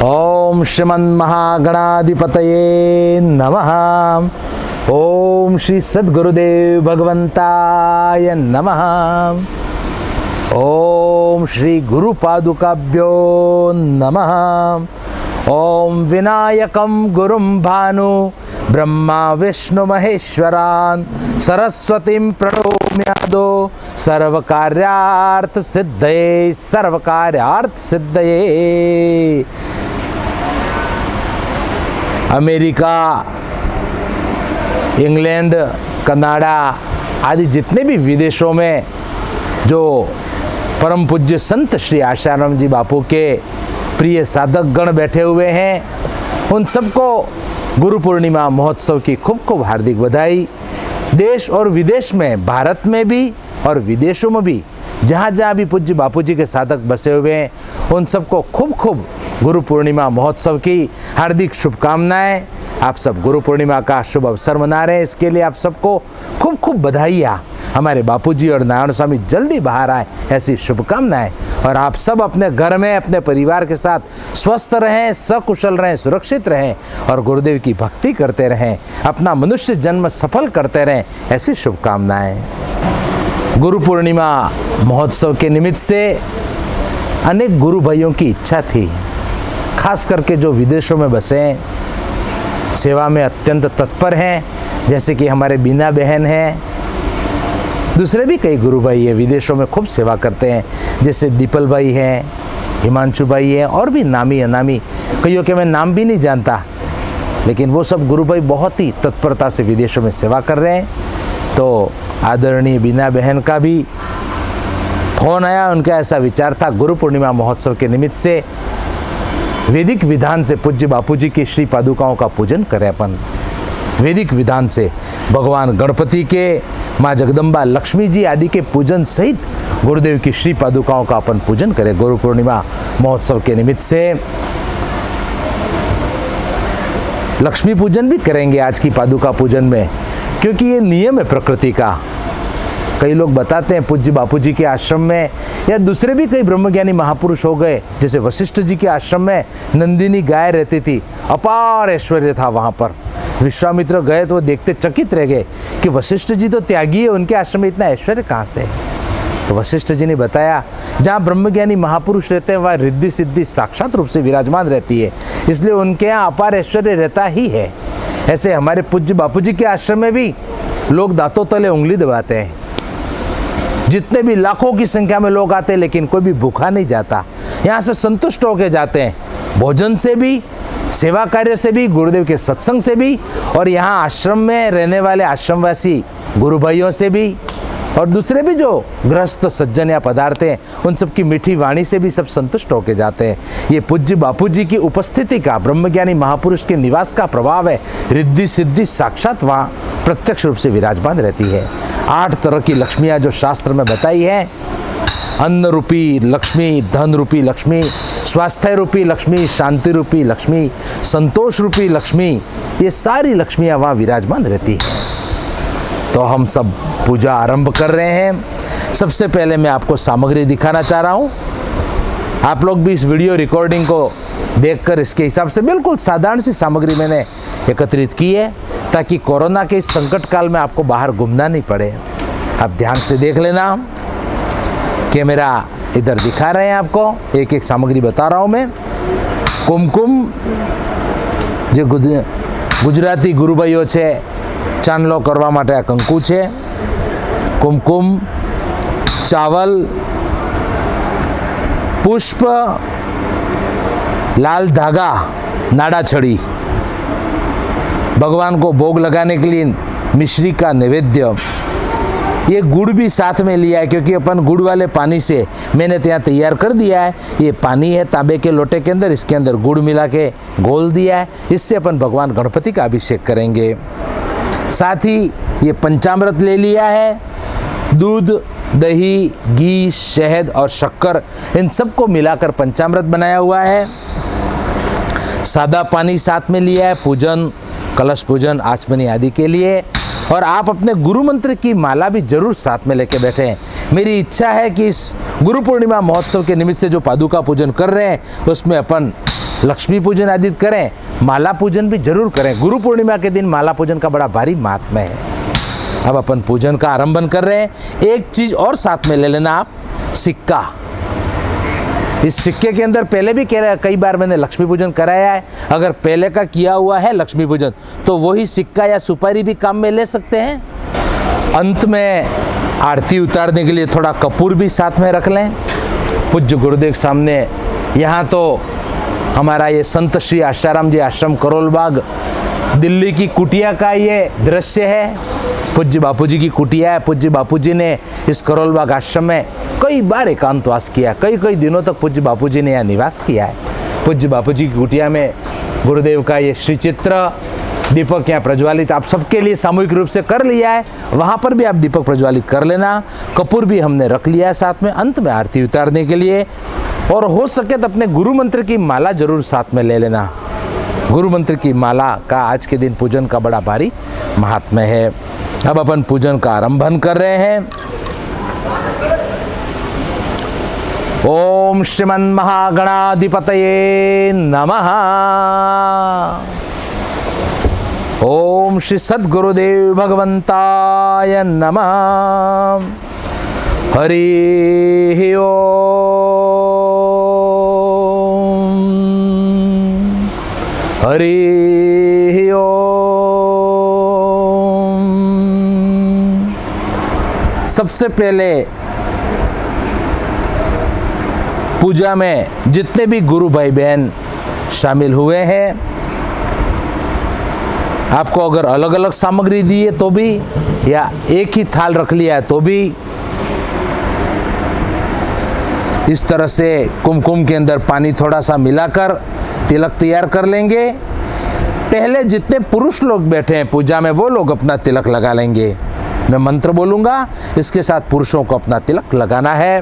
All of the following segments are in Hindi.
ओम श्रीमन्महागणाधिपतये नमः। ओम श्री सद्गुरुदेव भगवंताय नमः। ओम श्री गुरुपादुकाभ्यो नमः। ओम विनायकं गुरुं भानु ब्रह्मा विष्णु महेश्वरान् सरस्वतीं प्रणोम्यादो सर्वकार्यार्थ सिद्धये। अमेरिका, इंग्लैंड, कनाडा आदि जितने भी विदेशों में जो परम पूज्य संत श्री आशाराम जी बापू के प्रिय साधक गण बैठे हुए हैं, उन सबको गुरु पूर्णिमा महोत्सव की खूब खूब हार्दिक बधाई। देश और विदेश में, भारत में भी और विदेशों में भी जहाँ जहाँ भी पूज्य बापू जी के साधक बसे हुए हैं, उन सबको खूब खूब गुरु पूर्णिमा महोत्सव की हार्दिक शुभकामनाएं। आप सब गुरु पूर्णिमा का शुभ अवसर मना रहे हैं, इसके लिए आप सबको खूब खूब बधाइयाँ। हमारे बापूजी और नारायण स्वामी जल्दी बाहर आए, ऐसी शुभकामनाएं। और आप सब अपने घर में अपने परिवार के साथ स्वस्थ रहें, सकुशल रहें, सुरक्षित रहें और गुरुदेव की भक्ति करते रहें, अपना मनुष्य जन्म सफल करते रहें, ऐसी शुभकामनाएं। गुरु पूर्णिमा महोत्सव के निमित्त से अनेक गुरु भाइयों की इच्छा थी, खास करके जो विदेशों में बसे हैं, सेवा में अत्यंत तत्पर हैं, जैसे कि हमारे बीना बहन हैं, दूसरे भी कई गुरु भाई हैं विदेशों में खूब सेवा करते हैं, जैसे दीपल भाई हैं, हिमांशु भाई हैं और भी नामी अनामी कईयों के मैं नाम भी नहीं जानता, लेकिन वो सब गुरु भाई बहुत ही तत्परता से विदेशों में सेवा कर रहे हैं। तो आदरणीय बीना बहन का भी फोन आया, उनका ऐसा विचार था गुरु पूर्णिमा महोत्सव के निमित्त से वैदिक विधान से पूज्य बापूजी की श्री पादुकाओं का पूजन करें। अपन वैदिक विधान से भगवान गणपति के, माँ जगदम्बा लक्ष्मी जी आदि के पूजन सहित गुरुदेव की श्री पादुकाओं का अपन पूजन करें गुरु पूर्णिमा महोत्सव के निमित्त से। लक्ष्मी पूजन भी करेंगे आज की पादुका पूजन में, क्योंकि ये नियम है प्रकृति का। कई लोग बताते हैं पूज्य बापूजी के आश्रम में या दूसरे भी कई ब्रह्मज्ञानी महापुरुष हो गए, जैसे वशिष्ठ जी के आश्रम में नंदिनी गाय रहती थी, अपार ऐश्वर्य था वहाँ पर। विश्वामित्र गए तो वो देखते चकित रह गए कि वशिष्ठ जी तो त्यागी है, उनके आश्रम में इतना ऐश्वर्य कहाँ से। तो वशिष्ठ जी ने बताया, जहाँ ब्रह्मज्ञानी महापुरुष रहते हैं वहाँ रिद्धि सिद्धि साक्षात रूप से विराजमान रहती है, इसलिए उनके यहाँ अपार ऐश्वर्य रहता ही है। ऐसे हमारे पूज्य बापूजी के आश्रम में भी लोग दांतों तले उंगली दबाते हैं। जितने भी लाखों की संख्या में लोग आते हैं, लेकिन कोई भी भूखा नहीं जाता, यहाँ से संतुष्ट होकर जाते हैं, भोजन से भी, सेवा कार्य से भी, गुरुदेव के सत्संग से भी, और यहाँ आश्रम में रहने वाले आश्रमवासी गुरु भाइयों से भी, और दूसरे भी जो गृहस्थ सज्जन या पदार्थ हैं, उन सब की मीठी वाणी से भी सब संतुष्ट होकर जाते हैं। ये पूज्य बापूजी की उपस्थिति का, ब्रह्मज्ञानी महापुरुष के निवास का प्रभाव है। रिद्धि सिद्धि साक्षात वहाँ प्रत्यक्ष रूप से विराजमान रहती है। 8 तरह की लक्ष्मियाँ जो शास्त्र में बताई है, अन्न रूपी लक्ष्मी, धन रूपी लक्ष्मी, स्वास्थ्य रूपी लक्ष्मी, शांति रूपी लक्ष्मी, संतोष रूपी लक्ष्मी, ये सारी लक्ष्मियाँ वहाँ विराजमान रहती हैं। तो हम सब पूजा आरंभ कर रहे हैं। सबसे पहले मैं आपको सामग्री दिखाना चाह रहा हूँ। आप लोग भी इस वीडियो रिकॉर्डिंग को देखकर इसके हिसाब से बिल्कुल साधारण सी सामग्री मैंने एकत्रित की है, ताकि कोरोना के इस संकट काल में आपको बाहर घूमना नहीं पड़े। आप ध्यान से देख लेना, कैमरा इधर दिखा रहे हैं आपको, एक एक सामग्री बता रहा हूँ मैं। कुमकुम, जो गुजराती गुरु भाइयों છે ચાંદલો કરવા માટે આ કંકુ છે, કુમકુમ, ચાવલ, પુષ્પ, लाल धागा, नाड़ा छड़ी, भगवान को भोग लगाने के लिए मिश्री का नैवेद्य। ये गुड़ भी साथ में लिया है, क्योंकि अपन गुड़ वाले पानी से मैंने यहाँ तैयार कर दिया है। ये पानी है तांबे के लोटे के अंदर, इसके अंदर गुड़ मिला के घोल दिया है। इससे अपन भगवान गणपति का अभिषेक करेंगे। साथ ही ये पंचामृत ले लिया है, दूध, दही, घी, शहद और शक्कर, इन सबको मिलाकर पंचामृत बनाया हुआ है। सादा पानी साथ में लिया है, पूजन, कलश पूजन, आचमनी आदि के लिए। और आप अपने गुरु मंत्र की माला भी जरूर साथ में लेके बैठें। मेरी इच्छा है कि इस गुरु पूर्णिमा महोत्सव के निमित्त से जो पादुका पूजन कर रहे हैं, उसमें अपन लक्ष्मी पूजन आदि करें, माला पूजन भी जरूर करें। गुरु पूर्णिमा के दिन माला पूजन का बड़ा भारी महात्म्य है। अब अपन पूजन का आरंभन कर रहे हैं। एक चीज और साथ में ले लेना आप, सिक्का। इस सिक्के के अंदर पहले भी कई बार मैंने लक्ष्मी पूजन कराया है। अगर पहले का किया हुआ है लक्ष्मी पूजन तो वही सिक्का या सुपारी भी काम में ले सकते हैं। अंत में आरती उतारने के लिए थोड़ा कपूर भी साथ में रख लें। पूज्य गुरुदेव सामने, यहाँ तो हमारा ये संत श्री आशाराम जी आश्रम करोल बाग दिल्ली की कुटिया का ये दृश्य है। पूज्य बापूजी की कुटिया है। पूज्य बापूजी ने इस करोल बाग आश्रम में कई बार एकांतवास किया, कई दिनों तक पूज्य बापूजी ने यहाँ निवास किया है। पूज्य बापूजी की कुटिया में गुरुदेव का ये श्री चित्र, दीपक यहाँ प्रज्वालित आप सबके लिए सामूहिक रूप से कर लिया है। वहाँ पर भी आप दीपक प्रज्वालित कर लेना। कपूर भी हमने रख लिया है साथ में, अंत में आरती उतारने के लिए। और हो सके तो अपने गुरु मंत्र की माला जरूर साथ में ले लेना। गुरु मंत्र की माला का आज के दिन पूजन का बड़ा भारी महात्म्य है। अब अपन पूजन का आरंभन कर रहे हैं। ओम श्रीमन् महागणाधिपतये नमः। ओम श्री सद्गुरुदेव भगवंताय नमः। हरि ओम, हरि ओम। सबसे पहले पूजा में जितने भी गुरु भाई बहन शामिल हुए हैं, आपको अगर अलग अलग सामग्री दी है तो भी, या एक ही थाल रख लिया है तो भी, इस तरह से कुमकुम के अंदर पानी थोड़ा सा मिलाकर तिलक तैयार कर लेंगे। पहले जितने पुरुष लोग बैठे हैं पूजा में वो लोग अपना तिलक लगा लेंगे। मैं मंत्र बोलूँगा, इसके साथ पुरुषों को अपना तिलक लगाना है।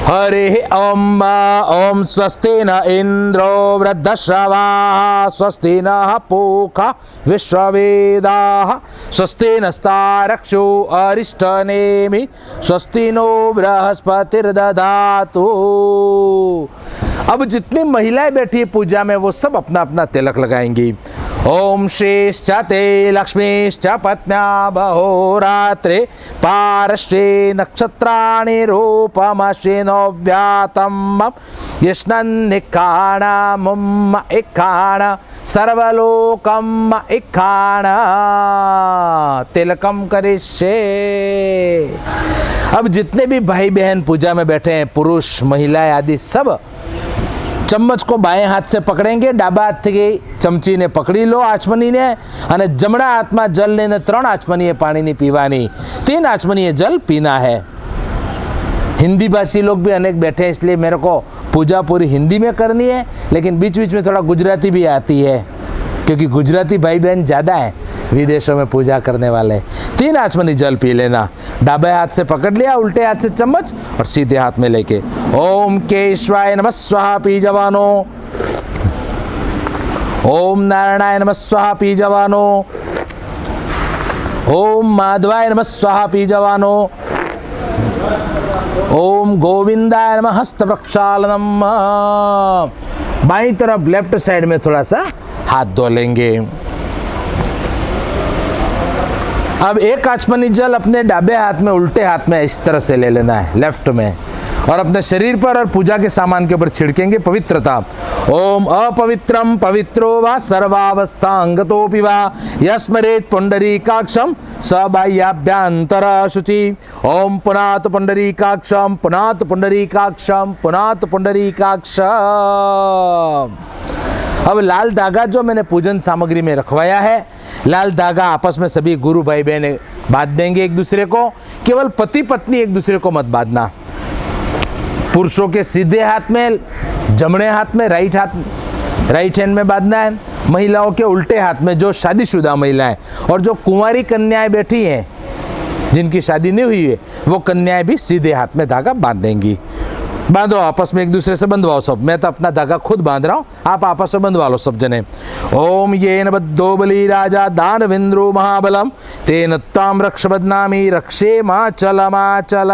हरि ओम ओम स्वस्ति न इंद्रो वृद्धश्रवाः स्वस्ति नः पूषा विश्ववेदाः स्वस्ति नस्तारक्षो अरिष्टनेमि स्वस्ति नो बृहस्पतिर्दधातु। अब जितनी महिलाएं बैठी है पूजा में वो सब अपना अपना तिलक लगाएंगी। ओम श्रेश्च ते लक्ष्मीश्च पत्न्या बहोरात्रे पार्श्वे नक्षत्राणि रूपमश्विनो व्यातम् यष्णन्निखाणमुम् इखाण सर्वलोकम् इखाण तिलकम करिष्ये। अब जितने भी भाई बहन पूजा में बैठे हैं, पुरुष महिलाएं आदि, सब चम्मच को बाएं हाथ से पकड़ेंगे। डाबा हाथ की चमची ने पकड़ी लो आचमनी ने, અને જમણા હાથમાં જલ લઈને 3 આચમનીએ પાણીની પીવાની, 3 આચમનીએ जल पीना है। हिंदी भाषी लोग भी अनेक बैठे हैं, इसलिए मेरे को पूजा पूरी हिंदी में करनी है, लेकिन बीच बीच में थोड़ा गुजराती भी आती है, क्योंकि गुजराती भाई बहन ज़्यादा है विदेशों में पूजा करने वाले। 3 आचमनी जल पी लेना। डाबे हाथ से पकड़ लिया, उल्टे हाथ से चम्मच और सीधे हाथ में लेके ओम केशवाय नमः स्वाहा पी जवानो, ओम नारायणाय नमः स्वाहा पी जवानो, ओम माधवाय नमः स्वाहा पी जवानो, ओम गोविंदाय नमः हस्त प्रक्षालनम। बाईं तरफ लेफ्ट साइड में थोड़ा सा हाथ धो लेंगे। अब एक आचमनी जल अपने डाबे हाथ में उल्टे हाथ में इस तरह से ले लेना है, लेफ्ट में, और अपने शरीर पर और पूजा के सामान के ऊपर छिड़केंगे पवित्रता। ओम अपवित्रम पवित्रो वा सर्वावस्थांगतोपि वा यस्मरेत् पुंडरीकाक्षम सबाह्याभ्यंतर शुचि। ओम पुनात पुंडरीकाक्षम पुनात पुंडरीकाक्षम पुनात पुंडरीकाक्षम। अब लाल धागा जो मैंने पूजन सामग्री में रखवाया है, लाल धागा आपस में सभी गुरु भाई बहन बांध देंगे एक दूसरे को। केवल पति पत्नी एक दूसरे को मत बांधना। पुरुषों के सीधे हाथ में, जमणे हाथ में, राइट हैंड में बांधना है। महिलाओं के उल्टे हाथ में, जो शादीशुदा महिलाएं और जो कुंवारी कन्याएं बैठी हैं जिनकी शादी नहीं हुई है, वो कन्याएं भी सीधे हाथ में धागा बांध देंगी। बांधो आपस में, एक दूसरे से बंधवाओ सब। मैं तो अपना धागा खुद बांध रहा हूँ, आप आपस में बंधवा लो सब जने। ओम येन बद्धो बलि राजा दानवेन्द्रो महाबलम तेन त्वां रक्ष बध्नामि रक्षे माचल माचल।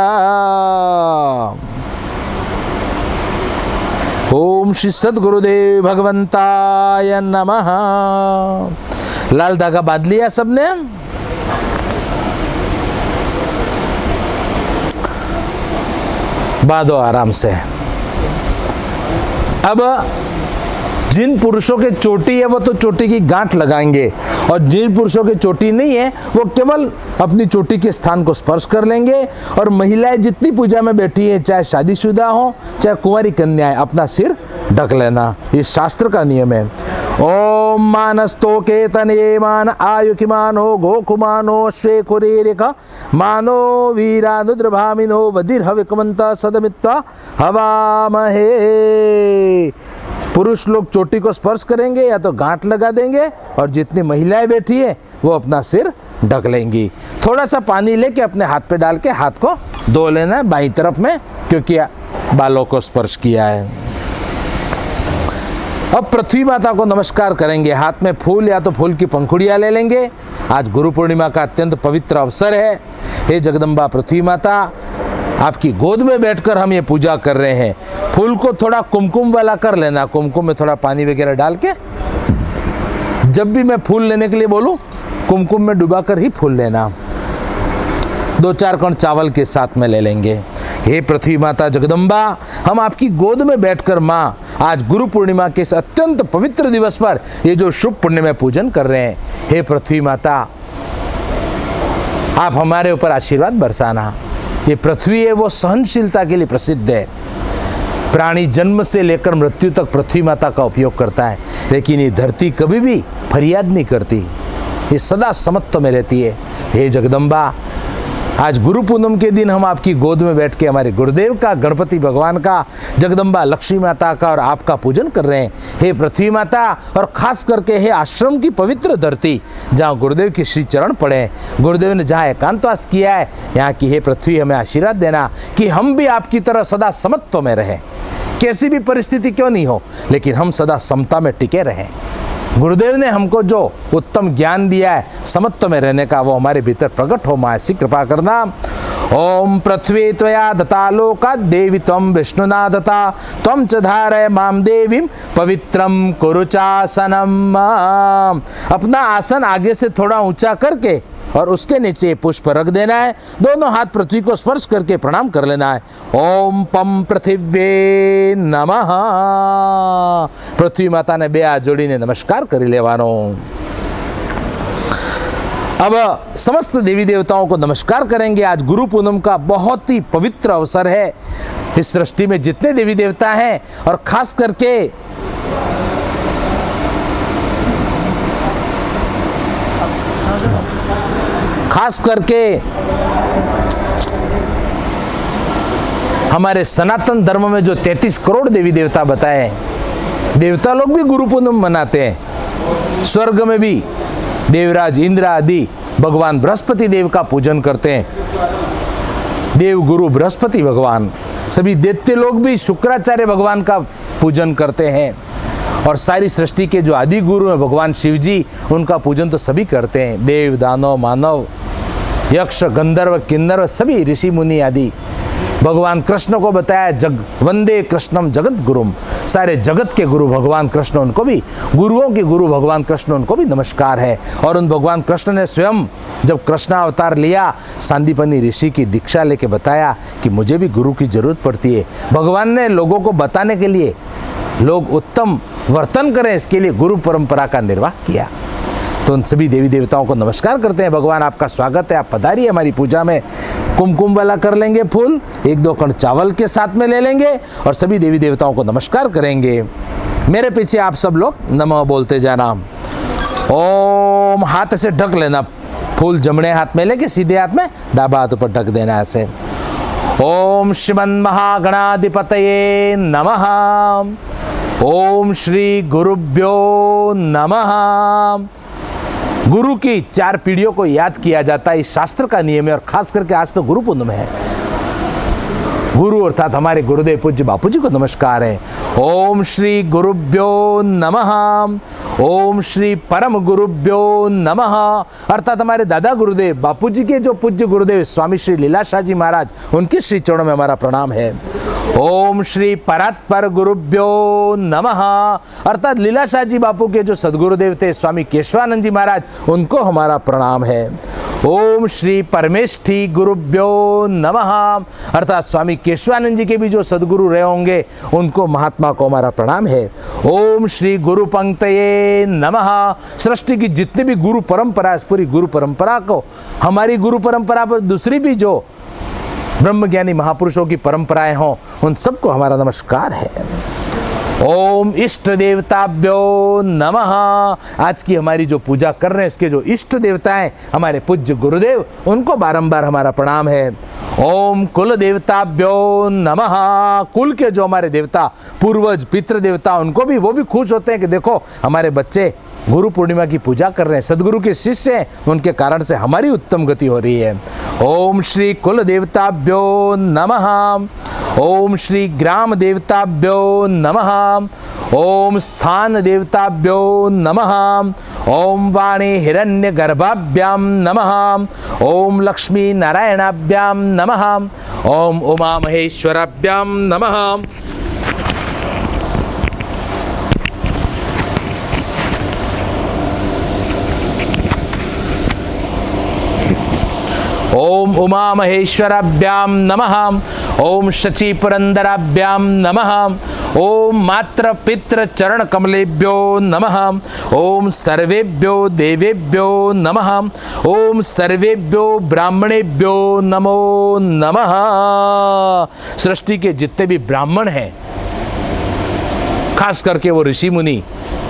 ओम श्री सद्गुरुदेव भगवंताय नमः। लाल धागा बांध लिया सबने? बांधो आराम से। अब जिन पुरुषों के चोटी है वो तो चोटी की गांठ लगाएंगे, और जिन पुरुषों की चोटी नहीं है वो केवल अपनी चोटी के स्थान को स्पर्श कर लेंगे। और महिलाएं जितनी पूजा में बैठी है, चाहे शादीशुदा हो चाहे कुंवारी कन्याएं, अपना सिर ढक लेना, ये शास्त्र का नियम है। ओम मानस्तो केतने मान आयुकिमानो गोकुमानो श्वे कुरेरिका मानो वीरानुद्रभामिनो वधिर हविकमंत सदमित्वा हवामहे। पुरुष लोग चोटी को स्पर्श करेंगे या तो गांठ लगा देंगे, और जितनी महिलाएं बैठी है वो अपना सिर ढक लेंगी। थोड़ा सा पानी लेके अपने हाथ पे डाल के हाथ को धो लेना है बाईं तरफ में, क्योंकि बालों को स्पर्श किया है। अब पृथ्वी माता को नमस्कार करेंगे। हाथ में फूल या तो फूल की पंखुड़ियाँ ले लेंगे। आज गुरु पूर्णिमा का अत्यंत पवित्र अवसर है। हे जगदम्बा पृथ्वी माता, आपकी गोद में बैठकर हम ये पूजा कर रहे हैं। फूल को थोड़ा कुमकुम वाला कर लेना, कुमकुम में थोड़ा पानी वगैरह डाल के, जब भी मैं फूल लेने के लिए बोलूं कुमकुम में डुबा कर ही फूल लेना। 2-4 कण चावल के साथ में ले लेंगे। हे पृथ्वी माता जगदम्बा, हम आपकी गोद में बैठकर माँ आज गुरु पूर्णिमा के इस अत्यंत पवित्र दिवस पर ये जो शुभ पुण्य में पूजन कर रहे हैं। हे पृथ्वी माता, आप हमारे ऊपर आशीर्वाद बरसाना। ये पृथ्वी है वो सहनशीलता के लिए प्रसिद्ध है। प्राणी जन्म से लेकर मृत्यु तक पृथ्वी माता का उपयोग करता है, लेकिन ये धरती कभी भी फरियाद नहीं करती, ये सदा समत्व में रहती है। हे जगदम्बा, आज गुरु पूनम के दिन हम आपकी गोद में बैठ के हमारे गुरुदेव का, गणपति भगवान का, जगदम्बा लक्ष्मी माता का और आपका पूजन कर रहे हैं। हे पृथ्वी माता, और खास करके हे आश्रम की पवित्र धरती जहाँ गुरुदेव के श्री चरण पड़े हैं, गुरुदेव ने जहाँ एकांतवास किया है, यहाँ की हे पृथ्वी हमें आशीर्वाद देना कि हम भी आपकी तरह सदा समत्व में रहें। कैसी भी परिस्थिति क्यों नहीं हो, लेकिन हम सदा समता में टिके रहें। गुरुदेव ने हमको जो उत्तम ज्ञान दिया है समत्व में रहने का, वो हमारे भीतर प्रकट हो। माँ ऐसी कृपा करना। ओम पृथ्वी त्वया दता लोका देवी त्वं विष्णुना दता त्वं च धारय माम देवीं पवित्रम कुरु चासनम। अपना आसन आगे से थोड़ा ऊंचा करके और उसके नीचे पुष्प रख देना है। दोनों हाथ पृथ्वी को स्पर्श करके प्रणाम कर लेना है। ओम पम पृथिव्ये नमः। पृथ्वी माता ने बे हाथ जोड़ीने नमस्कार करी लेवानो। अब समस्त देवी देवताओं को नमस्कार करेंगे। आज गुरु पूनम का बहुत ही पवित्र अवसर है। इस सृष्टि में जितने देवी देवता हैं, और खास करके हमारे सनातन धर्म में जो 33 करोड़ देवी देवता बताए, देवता लोग भी गुरु पूनम मनाते हैं। स्वर्ग में भी देवराज इंद्र आदि भगवान बृहस्पति देव का पूजन करते हैं। देव गुरु बृहस्पति भगवान, सभी दैत्य लोग भी शुक्राचार्य भगवान का पूजन करते हैं। और सारी सृष्टि के जो आदि गुरु हैं भगवान शिव जी, उनका पूजन तो सभी करते हैं। देव दानव मानव यक्ष गंधर्व किन्नर सभी ऋषि मुनि आदि। भगवान कृष्ण को बताया जग वंदे कृष्णम जगत गुरुम, सारे जगत के गुरु भगवान कृष्ण, उनको भी गुरुओं के गुरु भगवान कृष्ण, उनको भी नमस्कार है। और उन भगवान कृष्ण ने स्वयं जब कृष्ण अवतार लिया, सांदीपनी ऋषि की दीक्षा लेके बताया कि मुझे भी गुरु की जरूरत पड़ती है। भगवान ने लोगों को बताने के लिए लोग उत्तम वर्तन करें, इसके लिए गुरु परंपरा का निर्वाह किया। तो उन सभी देवी देवताओं को नमस्कार करते हैं। भगवान आपका स्वागत है, आप पधारिए हमारी पूजा में। कुमकुम वाला कर लेंगे फूल, 1-2 कण चावल के साथ में ले लेंगे और सभी देवी देवताओं को नमस्कार करेंगे। मेरे पीछे आप सब लोग नमः बोलते जाना। ओम, हाथ से ढक लेना, फूल जमणे हाथ में लेके सीधे हाथ में डाबा हाथ ऊपर ढक देना ऐसे। ओम श्रीमन महागणाधिपतये नमः। ओम श्री गुरुभ्यो नमः। गुरु की 4 पीढ़ियों को याद किया जाता है, इस शास्त्र का नियम है। और खास करके आज तो गुरु पूनम है। गुरु अर्थात हमारे गुरुदेव पूज्य बापू जी को नमस्कार है। ओम श्री गुरुभ्यो नमः। ओम श्री परम गुरुभ्यो नमः, अर्थात हमारे दादा गुरुदेव बापू जी के जो पूज्य गुरुदेव स्वामी श्री लीलाशाह जी महाराज, उनके श्री चरणों में हमारा प्रणाम है। ओम श्री परात्पर गुरुभ्यो नमः। अर्थात लीलाशाह जी बापू के जो सदगुरुदेव थे स्वामी केशवानंद जी महाराज, उनको हमारा प्रणाम है। ओम श्री परमेष्ठी गुरुभ्यो नमः। अर्थात स्वामी केशवानंद जी के भी जो सदगुरु रहे होंगे, उनको महात्मा को हमारा प्रणाम है। ओम श्री गुरु पंक्तये नमः। सृष्टि की जितनी भी गुरु परंपरा, इस पूरी गुरु परंपरा को, हमारी गुरु परंपरा पर दूसरी भी जो ब्रह्मज्ञानी महापुरुषों की परंपराएं हों, उन सबको हमारा नमस्कार है। ओम इष्ट देवताभ्यो नमः। आज की हमारी जो पूजा कर रहे हैं, इसके जो इष्ट देवता हैं हमारे पूज्य गुरुदेव, उनको बारंबार हमारा प्रणाम है। ओम कुल देवताभ्यो नमः। कुल के जो हमारे देवता, पूर्वज, पितृ देवता, उनको भी, वो भी खुश होते हैं कि देखो हमारे बच्चे गुरु पूर्णिमा की पूजा कर रहे हैं, सदगुरु के शिष्य हैं, उनके कारण से हमारी उत्तम गति हो रही है। ओम श्री कुल देवताभ्यो नमः। ओम श्री ग्राम देवताभ्यो नमः। ओम स्थान देवताभ्यो नमः। ओम वाणी हिरण्य गर्भाभ्यां नमः। ओम लक्ष्मी नारायणाभ्यां नमः। ओम उमा महेश्वराभ्यां नमः। ओम उमा महेश्वराभ्यां नमः। ओम शची पुरंदराभ्यां नमः। ओम मात्र पितृ चरण कमलेभ्यो नमः। ओम सर्वेभ्यो देवेभ्यो नमः। ओम सर्वेभ्यो ब्राह्मणेभ्यो नमो नमः। सृष्टि के जितने भी ब्राह्मण हैं, खास करके वो ऋषि मुनि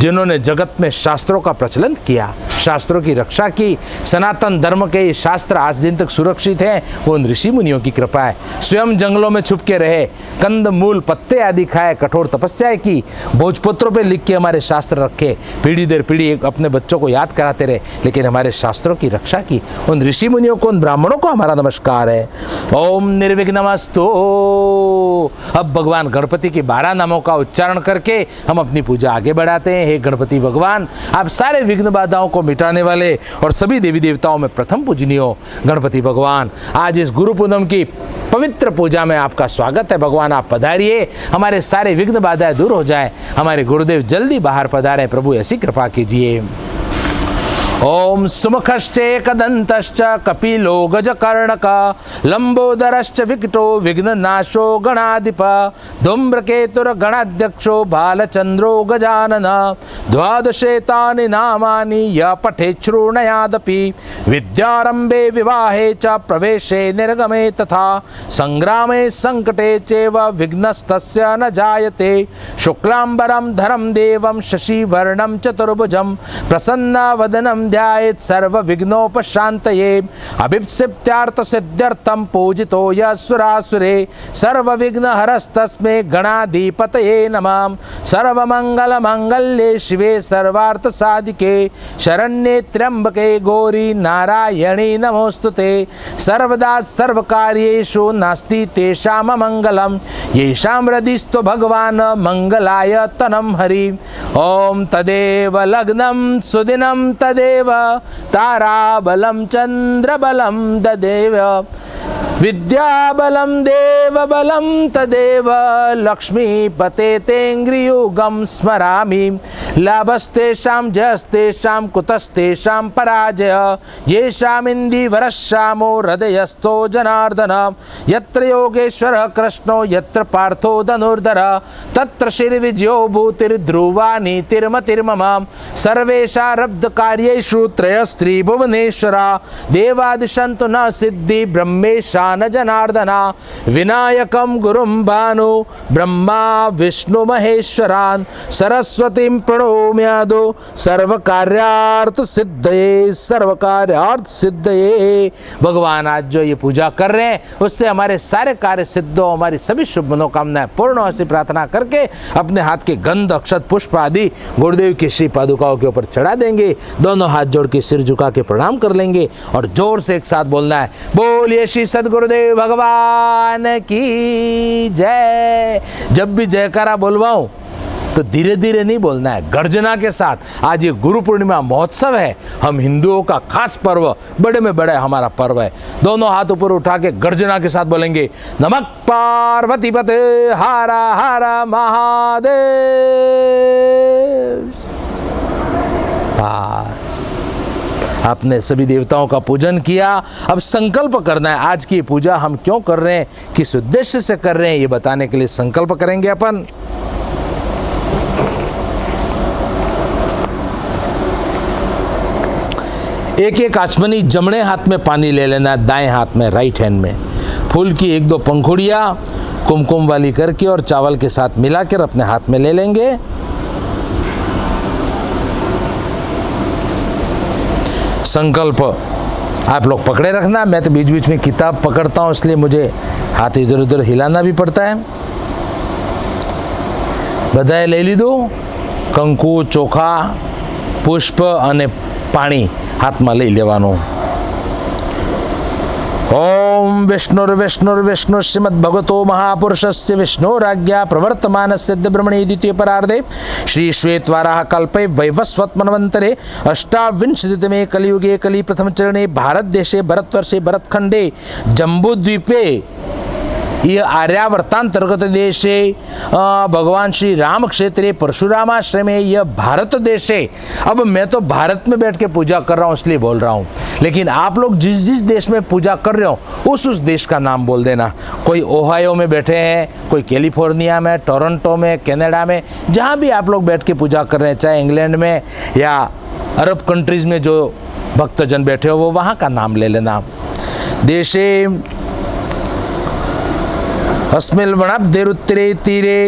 जिन्होंने जगत में शास्त्रों का प्रचलन किया, शास्त्रों की रक्षा की, सनातन धर्म के ये शास्त्र आज दिन तक सुरक्षित हैं, वो उन ऋषि मुनियों की कृपा है। स्वयं जंगलों में छुप के रहे, कंद मूल पत्ते आदि खाए, कठोर तपस्याएं की, भोजपत्रों पे लिख के हमारे शास्त्र रखे, पीढ़ी दर पीढ़ी अपने बच्चों को याद कराते रहे, लेकिन हमारे शास्त्रों की रक्षा की। उन ऋषि मुनियों को, उन ब्राह्मणों को हमारा नमस्कार है। ओम निर्विघ्नमस्तु। अब भगवान गणपति के 12 नामों का उच्चारण करके हम अपनी पूजा आगे बढ़ाते हैं। हे गणपति भगवान, आप सारे विघ्न बाधाओं को मिटाने वाले और सभी देवी देवताओं में प्रथम पूजनीय हो गणपति भगवान, आज इस गुरु पूनम की पवित्र पूजा में आपका स्वागत है। भगवान आप पधारिए, हमारे सारे विघ्न बाधाएं दूर हो जाए, हमारे गुरुदेव जल्दी बाहर पधारे, प्रभु ऐसी कृपा कीजिए। ओम सुमुखश्चेकदन्तश्च कपिलो गजकर्णक लंबोदरश्च विकटो विघ्ननाशो गणाधिप धूम्रकेतुर्गणाध्यक्षो बालचंद्रो गजानन द्वादशेतानि नामानि य पठेत् शृणुयादपि विद्यारंभे विवाहे च प्रवेशे निर्गमे तथा संग्रामे संकटे चैव विघ्नस्तस्य न जायते शुक्लांबरं धरं देवं शशिवर्णं चतुर्भुजं प्रसन्नवदनं ध्यायेत् सर्वविघ्नोपशान्तये अभिप्सित्यार्थ सिद्ध्यर्थं पूजितो यस्सुरासुरे सर्वविघ्नहरस्तस्मै गणाधिपतये नमः। सर्वमंगलमांगल्ये शिवे सर्वार्थसाधिके शरण्ये त्र्यंबके गौरी नारायणी नमोस्तुते। सर्वदा सर्वकार्येषु नास्ति तेषां मंगलम् येषां हृदिस्थो भगवान् मंगलाय तनं हरि। ओम तदेव लग्नं सुदिनं तदेव ताराबलं चंद्रबलं ददेव विद्याबलं देवबलं तदेव लक्ष्मीपते तेङ्घ्रियुगं स्मरामि। लाभस्तेषां जयस्तेषां कुतस्तेषां पराजय येषामिन्दीवरश्यामो हृदयस्थो जनार्दन यत्र योगेश्वरः कृष्णो यत्र पार्थो धनुर्धर तत्र श्रीविजयो भूतिर्ध्रुवा नीतिर्मतिर्मम। सर्वेषारब्धकार्येषु त्रयस्त्रिभुवनेश्वरा देवादिशन्तु न सिद्धि ब्रह्मेशा न जनार्दना। विनायकं गुरुं भानु ब्रह्मा विष्णु महेश्वरान् सरस्वतीं प्रणोम्यादो सर्वकार्यार्थ सिद्धये सर्वकार्यार्थ सिद्धये। भगवान आज जो ये पूजा कर रहे हैं उससे हमारे सारे कार्य सिद्ध हो, हमारी सभी शुभ मनोकामनाएं पूर्ण हो, ऐसी प्रार्थना करके अपने हाथ के गंध अक्षत पुष्प आदि गुरुदेव की श्री पादुकाओं के ऊपर चढ़ा देंगे। दोनों हाथ जोड़ के सिर झुका के प्रणाम कर लेंगे और जोर से एक साथ बोलना है, बोलिए श्री सद्गुरुदेव भगवान की जय। जब भी जयकारा बोलवाऊं तो धीरे धीरे नहीं बोलना है, गर्जना के साथ। आज ये गुरु पूर्णिमा महोत्सव है, हम हिंदुओं का खास पर्व, बड़े में बड़ा हमारा पर्व है। दोनों हाथ ऊपर उठा के गर्जना के साथ बोलेंगे, नमः पार्वती पते हर हर महादेव। बस आपने सभी देवताओं का पूजन किया। अब संकल्प करना है, आज की पूजा हम क्यों कर रहे हैं, किस उद्देश्य से कर रहे हैं, ये बताने के लिए संकल्प करेंगे अपन। एक एक आचमनी जमणे हाथ में पानी ले लेना है, दाएं हाथ में, राइट हैंड में। फूल की 1-2 पंखुड़ियाँ कुमकुम वाली करके और चावल के साथ मिलाकर अपने हाथ में ले लेंगे। संकल्प आप लोग पकड़े रखना। मैं तो बीच बीच में किताब पकड़ता हूँ, इसलिए मुझे हाथ इधर उधर हिलाना भी पड़ता है। बधाई ले लीधो, कंकु, चोखा, पुष्प અને પાણી હાથમાં લઈ લેવાનું। ओम विष्णुर्विष्णुर्विष्णु श्रीमद्भगवतो महापुरुषस्य विष्णोराज्ञा प्रवर्तमानस्य ब्रह्मणे द्वितीय परार्धे श्री श्वेतवाराह कल्पे वैवस्वत मनवंतरे अष्टाविंशतितमे कलियुगे कलि प्रथम चरणे भारत देशे भरतवर्षे भरतखंडे जम्बूद्वीपे ये आर्यावर्तांतर्गत देशे भगवान श्री राम क्षेत्रे परशुरामाश्रमे यह भारत देश है। अब मैं तो भारत में बैठ के पूजा कर रहा हूँ इसलिए बोल रहा हूँ, लेकिन आप लोग जिस जिस देश में पूजा कर रहे हो उस देश का नाम बोल देना। कोई ओहायो में बैठे हैं, कोई कैलिफोर्निया में, टोरंटो में, कनाडा में, जहाँ भी आप लोग बैठ के पूजा कर रहे हैं, चाहे इंग्लैंड में या अरब कंट्रीज़ में जो भक्तजन बैठे हो वो वहाँ का नाम ले लेना। देशे अस्मिन् वनाब्धेरुत्तरे तीरे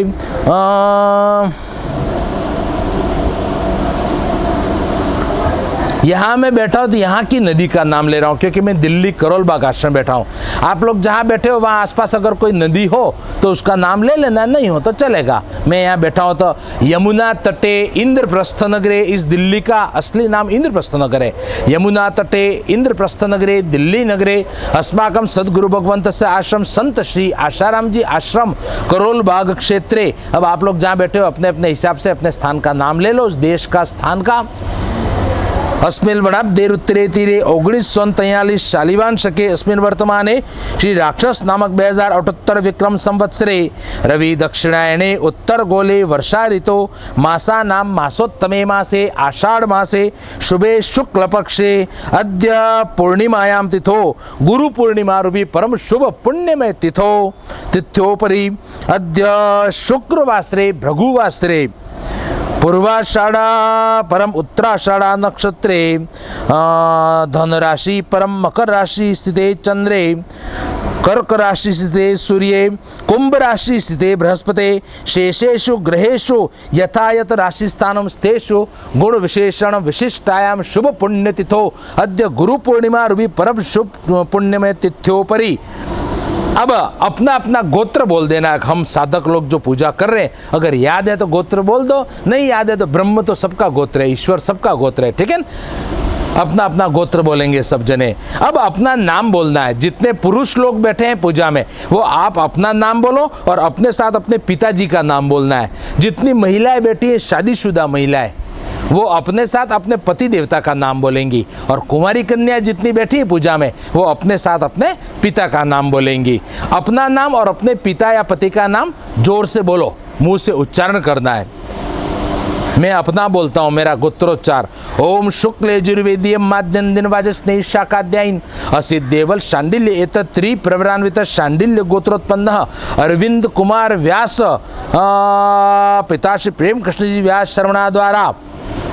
यहाँ मैं बैठा हूँ तो यहाँ की नदी का नाम ले रहा हूँ, क्योंकि मैं दिल्ली करोल बाग आश्रम बैठा हूँ। आप लोग जहाँ बैठे हो वहाँ आसपास अगर कोई नदी हो तो उसका नाम ले लेना, नहीं हो तो चलेगा। मैं यहाँ बैठा हूँ तो यमुना तटे इंद्रप्रस्थ नगरे, इस दिल्ली का असली नाम इंद्रप्रस्थ नगर है। यमुना तटे इंद्रप्रस्थ नगरे दिल्ली नगरे अस्माकं सद्गुरु भगवन्तस्य आश्रम संत श्री आशाराम जी आश्रम करोल बाग क्षेत्रे। अब आप लोग जहाँ बैठे हो अपने अपने हिसाब से अपने स्थान का नाम ले लो, उस देश का स्थान का। अस्मिन् वनाब्धेरुत्तरे तीरे 1943 शालिवान शके अस्मिन् वर्तमाने श्री राक्षस नामक 2078 विक्रम संवत्सरे रवि दक्षिणायने उत्तर गोले वर्षा ऋतो मासा नाम मासोत्तमे मासे आषाढ़ मासे शुभे शुक्ल पक्षे अद्य पूर्णिमायां तिथो गुरु पूर्णिमा रूपी परम शुभ पुण्यमय तिथो तिथ्योपरि अद्य शुक्रवासरे भृगुवासरे पूर्वाषाढ़ा परम उत्तराषाढ़ा नक्षत्रे धन राशि परम मकर राशि स्थिते चंद्रे कर्क राशि स्थिते सूर्ये कुंभ राशि स्थिते बृहस्पते शेषेषु ग्रहेषु यथायथ राशि स्थानं स्थितेषु गुण विशेषण विशिष्टायां शुभ पुण्य तिथो अद्य गुरु पूर्णिमा रूपी परम शुभ पुण्यमय तिथ्योपरि। अब अपना अपना गोत्र बोल देना। हम साधक लोग जो पूजा कर रहे हैं, अगर याद है तो गोत्र बोल दो, नहीं याद है तो ब्रह्म तो सबका गोत्र है, ईश्वर सबका गोत्र है, ठीक है। अपना अपना गोत्र बोलेंगे सब जने। अब अपना नाम बोलना है। जितने पुरुष लोग बैठे हैं पूजा में वो आप अपना नाम बोलो और अपने साथ अपने पिताजी का नाम बोलना है। जितनी महिलाएं बैठी हैं शादीशुदा महिलाएं वो अपने साथ अपने पति देवता का नाम बोलेंगी, और कुमारी कन्या जितनी बैठी है पूजा में वो अपने साथ अपने पिता का नाम बोलेंगी। अपना नाम और अपने पिता या पति का नाम जोर से बोलो, मुंह से उच्चारण करना है। मैं अपना बोलता हूँ, मेरा गोत्रोच्चार। ओम शुक्ल यजुर्वेदीय माध्यम दिन वाजस्नेह शाखाध्यायीन असित देवल शांडिल्य एत त्रि प्रवरान्वित शांडिल्य गोत्रोत्पन्न अरविंद कुमार व्यास पिताश्री प्रेम कृष्ण जी व्यास शर्मणा द्वारा।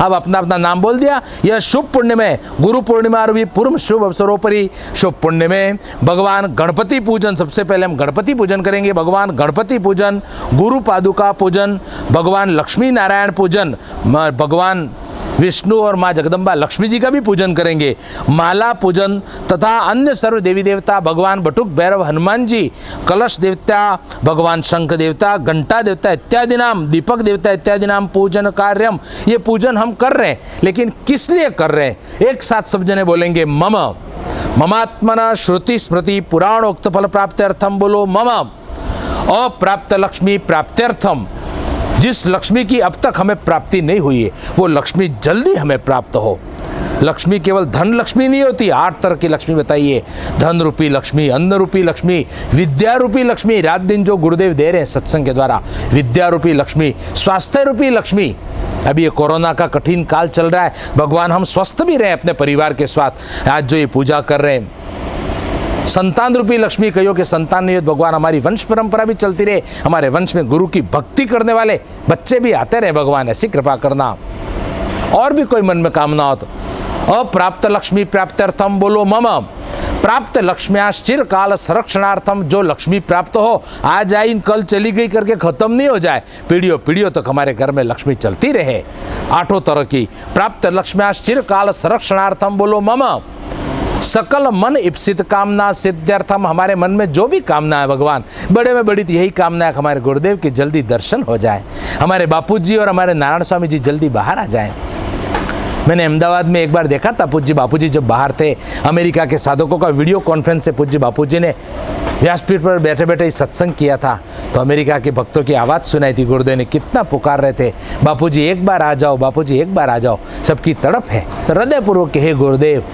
अब अपना अपना नाम बोल दिया। यह शुभ पुण्य में गुरु पूर्णिमा रूपी पूर्व शुभ अवसरोपरि शुभ पुण्य में भगवान गणपति पूजन, सबसे पहले हम गणपति पूजन करेंगे। भगवान गणपति पूजन, गुरु पादुका पूजन, भगवान लक्ष्मी नारायण पूजन, भगवान विष्णु और माँ जगदम्बा लक्ष्मी जी का भी पूजन करेंगे। माला पूजन तथा अन्य सर्व देवी देवता, भगवान बटुक भैरव हनुमान जी, कलश देवता, भगवान शंख देवता, घंटा देवता इत्यादि नाम, दीपक देवता इत्यादि नाम पूजन कार्यम, ये पूजन हम कर रहे हैं। लेकिन किस लिए कर रहे हैं? एक साथ सब जने बोलेंगे मम ममात्मना श्रुति स्मृति पुराणोक्त फल प्राप्त्यर्थम। बोलो मम अप्राप्त लक्ष्मी प्राप्त्यर्थम जिस लक्ष्मी की अब तक हमें प्राप्ति नहीं हुई है वो लक्ष्मी जल्दी हमें प्राप्त हो। लक्ष्मी केवल धन लक्ष्मी नहीं होती, 8 तरह की लक्ष्मी बताइए। धन रूपी लक्ष्मी, अन्न रूपी लक्ष्मी, विद्या रूपी लक्ष्मी, रात दिन जो गुरुदेव दे रहे हैं सत्संग के द्वारा, विद्या रूपी लक्ष्मी, स्वास्थ्य रूपी लक्ष्मी। अभी ये कोरोना का कठिन काल चल रहा है, भगवान हम स्वस्थ भी रहे अपने परिवार के साथ। आज जो ये पूजा कर रहे हैं संतान रूपी लक्ष्मी, कहियो कि संतान नहीं हो भगवान हमारी वंश परंपरा भी चलती रहे, हमारे वंश में गुरु की भक्ति करने वाले बच्चे भी आते रहे, भगवान ऐसी कृपा करना। और भी कोई मन में कामना हो तो अप्राप्त लक्ष्मी प्राप्त्यर्थम बोलो मम। प्राप्त लक्ष्म्याश्च चिरकाल संरक्षणार्थम, जो लक्ष्मी प्राप्त हो आज आई कल चली गई करके खत्म नहीं हो जाए, पीढ़ियों पीढ़ियों तक हमारे घर में लक्ष्मी चलती रहे, 8 तरह की। प्राप्त लक्ष्म्याश्च चिरकाल संरक्षणार्थम बोलो मम। सकल मन इप्सित कामना सिद्ध्यर्थम, हमारे मन में जो भी कामना है भगवान, बड़े में बड़ी तो यही कामना है कि हमारे गुरुदेव के जल्दी दर्शन हो जाए, हमारे बापूजी और हमारे नारायण स्वामी जी जल्दी बाहर आ जाएं। मैंने अहमदाबाद में एक बार देखा था, पूज्य बापूजी जब बाहर थे, अमेरिका के साधकों का वीडियो कॉन्फ्रेंस से पूज्य बापूजी ने व्यासपीठ पर बैठे बैठे सत्संग किया था, तो अमेरिका के भक्तों की आवाज़ सुनाई थी। गुरुदेव ने कितना पुकार रहे थे, बापूजी एक बार आ जाओ, बापूजी एक बार आ जाओ। सबकी तड़प है, हृदयपूर्वक हे गुरुदेव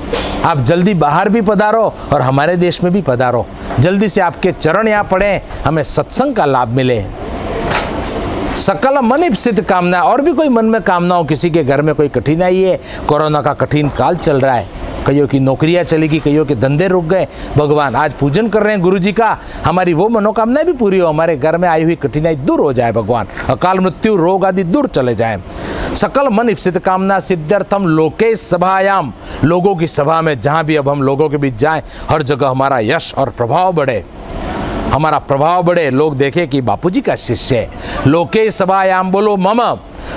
आप जल्दी बाहर भी पधारो और हमारे देश में भी पधारो, जल्दी से आपके चरण यहाँ पड़े, हमें सत्संग का लाभ मिले। सकल मन इप्सित कामना, और भी कोई मन में कामना हो, किसी के घर में कोई कठिनाई है, कोरोना का कठिन काल चल रहा है, कईयों की नौकरियां चलेगी, कईयों के धंधे रुक गए, भगवान आज पूजन कर रहे हैं गुरु जी का, हमारी वो मनोकामनाएं भी पूरी हो, हमारे घर में आई हुई कठिनाई दूर हो जाए भगवान, अकाल मृत्यु रोग आदि दूर चले जाए। सकल मन इप्सित कामना सिद्ध्यर्थम लोके सभायाम, लोगों की सभा में जहाँ भी अब हम लोगों के बीच जाएं, हर जगह हमारा यश और प्रभाव बढ़े, हमारा प्रभाव बढ़े, लोग देखें कि बापूजी का शिष्य है। लोके सभायाम बोलो मम।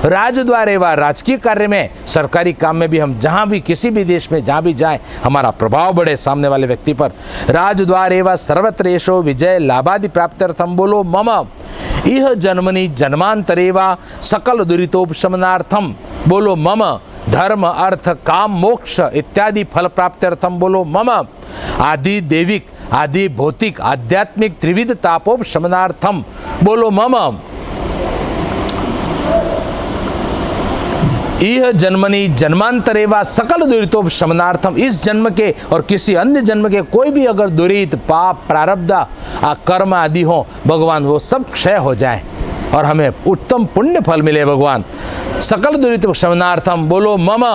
राजद्वारे व राजकीय कार्य में, सरकारी काम में भी हम जहाँ भी किसी भी देश में जहाँ भी जाएं, हमारा प्रभाव बढ़े सामने वाले व्यक्ति पर। राजद्वारे व सर्वत्रेशो विजय लाभादि प्राप्त्यर्थम बोलो मम। इह जन्मनि जन्मांतरे व सकल दुरितोपशमनार्थम बोलो मम। धर्म अर्थ काम मोक्ष इत्यादि फल प्राप्त्यर्थम बोलो मम। आदि देविक आदि भौतिक आध्यात्मिक त्रिविध तापोपशमनार्थम बोलो मम। इह जन्मनि जन्मांतरे व सकल दुरितोपशमनार्थम, इस जन्म के और किसी अन्य जन्म के कोई भी अगर दुरित पाप प्रारब्ध कर्म आदि हो भगवान, वो सब क्षय हो जाए और हमें उत्तम पुण्य फल मिले भगवान। सकल दुरितोपशमनार्थम बोलो मम।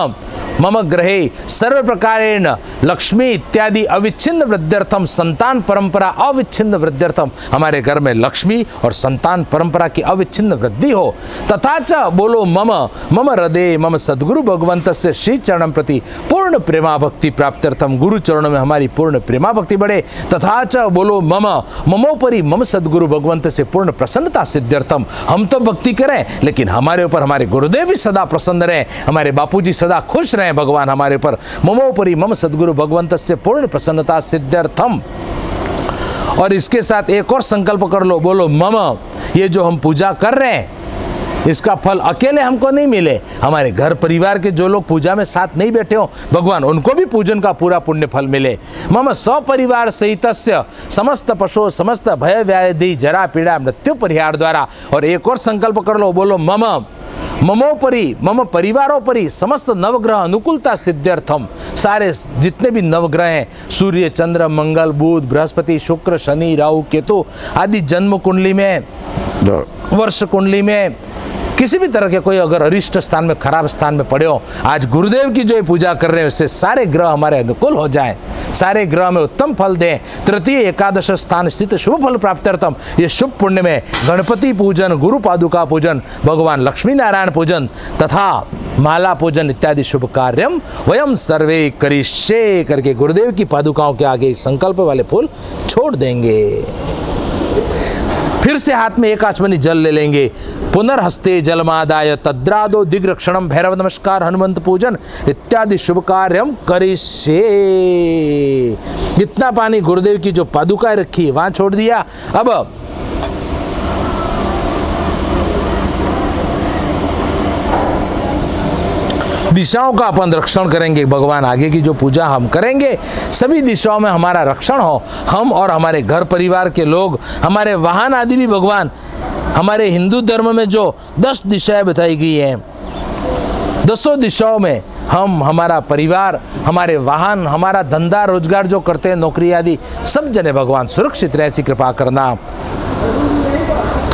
मम ग्रहे सर्व प्रकारेण लक्ष्मी इत्यादि अविच्छिन्न वृद्ध्यर्थम, संतान परंपरा अविच्छिन्न वृद्ध्यर्थम, हमारे घर में लक्ष्मी और संतान परंपरा की अविच्छिन्न वृद्धि हो। तथा च बोलो मम। मम हृदय मम सद्गुरु भगवंत से श्री चरणम प्रति पूर्ण प्रेमा भक्ति प्राप्त्यर्थम, गुरु चरणों में हमारी पूर्ण प्रेमा भक्ति बढ़े। तथा च बोलो मम। ममोपरि मम सद्गुरु भगवंत से पूर्ण प्रसन्नता सिद्ध्यर्थम, हम तो भक्ति करें लेकिन हमारे ऊपर हमारे गुरुदेव भी सदा प्रसन्न रहें, हमारे बापूजी सदा खुश रहें भगवान हमारे ऊपर। ममोपरि मम सद्गुरु भगवंत से पूर्ण प्रसन्नता सिद्ध्यर्थम। और इसके साथ एक और संकल्प कर लो, बोलो मम। ये जो हम पूजा कर रहे हैं इसका फल अकेले हमको नहीं मिले, हमारे घर परिवार के जो लोग पूजा में साथ नहीं बैठे हो भगवान उनको भी पूजन का पूरा पुण्य फल मिले। मम स्वपरिवार सहितस्य समस्त पशु समस्त भय व्याधि जरा पीड़ा मृत्यु परिहार द्वारा। और एक और संकल्प कर लो, बोलो मम। ममोपरि मम परिवारोपरि समस्त नवग्रह अनुकूलता सिद्ध्यर्थम, सारे जितने भी नवग्रह हैं, सूर्य चंद्र मंगल बुध बृहस्पति शुक्र शनि राहु केतु आदि, जन्म कुंडली में वर्ष कुंडली में किसी भी तरह के कोई अगर अरिष्ट स्थान में खराब स्थान में पड़े हो, आज गुरुदेव की जो पूजा कर रहे हैं उससे सारे ग्रह हमारे अनुकूल हो जाए, सारे ग्रह में उत्तम फल दें। तृतीय एकादश स्थान स्थित शुभ फल प्राप्त्यर्थम, ये शुभ पुण्य में गणपति पूजन गुरु पादुका पूजन भगवान लक्ष्मी नारायण पूजन तथा माला पूजन इत्यादि शुभ कार्यम वयम सर्वे करिष्ये करके गुरुदेव की पादुकाओं के आगे संकल्प वाले फूल छोड़ देंगे। फिर से हाथ में एक आचमनी जल ले लेंगे। पुनर्हस्ते जलमादाय तद्रादो दिग्रक्षणम भैरव नमस्कार हनुमंत पूजन इत्यादि शुभ कार्यम करिष्ये। जितना पानी गुरुदेव की जो पादुकाएं रखी वहां छोड़ दिया। अब दिशाओं का अपन रक्षण करेंगे भगवान। आगे की जो पूजा हम करेंगे सभी दिशाओं में हमारा रक्षण हो, हम और हमारे घर परिवार के लोग, हमारे वाहन आदि भी भगवान हमारे हिंदू धर्म में जो 10 दिशाएं बताई गई हैं, 10 दिशाओं में हम, हमारा परिवार, हमारे वाहन, हमारा धंधा रोजगार जो करते हैं, नौकरी आदि, सब जने भगवान सुरक्षित रहे, ऐसी कृपा करना।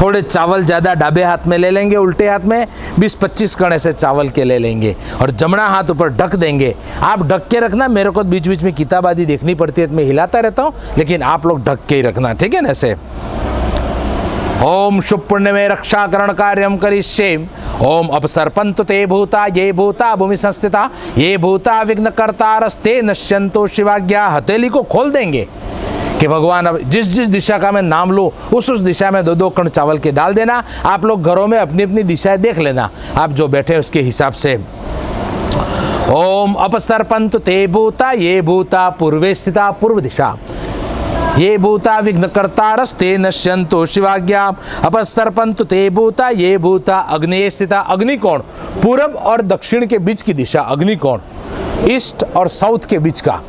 थोड़े चावल ज़्यादा डाबे हाथ में ले लेंगे, उल्टे हाथ में 20-25 कण ऐसे चावल के ले लेंगे और जमना हाथ ऊपर ढक देंगे। आप ढक के रखना, मेरे को बीच बीच में किताब आदि देखनी पड़ती है तो मैं हिलाता रहता हूँ, लेकिन आप लोग ढक के ही रखना, ठीक है ना। ऐसे ओम शुभ पुण्य में रक्षाकरण कार्यम करिष्ये, ओम अपसर्पन्तु ते भूता ये भूता भूमि संस्थिता ये भूता विघ्न कर्तारस्ते नश्यन्तो शिवाज्ञा। हथेली को खोल देंगे कि भगवान अब जिस जिस दिशा का मैं नाम लूँ उस दिशा में 2-2 कण चावल के डाल देना। आप लोग घरों में अपनी अपनी दिशाएं देख लेना, आप जो बैठे उसके हिसाब से। ओम अपसर्पन्तु ते भूता ये भूता पूर्वे स्थिता पूर्व दिशा ये भूता विघ्न कर्तारस्ते नश्यन्तो शिवाज्ञा। अपसर्पन्तु ते भूता ये भूता अग्नेय स्थिता अग्निकोण, पूरब और दक्षिण के बीच की दिशा अग्निकोण, ईस्ट और साउथ के बीच का।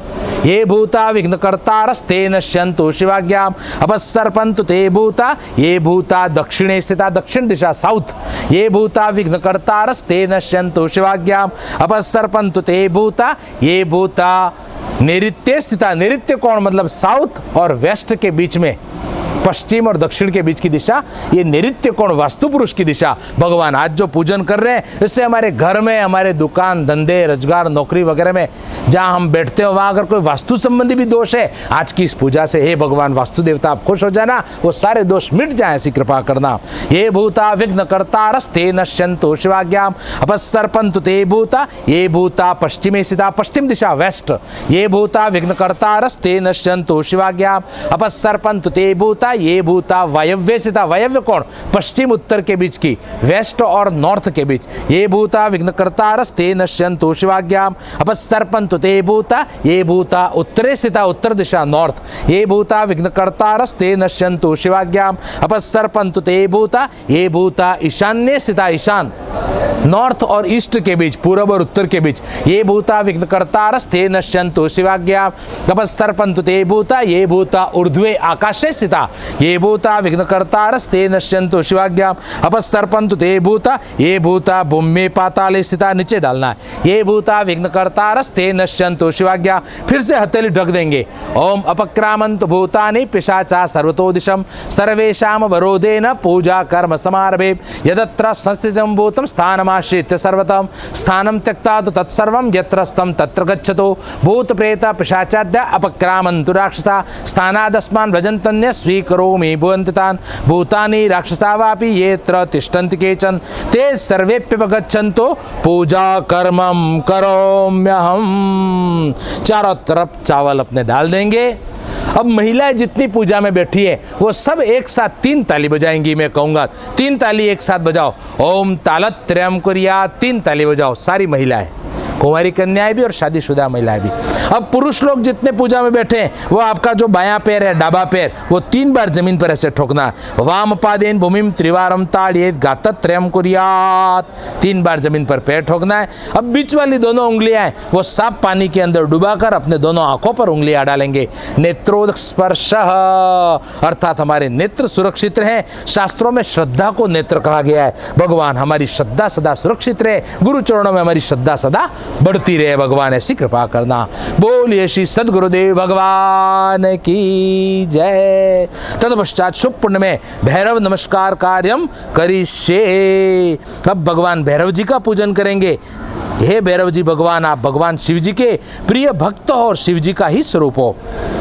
ये भूता विघ्न कर्तारस्ते नश्यन्तो शिवाज्ञा। अपसर्पन्तु ते भूता ये भूता दक्षिणे स्थिता दक्षिण दिशा साउथ ये भूता विघ्न कर्तारस्ते नश्यन्तो शिवाज्ञा। अपसर्पन्तु ते भूता ये भूता नैऋत्य स्थिता, नैऋत्य कोण मतलब साउथ और वेस्ट के बीच में, पश्चिम और दक्षिण के बीच की दिशा, ये नैऋत्य कोण वास्तु पुरुष की दिशा। भगवान आज जो पूजन कर रहे हैं इससे हमारे घर में, हमारे दुकान धंधे रोजगार नौकरी वगैरह में जहाँ हम बैठते हो वहाँ अगर कोई वास्तु संबंधी भी दोष है, आज की इस पूजा से हे भगवान वास्तु देवता आप खुश हो जाना, वो सारे दोष मिट जाए, ऐसी कृपा करना। ये भूता विघ्न कर्तारस्ते नश्यन्तो शिवाज्ञाम। अपसर्पन्तु ते भूता ये भूता पश्चिमे स्थिता पश्चिम दिशा वेस्ट ये भूता विघ्न कर्तारस्ते नश्यन्तो शिवाज्ञाम। अपसर्पन्तु ते भूता ये भूता वायव्य स्थिता वायव्य कोण पश्चिम उत्तर के बीच की, वेस्ट और नॉर्थ के बीच ये भूता विघ्न कर्तारस्ते नश्यन्तो शिवाज्ञाम। अपसर्पन्तु ते भूता ये भूता उत्तरे स्थिता उत्तर दिशा नॉर्थ ये भूता विघ्न कर्तारस्ते नश्यन्तो शिवाज्ञाम। अपसर्पन्तु ते भूता ये भूता ईशान्य स्थिता ईशान नॉर्थ और ईस्ट के बीच, पूरब और उत्तर के बीच ये भूता विघ्न कर्तारस्ते नश्यन्तो शिवाज्ञा। अपसर्पन्तु ते भूता ये भूता ऊर्ध्वे आकाशे स्थिता ये भूता विघ्न कर्तारस्ते नश्यन्तो शिवाज्ञा। अपसर्पन्तु ते भूता ये भूता भूमि पाताले स्थिता, नीचे डालना है, ये भूता विघ्न कर्तारस्ते नश्यन्तो शिवाज्ञा। फिर से हथेली ढक देंगे। ओम अपक्रामन्तु भूतानि पिशाचा सर्वतो दिशम सर्वेषां वरोधेन पूजा कर्म समारभे। यदत्र संस्थितं भूतं स्थानमाश्रित्य सर्वतम स्थानं त्यक्ता तु तत्सर्वं यत्रस्तं तत्र गच्छतो। भूत प्रेत पिशाचाद्य अपक्रामन्तु राक्षसा स्थानादस्मान् भजन्तन्य स्वीकरोमि भुवन्तितान् भूतानि राक्षसा वापि येत्र तिष्ठन्ति केचन ते सर्वेप्यपगच्छन्तो पूजा कर्मं करोम्यहम्। चारों तरफ चावल अपने डाल देंगे। अब महिलाएं जितनी पूजा में बैठी है वो सब एक साथ 3 ताली बजाएंगी। मैं कहूँगा 3 ताली एक साथ बजाओ। ओम तालत्रयम् कुर्यात्, 3 ताली बजाओ सारी महिलाएं, कुंवारी कन्याएं भी और शादीशुदा महिलाएं भी। अब पुरुष लोग जितने पूजा में बैठे हैं वो आपका जो बायां पैर है डाबा पैर वो 3 बार जमीन पर ऐसे ठोकना। वाम पादेन भूमिम त्रिवारम ताड़येत् गात्रयम् कुर्यात्, 3 बार जमीन पर पैर ठोकना है। अब बीच वाली दोनों उंगलियां हैं वो साफ पानी के अंदर डुबाकर अपने दोनों आंखों पर उंगलियां डालेंगे। नेत्रोस्पर्शः अर्थात हमारे नेत्र सुरक्षित रहे। शास्त्रों में श्रद्धा को नेत्र कहा गया है। भगवान हमारी श्रद्धा सदा सुरक्षित रहे, गुरु चरणों में हमारी श्रद्धा सदा बढ़ती रहे, भगवान ऐसी कृपा करना। बोलिए श्री सद्गुरुदेव भगवान की जय। तत्पश्चात शुभ पुण्य में भैरव नमस्कार कार्यम करिष्ये। अब भगवान भैरव जी का पूजन करेंगे। हे भैरव जी भगवान, आप भगवान शिव जी के प्रिय भक्त हो और शिव जी का ही स्वरूप हो।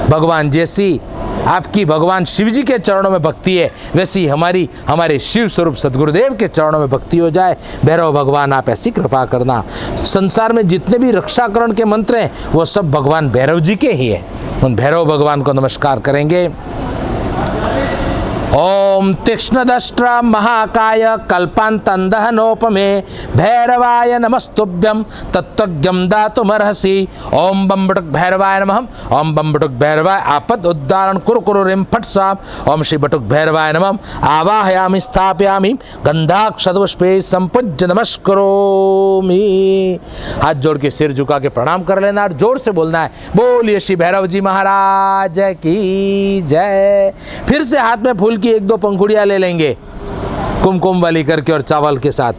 भगवान जैसी आपकी भगवान शिव जी के चरणों में भक्ति है वैसी हमारे शिव स्वरूप सद्गुरुदेव के चरणों में भक्ति हो जाए। भैरव भगवान आप ऐसी कृपा करना। संसार में जितने भी रक्षाकरण के मंत्र हैं वो सब भगवान भैरव जी के ही है। उन भैरव भगवान को नमस्कार करेंगे। ओम तीक्ष्णदष्ट्र महाकाय कल्पान्तन्दहनोपमे भैरवाय नमस्तुभ्यं तत्त्वज्ञं दातुमर्हसि। ओम बम बटुक भैरवाय नमः। ओम बम बटुक भैरवाय आपद उद्धारण कुरु रिम फट स्वाहा। ओम श्री बटुक भैरवाय नमः। आवाहयामि स्थापयामि गंधाक्षतपुष्पे संपूज्य नमस्करोमि। हाथ जोड़ के सिर झुका के प्रणाम कर लेना और जोर से बोलना है बोलिए श्री भैरव जी महाराज की जय। फिर से हाथ में फूल की 1-2 पंखुड़ियाँ ले लेंगे कुमकुम वाली करके और चावल के साथ।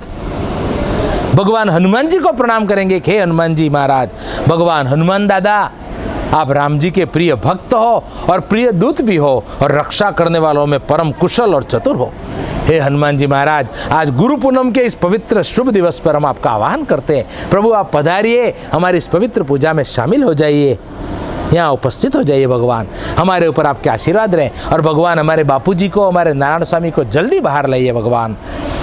भगवान हनुमान जी को प्रणाम करेंगे। हे हनुमान जी महाराज, भगवान हनुमान दादा, आप राम जी के प्रिय भक्त हो और प्रिय दूत भी हो और रक्षा करने वालों में परम कुशल और चतुर हो। हे हनुमान जी महाराज, आज गुरु पूनम के इस पवित्र शुभ दिवस पर हम आपका आह्वान करते हैं। प्रभु आप पधारिए, हमारी इस पवित्र पूजा में शामिल हो जाइए, यहाँ उपस्थित हो जाइए। भगवान हमारे ऊपर आपके आशीर्वाद रहें और भगवान हमारे बापूजी को, हमारे नारायण स्वामी को जल्दी बाहर लाइए। भगवान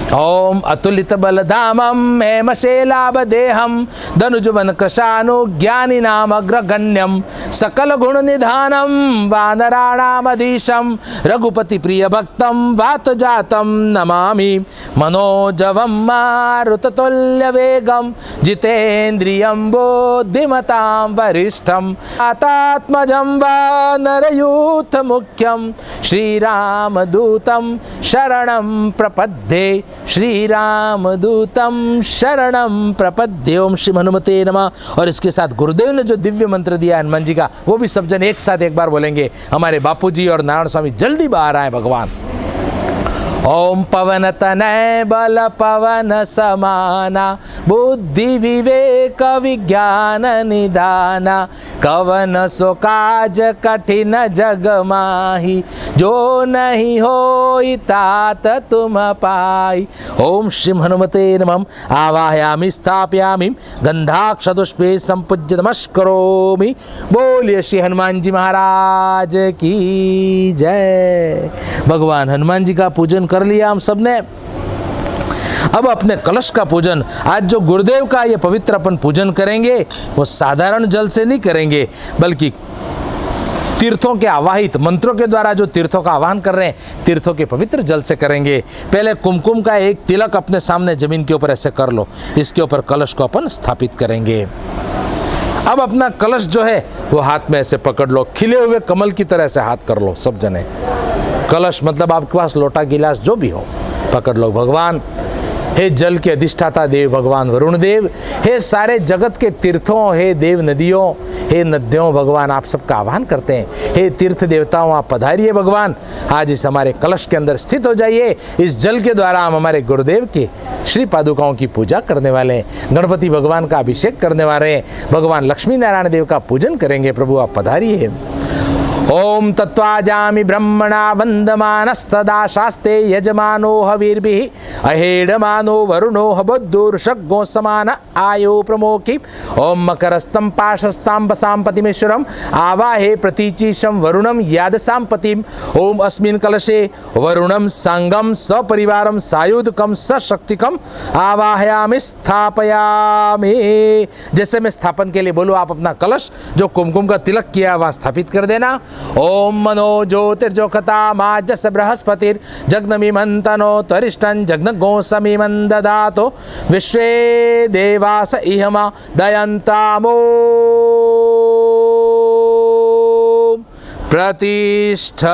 ओम अतुलित बलधामम हेमशेलाभ देहम धनुजुवन कृशानु ज्ञानी नाम अग्रगण्यम सकल गुण निधानम वानराणामधीशम रघुपति प्रिय भक्तम वात जातम नमामि मनोजवम मारुततुल्य वेगम जितेन्द्रियं बुद्धिमतां वरिष्ठम आतात्मजं वानरयूथ मुख्यम श्रीरामदूतं शरणं प्रपद्ये श्रीरामदूतं शरणं प्रपद्ये। ओम श्री हनुमते नमः। और इसके साथ गुरुदेव ने जो दिव्य मंत्र दिया हनुमान जी का, वो भी सब जन एक साथ एक बार बोलेंगे। हमारे बापूजी और नारायण स्वामी जल्दी बाहर आए। भगवान ओम पवन तनय बल पवन समाना बुद्धि विवेक विज्ञान निदाना कवन सो काज कठिन जग माही जो नहीं होई तात तुम पाई। ओम श्री हनुमते नमः। आवाहयामि स्थापयामि गंधाक्षतुष्पे संपूज्य नमस्करोमि। बोलिए श्री हनुमान जी महाराज की जय। भगवान हनुमान जी का पूजन कर लिया हम सब ने। अब अपने कलश का पूजन, आज जो गुरुदेव का ये पवित्र अपन पूजन करेंगे वो साधारण जल से नहीं करेंगे, बल्कि तीर्थों के आवाहित मंत्रों के द्वारा जो तीर्थों का आवाहन कर रहे हैं, तीर्थों के पवित्र जल से करेंगे। पहले कुमकुम का एक तिलक अपने सामने जमीन के ऊपर ऐसे कर लो, इसके ऊपर कलश को अपन स्थापित करेंगे। अब अपना कलश जो है वो हाथ में ऐसे पकड़ लो, खिले हुए कमल की तरह से हाथ कर लो सब जने। कलश मतलब आपके पास लोटा गिलास जो भी हो पकड़ लो। भगवान हे जल के अधिष्ठाता देव भगवान वरुण देव, हे सारे जगत के तीर्थों, हे देव नदियों, हे नदियों, भगवान आप सबका आह्वान करते हैं। हे तीर्थ देवताओं आप पधारिए भगवान, आज इस हमारे कलश के अंदर स्थित हो जाइए। इस जल के द्वारा हम हमारे गुरुदेव के श्री पादुकाओं की पूजा करने वाले हैं, गणपति भगवान का अभिषेक करने वाले हैं, भगवान लक्ष्मी नारायण देव का पूजन करेंगे। प्रभु आप पधारिए। ओम तत्वाजामि ब्रह्मणा वंदमानस्तदा शास्ते यजमानो हवीर्भिः अहेडमानो वरुणो हबुद्धुर्षग्गो समान आयो प्रमोखि। ओम मकरस्तं पाशस्तां बसां पतिमेश्वरम् आवाहे प्रतीचीशं वरुणं यादसां पतिम्। ओम अस्मिन् कलशे वरुणं सांगं सपरिवारं सायुधकं सशक्तिकं आवाहयामि स्थापयामि। जैसे मैं स्थापन के लिए बोलूँ, आप अपना कलश जो कुमकुम का तिलक किया वहाँ स्थापित कर देना। ओम मनो ज्योतिर्जोखता माजस बृहस्पतिर जग्नमिमंतनो तरिष्टं जग्नगोसमिमं ददातो विश्वे देवास इहमा दयन्तामो प्रतिष्ठा।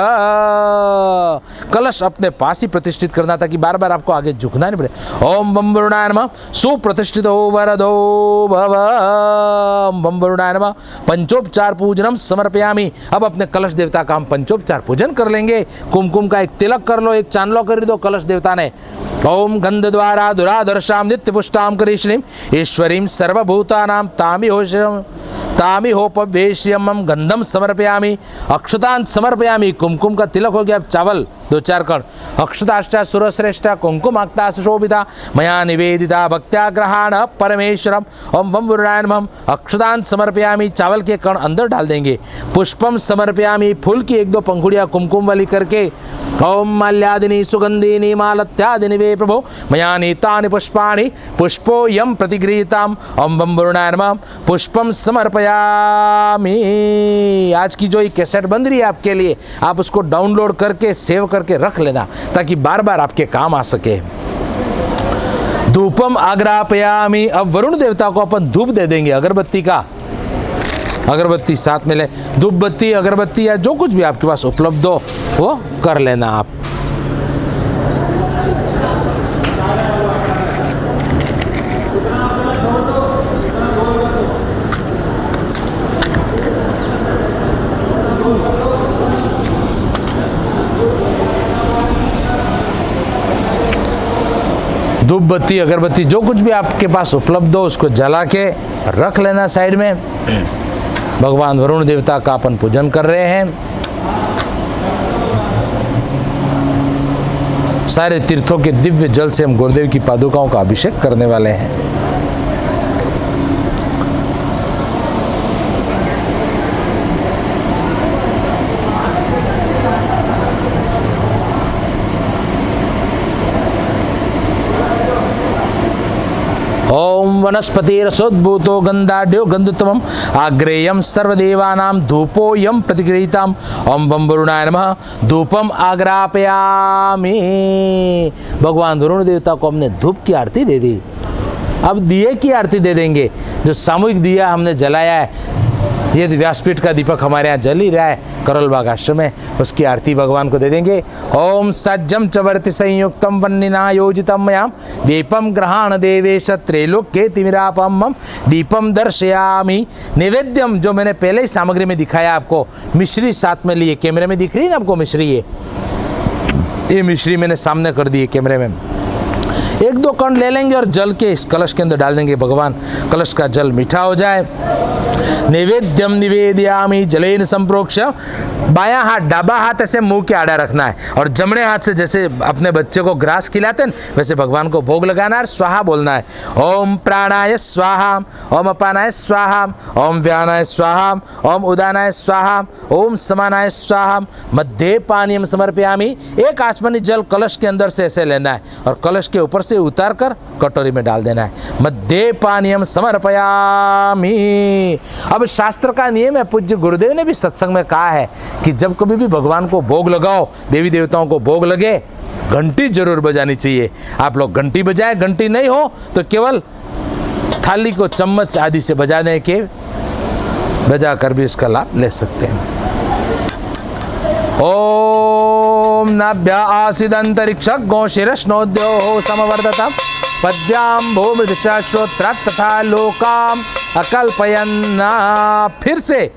कलश अपने पास ही प्रतिष्ठित करना ताकि बार बार आपको आगे झुकना नहीं पड़े। ओम बम वरुणाय नमः सुप्रतिष्ठितो वरदो भव। ओम बम वरुणाय नमः। पंचोपचार पूजनम समर्पयामि। अब अपने कलश देवता का हम पंचोपचार पूजन कर लेंगे। कुमकुम का एक तिलक कर लो, एक चांदलो कर दो कलश देवता ने। ओम गंध द्वारा दुराधर्षाम नित्य पुष्टाम करीश्रीम ईश्वरीम सर्वभूतानाम तामि होपवेश्यमं गंधम समर्पयामि अक्षतांत समर्पयामि। कुमकुम का तिलक हो गया। अब चावल 2-4 कण अक्षताष्टा सुरश्रेष्ठा कुंकुमाक्ता सुशोभिता मया निवेदिता भक्त्या ग्रहाण परमेश्वरम। ओम वम वरुणाय नमः। अक्षतांत समर्पयामि, चावल के कण अंदर डाल देंगे। पुष्पम समर्पयामि, फूल की 1-2 पंखुड़ियाँ कुमकुम वाली करके। ओम माल्यादिनी सुगंधिनी मालत्यादिनी वे प्रभो मया नीतानि पुष्पाणि पुष्पोयम प्रतिगृहीताम। ओम वम वरुणाय नमः। पुष्पम समर्पयामि। आज की जो ये कैसेट बन रही है आपके लिए, आप उसको डाउनलोड करके सेव करके रख लेना ताकि बार बार आपके काम आ सके। धूपम आग्रापयामि। अब वरुण देवता को अपन धूप दे देंगे अगरबत्ती का। अगरबत्ती साथ में ले, धूप बत्ती अगरबत्ती या जो कुछ भी आपके पास उपलब्ध हो वो कर लेना आप। धूप बत्ती अगरबत्ती जो कुछ भी आपके पास उपलब्ध हो उसको जला के रख लेना साइड में। भगवान वरुण देवता का अपन पूजन कर रहे हैं। सारे तीर्थों के दिव्य जल से हम गुरुदेव की पादुकाओं का अभिषेक करने वाले हैं। ओम वनस्पतिरसोद्भूतो गंधाढ्यो गंधोत्तमं आग्रेयं सर्वदेवानां धूपोयं प्रतिगृहीताम्। ओम वं वरुणाय नमः धूपम आग्रापयामि। भगवान वरुण देवता को हमने धूप की आरती दे दी, अब दिए की आरती दे देंगे। जो सामूहिक दिया हमने जलाया है, ये व्यासपीठ का दीपक हमारे यहाँ जल ही रहा है करोलबाग आश्रम में, उसकी आरती भगवान को दे देंगे। ओम सज्जम चवर्ति संयुक्तम वन्निना योजितम मयाम दीपम ग्रहण देवेश त्रैलोक्ये तिमिरापम दीपम दर्शयामि। नैवेद्यम जो मैंने पहले ही सामग्री में दिखाया आपको, मिश्री साथ में लिए, कैमरे में दिख रही है ना आपको मिश्री, ये मिश्री मैंने सामने कर दी है कैमरे में। एक दो कण ले लेंगे और जल के इस कलश के अंदर डाल देंगे, भगवान कलश का जल मीठा हो जाए। नैवेद्यम निवेदयामि जलेन संप्रोक्ष। बायां हाथ, डाबा हाथ ऐसे मुंह के आड़ा रखना है और जमणे हाथ से जैसे अपने बच्चे को ग्रास खिलाते हैं वैसे भगवान को भोग लगाना है, स्वाहा बोलना है। ओम प्राणाय स्वाहा, ओम अपानाय स्वाहा, ओम व्यानाय स्वाहा, ओम उदानाय स्वाहा, ओम समानाय स्वाहा। मध्य पानीयम समर्पयामि। एक आचमनी जल कलश के अंदर से ऐसे लेना है और कलश के ऊपर से उतार कर कटोरी में डाल देना है। मध्य पानीयम समर्पयामि। अब शास्त्र का नियम है, पूज्य गुरुदेव ने भी सत्संग में कहा है कि जब कभी भी भगवान को भोग लगाओ, देवी देवताओं को भोग लगे, घंटी जरूर बजानी चाहिए। आप लोग घंटी बजाए, घंटी नहीं हो तो केवल थाली को चम्मच आदि से बजाने के बजा कर भी इसका लाभ ले सकते हैं। ओम नाभ्य आसीदंतरिक्ष गोशिरश्नोद्यो समवर्धतम पद्याम भूमृदशा श्रोत्रात् तथा लोकाम अकल्पयन्ना। फिर से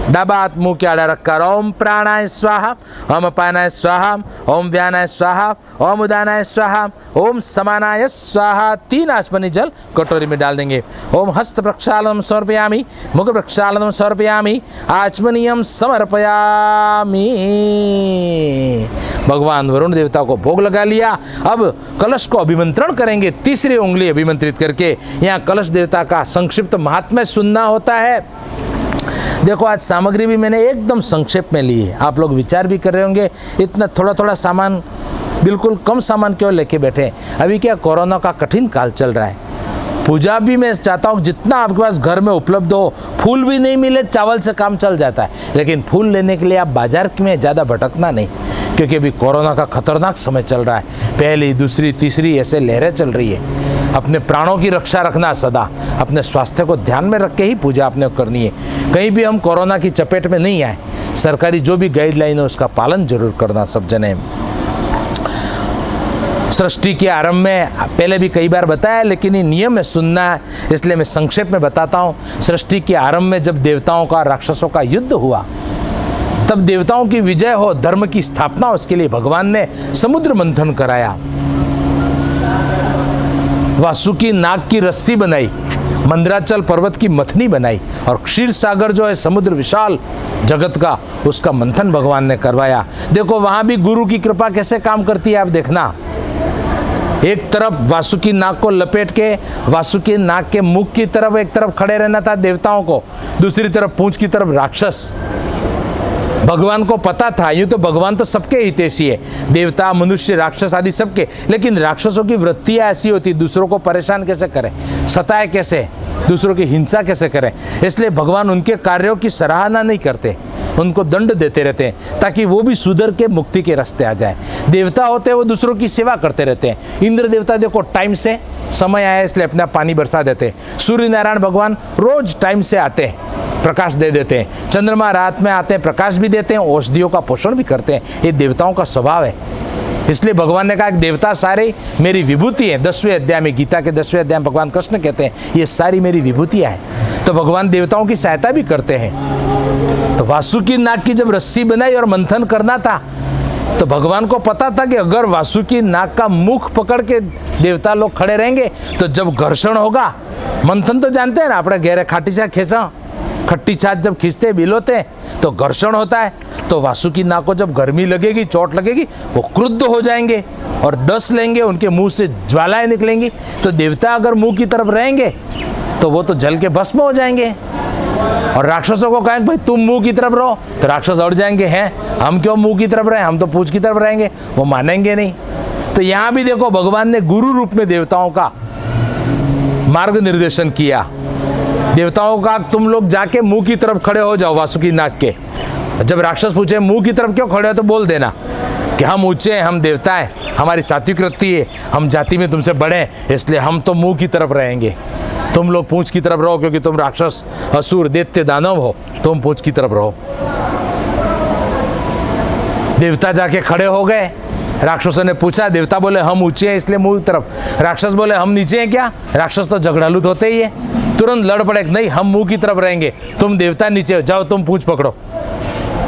डाबा हाथ मुंह के आड़ा रखकर ओम प्राणाय स्वाहा, ओम अपानाय स्वाहा, ओम व्यानाय स्वाहा, ओम उदानाय स्वाहा, ओम समानाय स्वाहा। 3 आचमनी जल कटोरी में डाल देंगे। ओम हस्त प्रक्षालनम समर्पयामि, मुख प्रक्षालनम समर्पयामि, आचमनीयम समर्पयामि। भगवान वरुण देवता को भोग लगा लिया। अब कलश को अभिमंत्रण करेंगे, तीसरी उंगली अभिमंत्रित करके। यहाँ कलश देवता का संक्षिप्त महात्म्य सुनना होता है। देखो आज सामग्री भी मैंने एकदम संक्षेप में ली है, आप लोग विचार भी कर रहे होंगे इतना थोड़ा थोड़ा सामान, बिल्कुल कम सामान क्यों लेके बैठे। अभी क्या कोरोना का कठिन काल चल रहा है। पूजा भी मैं चाहता हूँ जितना आपके पास घर में उपलब्ध हो, फूल भी नहीं मिले चावल से काम चल जाता है, लेकिन फूल लेने के लिए आप बाजार में ज़्यादा भटकना नहीं, क्योंकि अभी कोरोना का खतरनाक समय चल रहा है। पहली दूसरी तीसरी ऐसे लहरें चल रही है। अपने प्राणों की रक्षा रखना, सदा अपने स्वास्थ्य को ध्यान में रख के ही पूजा आपने करनी है। कहीं भी हम कोरोना की चपेट में नहीं आए। सरकारी जो भी गाइडलाइन है उसका पालन जरूर करना सब जने। सृष्टि के आरंभ में पहले भी कई बार बताया, लेकिन ये नियम है सुनना है, इसलिए मैं संक्षेप में बताता हूँ। सृष्टि के आरंभ में जब देवताओं का राक्षसों का युद्ध हुआ, तब देवताओं की विजय हो, धर्म की स्थापना, उसके लिए भगवान ने समुद्र मंथन कराया। वासुकी नाग की रस्सी बनाई, मंदराचल पर्वत की मथनी बनाई और क्षीर सागर जो है समुद्र विशाल जगत का, उसका मंथन भगवान ने करवाया। देखो वहां भी गुरु की कृपा कैसे काम करती है, आप देखना। एक तरफ वासुकी नाग को लपेट के वासुकी नाग के मुख की तरफ एक तरफ खड़े रहना था देवताओं को, दूसरी तरफ पूंछ की तरफ राक्षस। भगवान को पता था, यूँ तो भगवान तो सबके हितैषी है, देवता मनुष्य राक्षस आदि सबके, लेकिन राक्षसों की वृत्तियाँ ऐसी होती, दूसरों को परेशान कैसे करें, सताए कैसे, दूसरों की हिंसा कैसे करें। इसलिए भगवान उनके कार्यों की सराहना नहीं करते, उनको दंड देते रहते हैं ताकि वो भी सुधर के मुक्ति के रास्ते आ जाए। देवता होते हैं वो दूसरों की सेवा करते रहते हैं। इंद्र देवता देखो टाइम से समय आया इसलिए अपना पानी बरसा देते हैं। सूर्य नारायण भगवान रोज टाइम से आते हैं, प्रकाश दे देते हैं। चंद्रमा रात में आते हैं, प्रकाश भी देते हैं, औषधियों का पोषण भी करते हैं। ये देवताओं का स्वभाव है। इसलिए भगवान ने कहा कि देवता सारे मेरी विभूति है। 10वें अध्याय में, गीता के 10वें अध्याय में भगवान कृष्ण कहते हैं ये सारी मेरी विभूतियाँ हैं। तो भगवान देवताओं की सहायता भी करते हैं। तो वासुकी नाग की जब रस्सी बनाई और मंथन करना था, तो भगवान को पता था कि अगर वासुकी नाग का मुख पकड़ के देवता लोग खड़े रहेंगे तो जब घर्षण होगा, मंथन तो जानते हैं ना, अपने गहरे खाटी छाछ खींचा, खट्टी छाछ जब खींचते बिलोते तो घर्षण होता है। तो वासुकी नाग को जब गर्मी लगेगी, चोट लगेगी, वो क्रुद्ध हो जाएंगे और डस लेंगे, उनके मुंह से ज्वालाएं निकलेंगी। तो देवता अगर मुंह की तरफ रहेंगे तो वो तो जल के भस्म हो जाएंगे। और राक्षसों को कहें भाई तुम मुंह की तरफ रहो, तो राक्षस अड़ जाएंगे, हैं हम क्यों मुंह की तरफ रहे, हम तो पूंछ की तरफ रहेंगे, वो मानेंगे नहीं। तो यहाँ भी देखो भगवान ने गुरु रूप में देवताओं का मार्ग निर्देशन किया। देवताओं का तुम लोग जाके मुंह की तरफ खड़े हो जाओ वासुकी नाग के। जब राक्षस पूछे मुंह की तरफ क्यों खड़े हो, तो बोल देना कि हम ऊंचे हैं, हम देवता हैं, हमारी सात्विक वृत्ति है, हम जाति में तुमसे बड़े हैं, इसलिए हम तो मुंह की तरफ रहेंगे, तुम लोग पूंछ की तरफ रहो, क्योंकि तुम राक्षस असुर दैत्य दानव हो, तुम पूंछ की तरफ रहो। देवता जाके खड़े हो गए। राक्षसों ने पूछा, देवता बोले हम ऊंचे हैं इसलिए मुंह की तरफ, राक्षस बोले हम नीचे हैं क्या, राक्षस तो झगड़ालू होते ही है, तुरंत लड़ पड़े, नहीं हम मुंह की तरफ रहेंगे, तुम देवता नीचे हो, जाओ तुम पूंछ पकड़ो।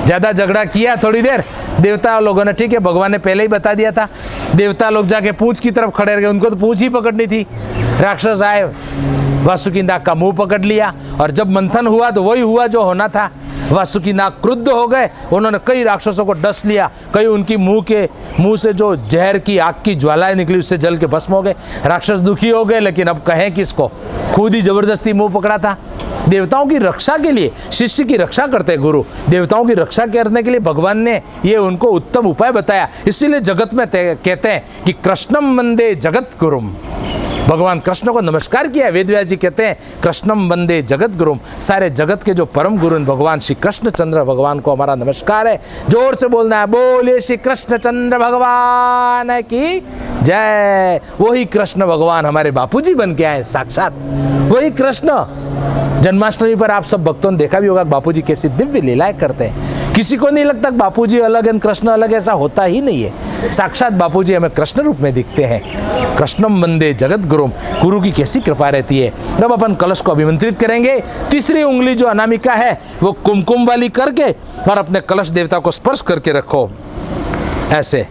ज्यादा झगड़ा किया थोड़ी देर, देवता लोगों ने ठीक है, भगवान ने पहले ही बता दिया था, देवता लोग जाके पूंछ की तरफ खड़े रह गए, उनको तो पूंछ ही पकड़नी थी। राक्षस आए, वासुकी नाग का मुंह पकड़ लिया, और जब मंथन हुआ तो वही हुआ जो होना था। वासुकी नाग क्रुद्ध हो गए, उन्होंने कई राक्षसों को डस लिया, कई उनकी मुंह से जो जहर की आग की ज्वालाएं निकली उससे जल के भस्म हो गए। राक्षस दुखी हो गए, लेकिन अब कहें किसको, खुद ही जबरदस्ती मुंह पकड़ा था। देवताओं की रक्षा के लिए, शिष्य की रक्षा करते हैं गुरु, देवताओं की रक्षा करने के लिए भगवान ने ये उनको उत्तम उपाय बताया। इसीलिए जगत में कहते हैं कि कृष्णम वंदे जगत गुरुम, भगवान कृष्ण को नमस्कार किया। वेदव्यास जी कहते हैं कृष्णम वंदे जगत गुरुम, सारे जगत के जो परम गुरु भगवान श्री कृष्णचंद्र भगवान को हमारा नमस्कार है। जोर से बोलना है, बोले श्री कृष्णचंद्र भगवान की जय। वही कृष्ण भगवान हमारे बापूजी बन के आए साक्षात, वही कृष्ण। जन्माष्टमी पर आप सब भक्तों ने देखा भी होगा बापूजी कैसी दिव्य लीलाएं करते हैं। किसी को नहीं लगता बापूजी अलग है कृष्ण अलग, ऐसा होता ही नहीं है। साक्षात बापूजी हमें कृष्ण रूप में दिखते हैं। कृष्णम वंदे जगत गुरुम, गुरु की कैसी कृपा रहती है। अब अपन कलश को अभिमंत्रित करेंगे। तीसरी उंगली जो अनामिका है वो कुमकुम वाली करके और अपने कलश देवता को स्पर्श करके रखो ऐसे।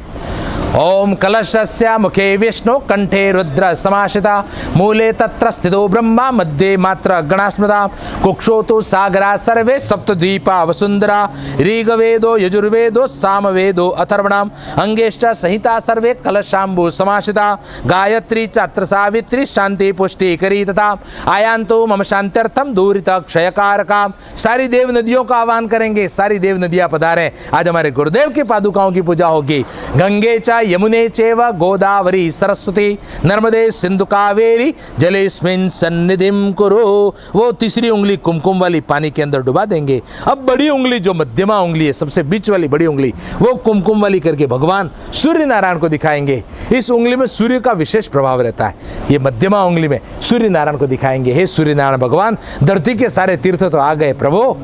ओम कलशस्य मुखे विष्णु कंठे रुद्र समाश्रिता मूले तत्र स्थितो ब्रह्मा मध्ये मात्र गणास्मृता कुक्षो तो सागरा सर्वे सप्तद्वीपा वसुंधरा ऋग्वेदो यजुर्वेदो सामवेदो अथर्वणाम अंगेश्च संहिता सर्वे कलशाम्बु समाश्रिता गायत्री चात्र सावित्री शांति पुष्टिकरी तथा आयांतो मम शांत्यर्थम दूरित क्षयकारका। सारी देव नदियों का आह्वान करेंगे, सारी देव नदियां पधारें। आज हमारे गुरुदेव की पादुकाओं की पूजा होगी। गंगे च यमुने चैव गोदावरी सरस्वती नर्मदे सिंधु कावेरी जलेस्मिन् सन्निधिं कुरु। वो तीसरी उंगली कुमकुम वाली पानी के अंदर डुबा देंगे। अब बड़ी उंगली जो मध्यमा उंगली है, सबसे बीच वाली बड़ी उंगली, वो कुमकुम वाली करके भगवान सूर्य नारायण को दिखाएंगे। इस उंगली में सूर्य का विशेष प्रभाव रहता है। ये मध्यमा उंगली में सूर्य नारायण को दिखाएंगे। हे सूर्य नारायण भगवान, धरती के सारे तीर्थ तो आ गए प्रभु,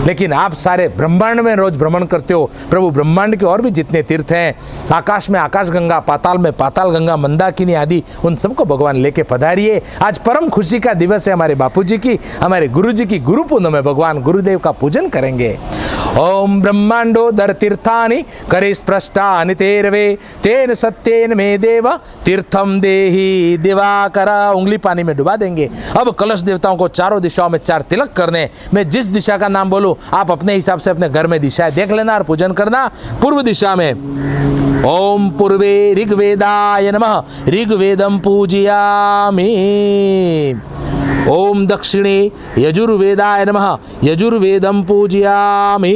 लेकिन आप सारे ब्रह्मांड में रोज भ्रमण करते हो प्रभु। ब्रह्मांड के और भी जितने तीर्थ हैं, आकाश में आकाश गंगा, पाताल में पाताल गंगा, मंदाकिनी आदि, उन सबको भगवान लेके पधारिए। आज परम खुशी का दिवस है हमारे बापूजी की, हमारे गुरुजी की गुरु पूर्णिमा में भगवान गुरुदेव का पूजन करेंगे। ओम ब्रह्मांडो दर तीर्थानि करे स्पृष्टानि तेरवे तेन सत्येन मे देव तीर्थम देहि दिवाकरा। उंगली पानी में डुबा देंगे। अब कलश देवताओं को चारों दिशाओं में 4 तिलक करने। मैं जिस दिशा का नाम बोलूं आप अपने हिसाब से अपने घर में दिशाएं देख लेना और पूजन करना। पूर्व दिशा में ओम पूर्वे ऋग्वेदाय नमः ऋग्वेदं पूजयामि। ओम दक्षिणे यजुर्वेदाय नमः यजुर्वेदं पूजयामि।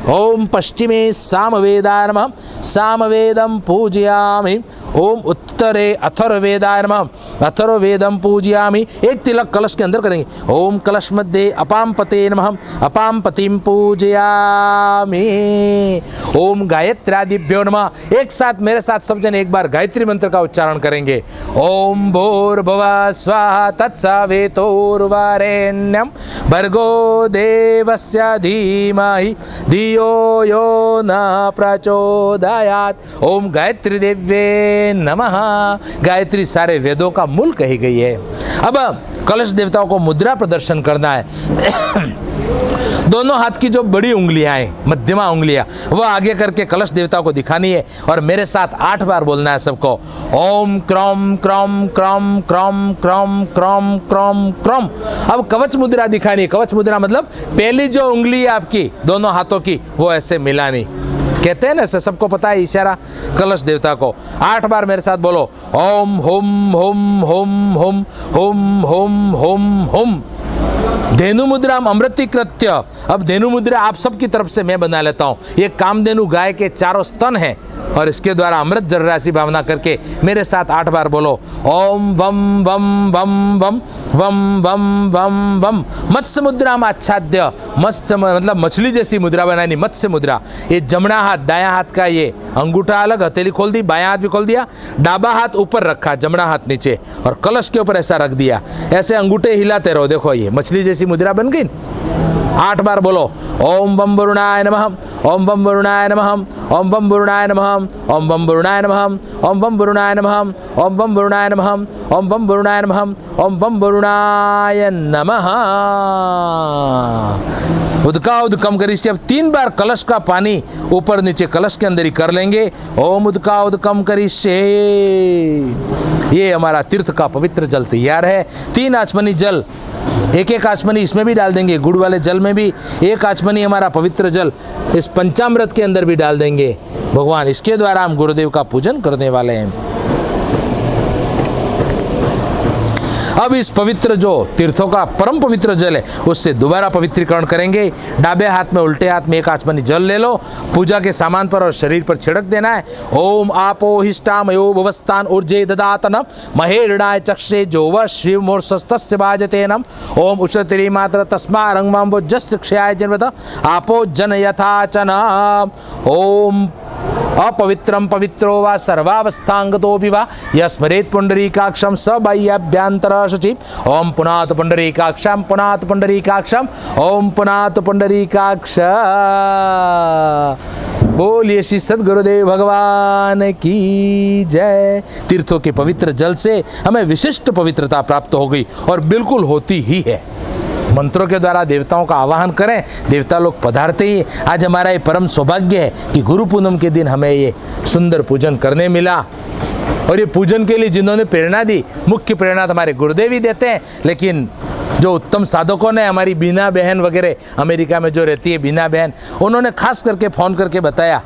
ओम पश्चिमे सामवेदाय नमः सामवेदं पूजयामि। ओम उत्तरे अथर्ववेदाय नमः अथर्ववेदं पूजयामि। एक तिलक कलश के अंदर करेंगे। ओम कलश मध्ये अपामपते नमः अपामपतिं पूजयामि। ओम गायत्र्यादिभ्यो नमः। एक साथ मेरे साथ सब जन एक बार गायत्री मंत्र का उच्चारण करेंगे। ओम भूर्भुवः स्वाहा तत्सवितुर्वरेण्यं भर्गो देवस्य धीमहि धियो यो न प्रचोदयात्। ओम गायत्री देव्ये नमः। गायत्री सारे वेदों का मूल कही गई है। अब कलश देवताओं को मुद्रा प्रदर्शन करना है। दोनों हाथ की जो बड़ी उंगलियां हैं, मध्यमा उंगलियां, वो आगे करके कलश देवता को दिखानी है और मेरे साथ 8 बार बोलना है सबको। ओम क्रम क्रम क्रम क्रम क्रम क्रम क्रम क्रम। अब कवच मुद्रा दिखानी है। कवच मुद्रा मतलब पहली जो उंगली है आपकी दोनों हाथों की, वो ऐसे मिलानी, कहते हैं ना, सबको पता है इशारा कलश देवता को। 8 बार मेरे साथ बोलो। ओम हुम हुम हुम हुम हुम हुम हुम हुम। धेनु मुद्रा अमृति कृत्य। अब धेनु मुद्रा आप सबकी तरफ से मैं बना लेता हूँ। ये कामधेनु गाय के चारों स्तन हैं और इसके द्वारा अमृत जलराशि भावना करके मेरे साथ 8 बार बोलो। ओम वम वम वम वम वम वम वम वम। मत्स्य मुद्रा में आच्छाद्य। मत्स्य मतलब मछली जैसी मुद्रा बनानी, मत्स्य मुद्रा। ये जमना हाथ, दायां हाथ का ये अंगूठा अलग, हथेली खोल दी, बायां हाथ भी खोल दिया, डाबा हाथ ऊपर रखा, जमना हाथ नीचे और कलश के ऊपर ऐसा रख दिया। ऐसे अंगूठे हिलाते रहो। देखो ये मछली जैसी मुद्रा बन गई। 8 बार बोलो। ओम बम वरुणाय नमः, ओम बम वरुणाय नमः, ओम बम वरुणाय नमः, ओम बम वरुणाय नमः, ओम बम वरुणाय नमः, ओम बम वरुणाय नमः, ओम बम वरुणाय नमः, ओम बम वरुणाय नमः। उदका उदकम करिष्ये। अब 3 बार कलश का पानी ऊपर नीचे कलश के अंदर ही कर लेंगे। ओम उदका उदकम करिष्ये। ये हमारा तीर्थ का पवित्र जल तैयार है। 3 आचमनी जल, एक आचमनी इसमें भी डाल देंगे, गुड़ वाले जल में भी 1 आचमनी हमारा पवित्र जल इस पंचामृत के अंदर भी डाल देंगे भगवान। इसके द्वारा हम गुरुदेव का पूजन करने वाले हैं। अब इस पवित्र जो तीर्थों का परम पवित्र जल है उससे दोबारा पवित्रीकरण करेंगे। डाबे हाथ में उल्टे हाथ में 1 आचमनी जल ले लो, पूजा के सामान पर और शरीर पर छिड़क देना है। ओम आपो हिष्टामयो भवस्तान ऊर्जे ददातनम महेरणाय चक्षे जो व शिव मोर्सस्तस्य भाजते नम। ओम उषतिरी मात्र तस्मा रंगमां वो जस्य क्षयाय जन्मत आपो जन यथाचन। ओम अपवित्रम पवित्रो वा सर्वावस्थांगतो विवा यस्मरेत पुंडरीकाक्षम स बाह्याभ्यंतर शुचिम। ओम पुनात पुंडरीकाक्षम पुनात पुंडरीकाक्षम ओम पुनात पुंडरीकाक्ष। बोलिए श्री सद्गुरुदेव भगवान की जय। तीर्थों के पवित्र जल से हमें विशिष्ट पवित्रता प्राप्त हो गई और बिल्कुल होती ही है। मंत्रों के द्वारा देवताओं का आवाहन करें, देवता लोग पधारते ही। आज हमारा ये परम सौभाग्य है कि गुरु पूनम के दिन हमें ये सुंदर पूजन करने मिला। और ये पूजन के लिए जिन्होंने प्रेरणा दी, मुख्य प्रेरणा तो हमारे गुरुदेव ही देते हैं, लेकिन जो उत्तम साधकों ने, हमारी बीना बहन वगैरह अमेरिका में जो रहती है बीना बहन, उन्होंने खास करके फ़ोन करके बताया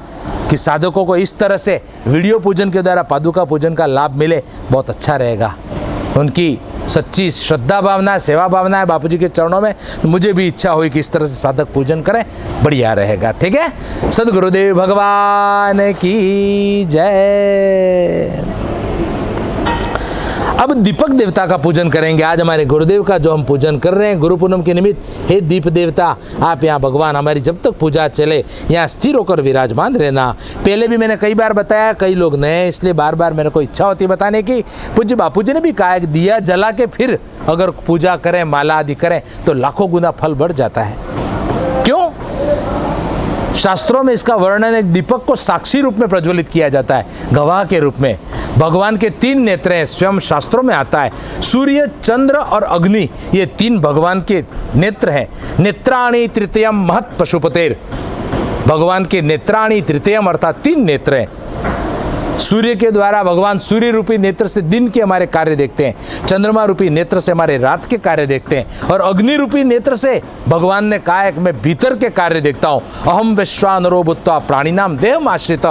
कि साधकों को इस तरह से वीडियो पूजन के द्वारा पादुका पूजन का लाभ मिले, बहुत अच्छा रहेगा। उनकी सच्ची श्रद्धा भावना है, सेवा भावना है बापूजी के चरणों में। तो मुझे भी इच्छा हुई कि इस तरह से साधक पूजन करें, बढ़िया रहेगा। ठीक है, सद्गुरुदेव भगवान की जय। अब दीपक देवता का पूजन करेंगे। आज हमारे गुरुदेव का जो हम पूजन कर रहे हैं गुरु पूनम के निमित्त, हे दीप देवता आप यहाँ भगवान हमारी जब तक पूजा चले यहाँ स्थिर होकर विराजमान रहना। पहले भी मैंने कई बार बताया, कई लोग नए इसलिए बार बार मेरे को इच्छा होती है बताने की। पूज्य बापू जी ने भी कहा है कि दिया जला के फिर अगर पूजा करें, माला आदि करें तो लाखों गुना फल बढ़ जाता है। क्यों? शास्त्रों में इसका वर्णन एक दीपक को साक्षी रूप में प्रज्वलित किया जाता है, गवाह के रूप में। भगवान के 3 नेत्र हैं, स्वयं शास्त्रों में आता है। सूर्य, चंद्र और अग्नि, ये 3 भगवान के नेत्र हैं। नेत्राणि तृतीयम महत् पशुपतेर। भगवान के नेत्राणि तृतीयम अर्थात 3 नेत्र हैं। सूर्य के द्वारा भगवान सूर्य रूपी नेत्र से दिन के हमारे कार्य देखते हैं, चंद्रमा रूपी नेत्र से हमारे रात के कार्य देखते हैं, और अग्नि रूपी नेत्र से भगवान ने कहा है कि मैं भीतर के कार्य देखता हूँ। अहम वैश्वानरो भूत्वा प्राणिनाम देहम आश्रित।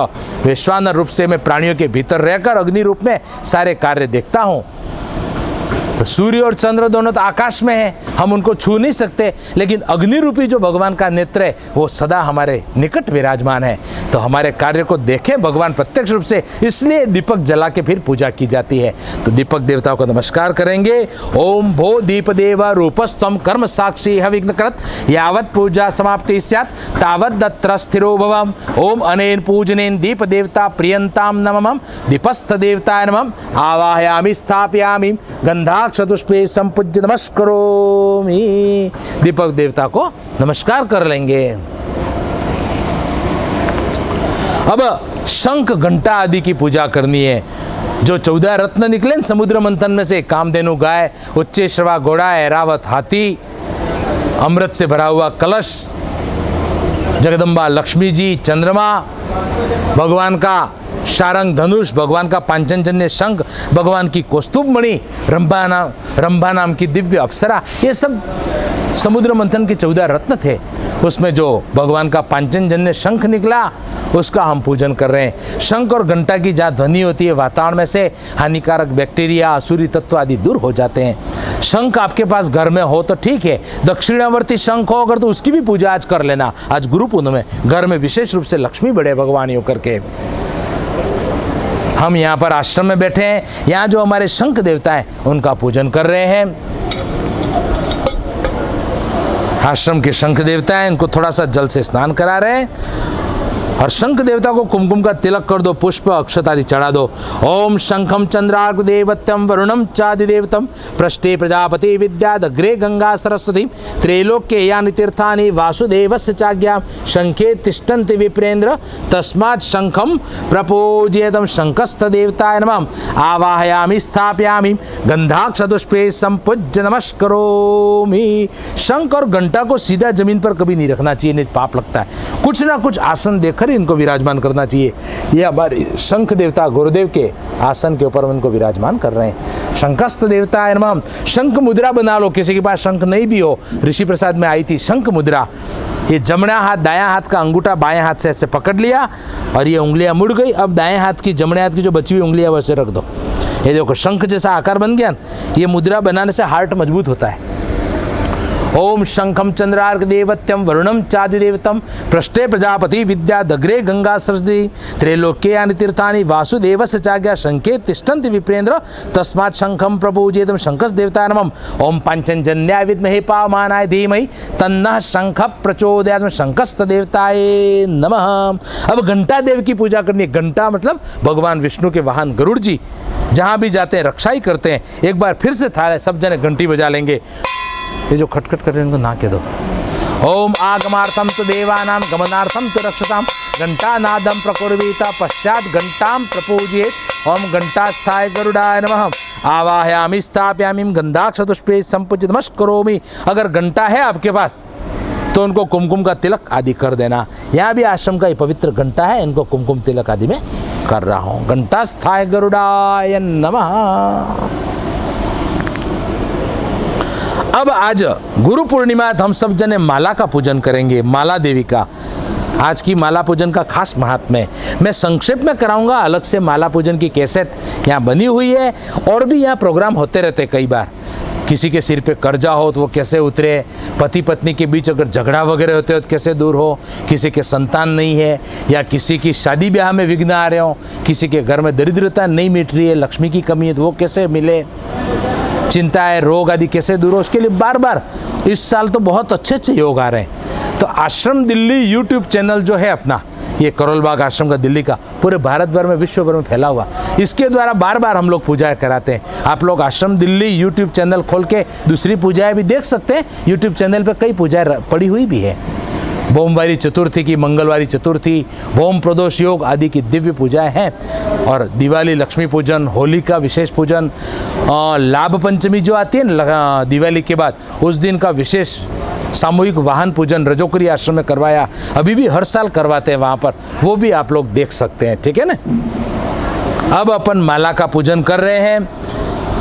वैश्वानर रूप से मैं प्राणियों के भीतर रहकर अग्नि रूप में सारे कार्य देखता हूँ। तो सूर्य और चंद्र दोनों तो आकाश में है, हम उनको छू नहीं सकते, लेकिन अग्नि रूपी जो भगवान का नेत्र है वो सदा हमारे निकट विराजमान है। तो हमारे कार्य को देखें भगवान प्रत्यक्ष रूप से, इसलिए दीपक जला के फिर पूजा की जाती है। तो दीपक देवताओं को नमस्कार करेंगे। ओम भो दीप देव रूपस्तम कर्म साक्षी हविघ्न कृत यावत पूजा समाप्ति स्यात् तावत दत्र स्थिरो भवम। ओम अनेन पूजनेन दीप देवता प्रियंताम नममम दीपस्थ देवताय नमः आवाहयामि स्थापयामि गंधा चतुष्पे संपूज्य नमस्करोमि। दीपक देवता को नमस्कार कर लेंगे। अब शंख घंटा आदि की पूजा करनी है। जो 14 रत्न निकले समुद्र मंथन में से, कामधेनु गाय, उच्चेश्रवा घोड़ा, ऐरावत हाथी, अमृत से भरा हुआ कलश, जगदम्बा लक्ष्मी जी, चंद्रमा, भगवान का शारंग धनुष, भगवान का पांचजन्य शंख, भगवान की कौस्तुभ मणि, रंभा नाम की दिव्य अप्सरा, ये सब समुद्र मंथन के 14 रत्न थे। उसमें जो भगवान का पांचजन्य शंख निकला उसका हम पूजन कर रहे हैं। शंख और घंटा की जहाँ ध्वनि होती है वातावरण में से हानिकारक बैक्टीरिया, असुरी तत्व आदि दूर हो जाते हैं। शंख आपके पास घर में हो तो ठीक है, दक्षिणावर्ती शंख हो अगर तो उसकी भी पूजा आज कर लेना। आज गुरु पूर्णिमा में घर में विशेष रूप से लक्ष्मी बढ़े भगवान योग करके। हम यहाँ पर आश्रम में बैठे हैं, यहाँ जो हमारे शंख देवता हैं उनका पूजन कर रहे हैं। आश्रम के शंख देवता हैं, इनको थोड़ा सा जल से स्नान करा रहे हैं और शंख देवता को कुमकुम का तिलक कर दो, पुष्प अक्षत आदि चढ़ा दो। ओम शंखम चंद्रार्क देवत्यम वरुणम चादिदेवतम पृष्ठे प्रजापति विद्यादग्रे गंगा सरस्वती त्रैलोक्ये यानि तीर्थानि वासुदेवस्य चाज्ञा शंखे तिष्ठन्ति विप्रेन्द्र तस्मात् शंखम प्रपूज्येतम शंखस्थ देवताय नमः आवाहयामि स्थापयामि गंधाक्षतुष्पे संपूज्य नमस्करोमि। शंख और घंटा को सीधा जमीन पर कभी नहीं रखना चाहिए, नहीं पाप लगता है। कुछ ना कुछ आसन देकर इनको विराजमान करना चाहिए। ये हमारे शंख देवता गुरुदेव के आसन के ऊपर इनको विराजमान कर रहे हैं। शंखस्थ देवता है नमः। शंख मुद्रा बना लो, किसी के पास शंख नहीं भी हो, ऋषि प्रसाद में आई थी शंख मुद्रा। ये जमना हाथ दायां हाथ का अंगूठा बाएं हाथ से ऐसे पकड़ लिया और ये उंगलियां मुड़ गई। अब दाएं हाथ की जमने हाथ की जो बची हुई उंगलियां वैसे रख दो। ये देखो शंख जैसा आकार बन गया। ये मुद्रा बनाने से हार्ट मजबूत होता है। ओम शंखम चंद्रार्क देवत्यम वरुणम चादिदेवतम पृष्ठे प्रजापति विद्यादग्रे गंगा सरस्वती त्रैलोक्ये यानि तीर्थानि वासुदेवस्य चाज्ञा शंखे तिष्ठन्ति विप्रेन्द्र तस्मात् शंखम प्रपूज्येतम शंखस् देवताय नमः। ओम पांचजन्याय विद्महे पावमानाय धीमहि तन्नः शंख प्रचोदयात् शंखस्थ देवताय नमः। अब घंटा देव की पूजा करनी है। घंटा मतलब भगवान विष्णु के वाहन गरुड़ जी जहाँ भी जाते हैं रक्षा ही करते हैं। एक बार फिर से थारे सब जने घंटी बजा लेंगे। ये जो खटखट कर रहे हैं इनको ना कह दो। ओम आगमार्थम तो देवानाम गमनार्थम तो रक्षताम घंटा नादम प्रकुर्वीता पश्चात घंटाम प्रपूज्येत। ओम घंटास्थाय गरुडाय नमः आवाहयामि स्थापयामि गंधाक्षतुष्पे संपूज्य नमस्करोमि। अगर घंटा है आपके पास तो उनको कुमकुम का तिलक आदि कर देना। यहाँ भी आश्रम का ये पवित्र घंटा है, इनको कुमकुम तिलक आदि में कर रहा हूँ। घंटास्थाय गरुडाय नमः। अब आज गुरु पूर्णिमा हम सब जने माला का पूजन करेंगे। माला देवी का आज की माला पूजन का खास महात्म्य है। मैं संक्षेप में कराऊंगा, अलग से माला पूजन की कैसेट यहाँ बनी हुई है और भी यहाँ प्रोग्राम होते रहते। कई बार किसी के सिर पे कर्जा हो तो वो कैसे उतरे, पति पत्नी के बीच अगर झगड़ा वगैरह होते हो तो कैसे दूर हो, किसी के संतान नहीं है या किसी की शादी ब्याह में विघ्न आ रहे हो, किसी के घर में दरिद्रता नहीं मिट रही है, लक्ष्मी की कमी है तो वो कैसे मिले, चिंताएं रोग आदि कैसे दूर हो, उसके लिए बार बार इस साल तो बहुत अच्छे अच्छे योग आ रहे हैं। तो आश्रम दिल्ली यूट्यूब चैनल जो है अपना, ये करोल बाग आश्रम का दिल्ली का पूरे भारत भर में विश्व भर में फैला हुआ, इसके द्वारा बार बार हम लोग पूजाएं कराते हैं। आप लोग आश्रम दिल्ली यूट्यूब चैनल खोल के दूसरी पूजाएं भी देख सकते हैं। यूट्यूब चैनल पे कई पूजाएं पड़ी हुई भी है। भौमवारी चतुर्थी की, मंगलवारी चतुर्थी, भौम प्रदोष योग आदि की दिव्य पूजाएं हैं। और दिवाली लक्ष्मी पूजन, होली का विशेष पूजन, लाभ पंचमी जो आती है ना दिवाली के बाद, उस दिन का विशेष सामूहिक वाहन पूजन रजोकरी आश्रम में करवाया, अभी भी हर साल करवाते हैं वहाँ पर, वो भी आप लोग देख सकते हैं। ठीक है ना। अब अपन माला का पूजन कर रहे हैं।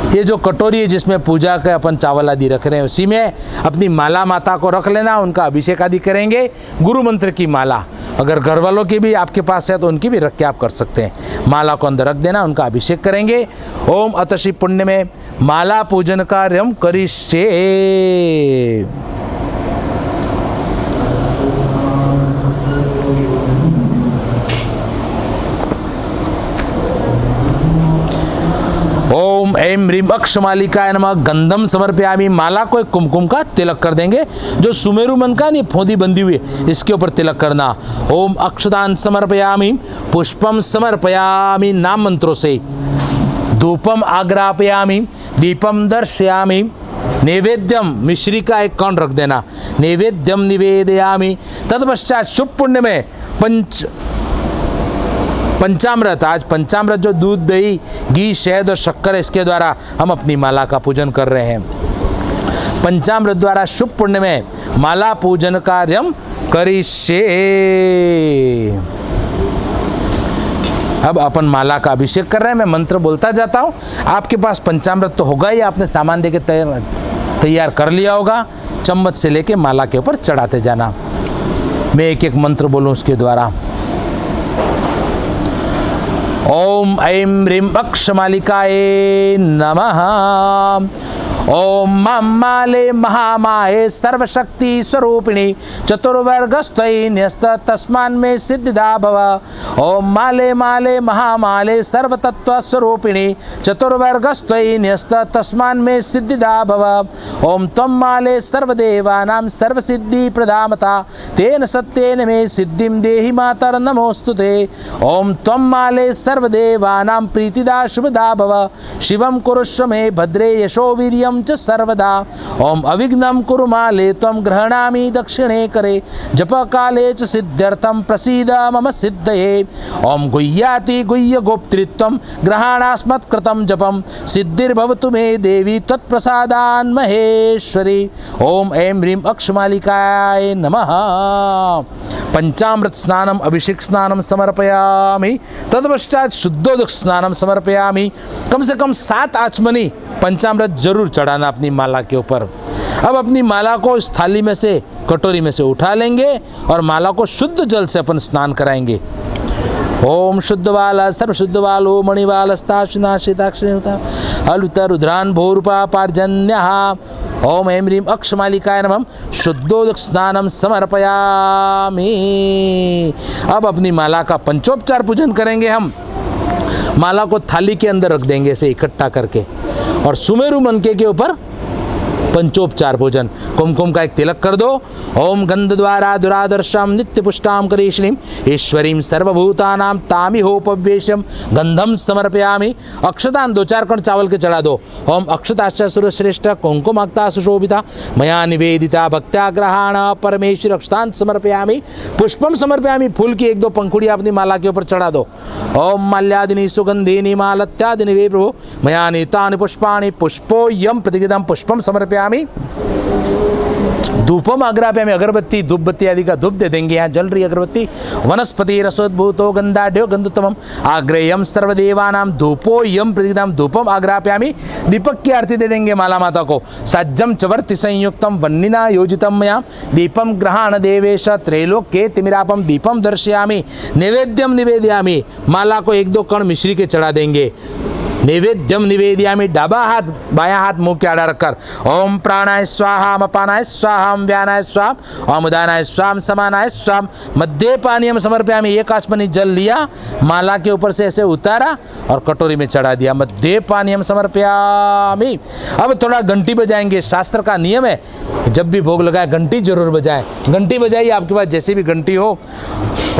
ये जो कटोरी है जिसमें पूजा के अपन चावल आदि रख रहे हैं, उसी में अपनी माला माता को रख लेना, उनका अभिषेक आदि करेंगे। गुरु मंत्र की माला अगर घर वालों की भी आपके पास है तो उनकी भी रख के आप कर सकते हैं। माला को अंदर रख देना, उनका अभिषेक करेंगे। ओम अतश्री पुण्य में माला पूजन कार्यम करिष्ये। ओम ऐं ह्रीं अक्षमालिकाय नमः गंधम समर्पयामि। माला को एक कुमकुम का तिलक कर देंगे, जो सुमेरु मन का नहीं फोदी बंधी हुई इसके ऊपर तिलक करना। ओम अक्षतान समर्पयामि पुष्पम समर्पयामि नाम मंत्रों से। धूपम आग्रापयामि दीपम दर्शयामि। नैवेद्यम मिश्री का एक कौन रख देना। नैवेद्यम निवेदयामि। तत्पश्चात शुभ पुण्य में पंचामृत, आज पंचामृत जो दूध दही घी शहद और शक्कर है, इसके द्वारा हम अपनी माला का पूजन कर रहे हैं। पंचामृत द्वारा शुभ पुण्य में माला पूजन कार्यम करिष्ये। अब अपन माला का अभिषेक कर रहे हैं। मैं मंत्र बोलता जाता हूँ, आपके पास पंचामृत तो होगा ही, आपने सामान देके तैयार कर लिया होगा। चम्मच से लेके माला के ऊपर चढ़ाते जाना। मैं एक एक मंत्र बोलूँ उसके द्वारा। ओम ऐं ह्रीं अक्षमालिकाय नमः। ओम माले महामाये सर्वशक्ति स्वरूपिणी चतुर्वर्गस्त्वयि न्यस्त तस्मान् मे सिद्धिदा भव। ओम माले महामाले सर्वतत्व स्वरूपिणी चतुर्वर्गस्त्वयि न्यस्त तस्मान् मे सिद्धिदा भव। ओम त्वं माले सर्वदेवानां सर्वसिद्धि प्रदामता तेन सत्येन मे सिद्धिं देहि मातर नमोस्तुते। ओम त्वं माले सर्वदेवानां प्रीतिदा शुभदा भव। शिवं कुरुष्व मे भद्रे यशो वीर्यं च सर्वदा। ओम अविघ्नं कुरु माले त्वं गृह्णामि दक्षिणे करे जप काले च सिद्ध्यर्थं प्रसीद मम सिद्धये। ओम गुह्याति गुह्य गोप्तृत्वं ग्रहाणास्मत्कृतं जपं सिद्धिर्भवतु मे देवी त्वत्प्रसादान् महेश्वरी। ओम ऐं ह्रीं अक्षमालिकाय नमः। पंचामृत स्नानम अभिषेक स्नानम समर्पयामि। तत्पश्चात शुद्धोदक स्नानम समर्पयामि। कम से कम 7 आचमनी पंचामृत जरूर चढ़ाना अपनी माला के ऊपर। अब अपनी माला को इस थाली में से, कटोरी में से उठा लेंगे और माला को शुद्ध जल से अपन स्नान कराएंगे। ओम शुद्धवाल सर्वशुद्धवालो मणिवालस्ताशुनाशिताक्षता हलुत रुद्रान भोरूपा पार्जन्यः। ओम ऐं ह्रीं अक्षमालिकाय नमः। शुद्धोदक स्नानम समर्पयामि। अब अपनी माला का पंचोपचार पूजन करेंगे हम। माला को थाली के अंदर रख देंगे इसे इकट्ठा करके और सुमेरु मनके के ऊपर पंचोपचार भोजन। कुमकुम का एक तिलक कर दो। ओम गंध द्वारा दुरादर्शम नित्य पुष्टाम करेशनीम ईश्वरीम सर्वभूतानां तामिहोपवेशम गंधम समर्पयामि। अक्षतान 2-4 कण चावल के चढ़ा दो। ओम अक्षताश्च सुरश्रेष्ठ कुंकुमाक्ता सुशोभिता मया निवेदिता भक्त्या ग्रहाण परमेश्वर अक्षतान समर्पयामि। पुष्पम समर्पयामि। फूल की 1-2 पंखुड़ियाँ अपनी माला के ऊपर चढ़ा दो। ओम माल्यादिनी सुगंधिनी मालत्यादिनी वे प्रभु मया नीतानि पुष्पाणि पुष्पोयम प्रतिगिदम पुष्पम समर्पयामि। धूपम आग्राप्यामि। अगरबत्ती धूप बत्ती आदि का धूप दे देंगे। यहाँ जल रही अगरबत्ती। वनस्पति रसोद्भूतो गंधाढ्यो गंधोत्तमम आग्रेयम सर्वदेवानां धूपोयम प्रतिगिदम धूपम आग्राप्यामि। दीपक की आरती दे देंगे माला माता को। सज्जम चवर्ति संयुक्तम वन्निना योजितम मया दीपम ग्रहाण देवेश त्रैलोक्ये तिमिरापम दीपम दर्शयामि। नैवेद्यम निवेदयामि। माला को 1-2 कण मिश्री के चढ़ा देंगे। नैवेद्यम निवेदयामि। डाबा हाथ बायां हाथ मुंह के आड़ा रखकर ओम प्राणाय स्वाहा अपानाय स्वाहा व्यानाय स्वाहा ओम उदानाय स्वाहा समानाय स्वाहा मध्य पानीयम समर्पयामि। 1 आचमनी जल लिया, माला के ऊपर से ऐसे उतारा और कटोरी में चढ़ा दिया। मध्य पानीयम समर्पयामि। अब थोड़ा घंटी बजाएंगे। शास्त्र का नियम है जब भी भोग लगाए घंटी जरूर बजाएं। घंटी बजाइए, आपके पास जैसी भी घंटी हो।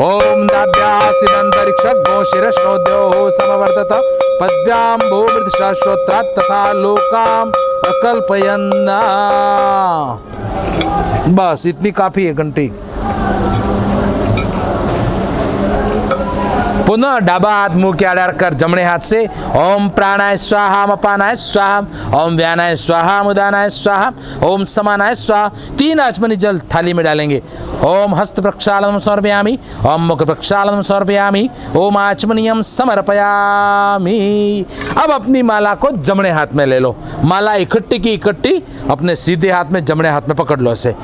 ओम दाभ्यासिदंतरिक्षो शिरश्नोद्यो समवर्तत पद्भ्यां भूमृतशाश्वत्रात् तथा लोकाम अकल्पयन्ना। बस इतनी काफी है घंटी। पुनः डाबा हाथ मुंह के आड़ा रखकर जमणे हाथ से ओम प्राणाय स्वाहा अपानाय स्वाहा ओम व्यानाय स्वाहा उदानाय स्वाहा ओम समानाय स्वाहा। 3 आचमनी जल थाली में डालेंगे। ओम हस्त प्रक्षालनम समर्पयामि। ओम मुख प्रक्षालनम समर्पयामि। ओम आचमनीयम समर्पयामि। अब अपनी माला को जमणे हाथ में ले लो। माला इकट्ठी की इकट्ठी अपने सीधे हाथ में जमणे हाथ में पकड़ लो इसे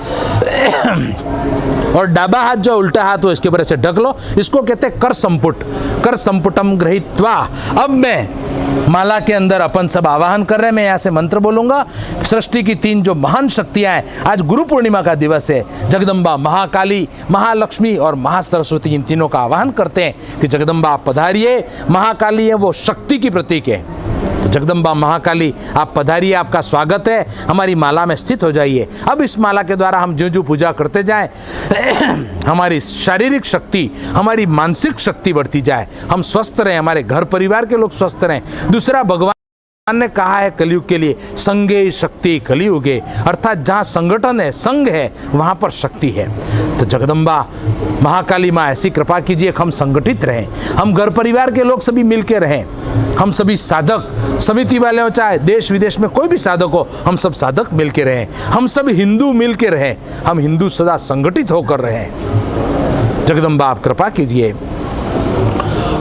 और डाबा हाथ जो उल्टा हाथ हो इसके ऊपर ऐसे ढक लो। इसको कहते हैं कर संपुट। कर संपुटम गृहीत्वा। अब मैं माला के अंदर अपन सब आवाहन कर रहे हैं। मैं यहाँ से मंत्र बोलूंगा। सृष्टि की 3 जो महान शक्तियां हैं, आज गुरु पूर्णिमा का दिवस है। जगदम्बा, महाकाली, महालक्ष्मी और महासरस्वती, इन तीनों का आवाहन करते हैं कि जगदम्बा आप पधारिए। महाकाली है वो शक्ति की प्रतीक है। जगदम्बा महाकाली आप पधारिए, आपका स्वागत है। हमारी माला में स्थित हो जाइए। अब इस माला के द्वारा हम जो पूजा करते जाएं हमारी शारीरिक शक्ति, हमारी मानसिक शक्ति बढ़ती जाए, हम स्वस्थ रहें, हमारे घर परिवार के लोग स्वस्थ रहें। दूसरा, भगवान भगवान ने कहा है कलयुग के लिए संगे शक्ति कलियुगे, अर्थात जहाँ संगठन है, संग है, वहाँ पर शक्ति है। तो जगदम्बा महाकाली माँ ऐसी कृपा कीजिए कि हम संगठित रहें, हम घर परिवार के लोग सभी मिल के रहें, हम सभी साधक समिति वाले हो, चाहे देश विदेश में कोई भी साधक हो, हम सब साधक मिल के रहें, हम सब हिंदू मिल के रहें, हम हिंदू सदा संगठित होकर रहें। जगदम्बा आप कृपा कीजिए।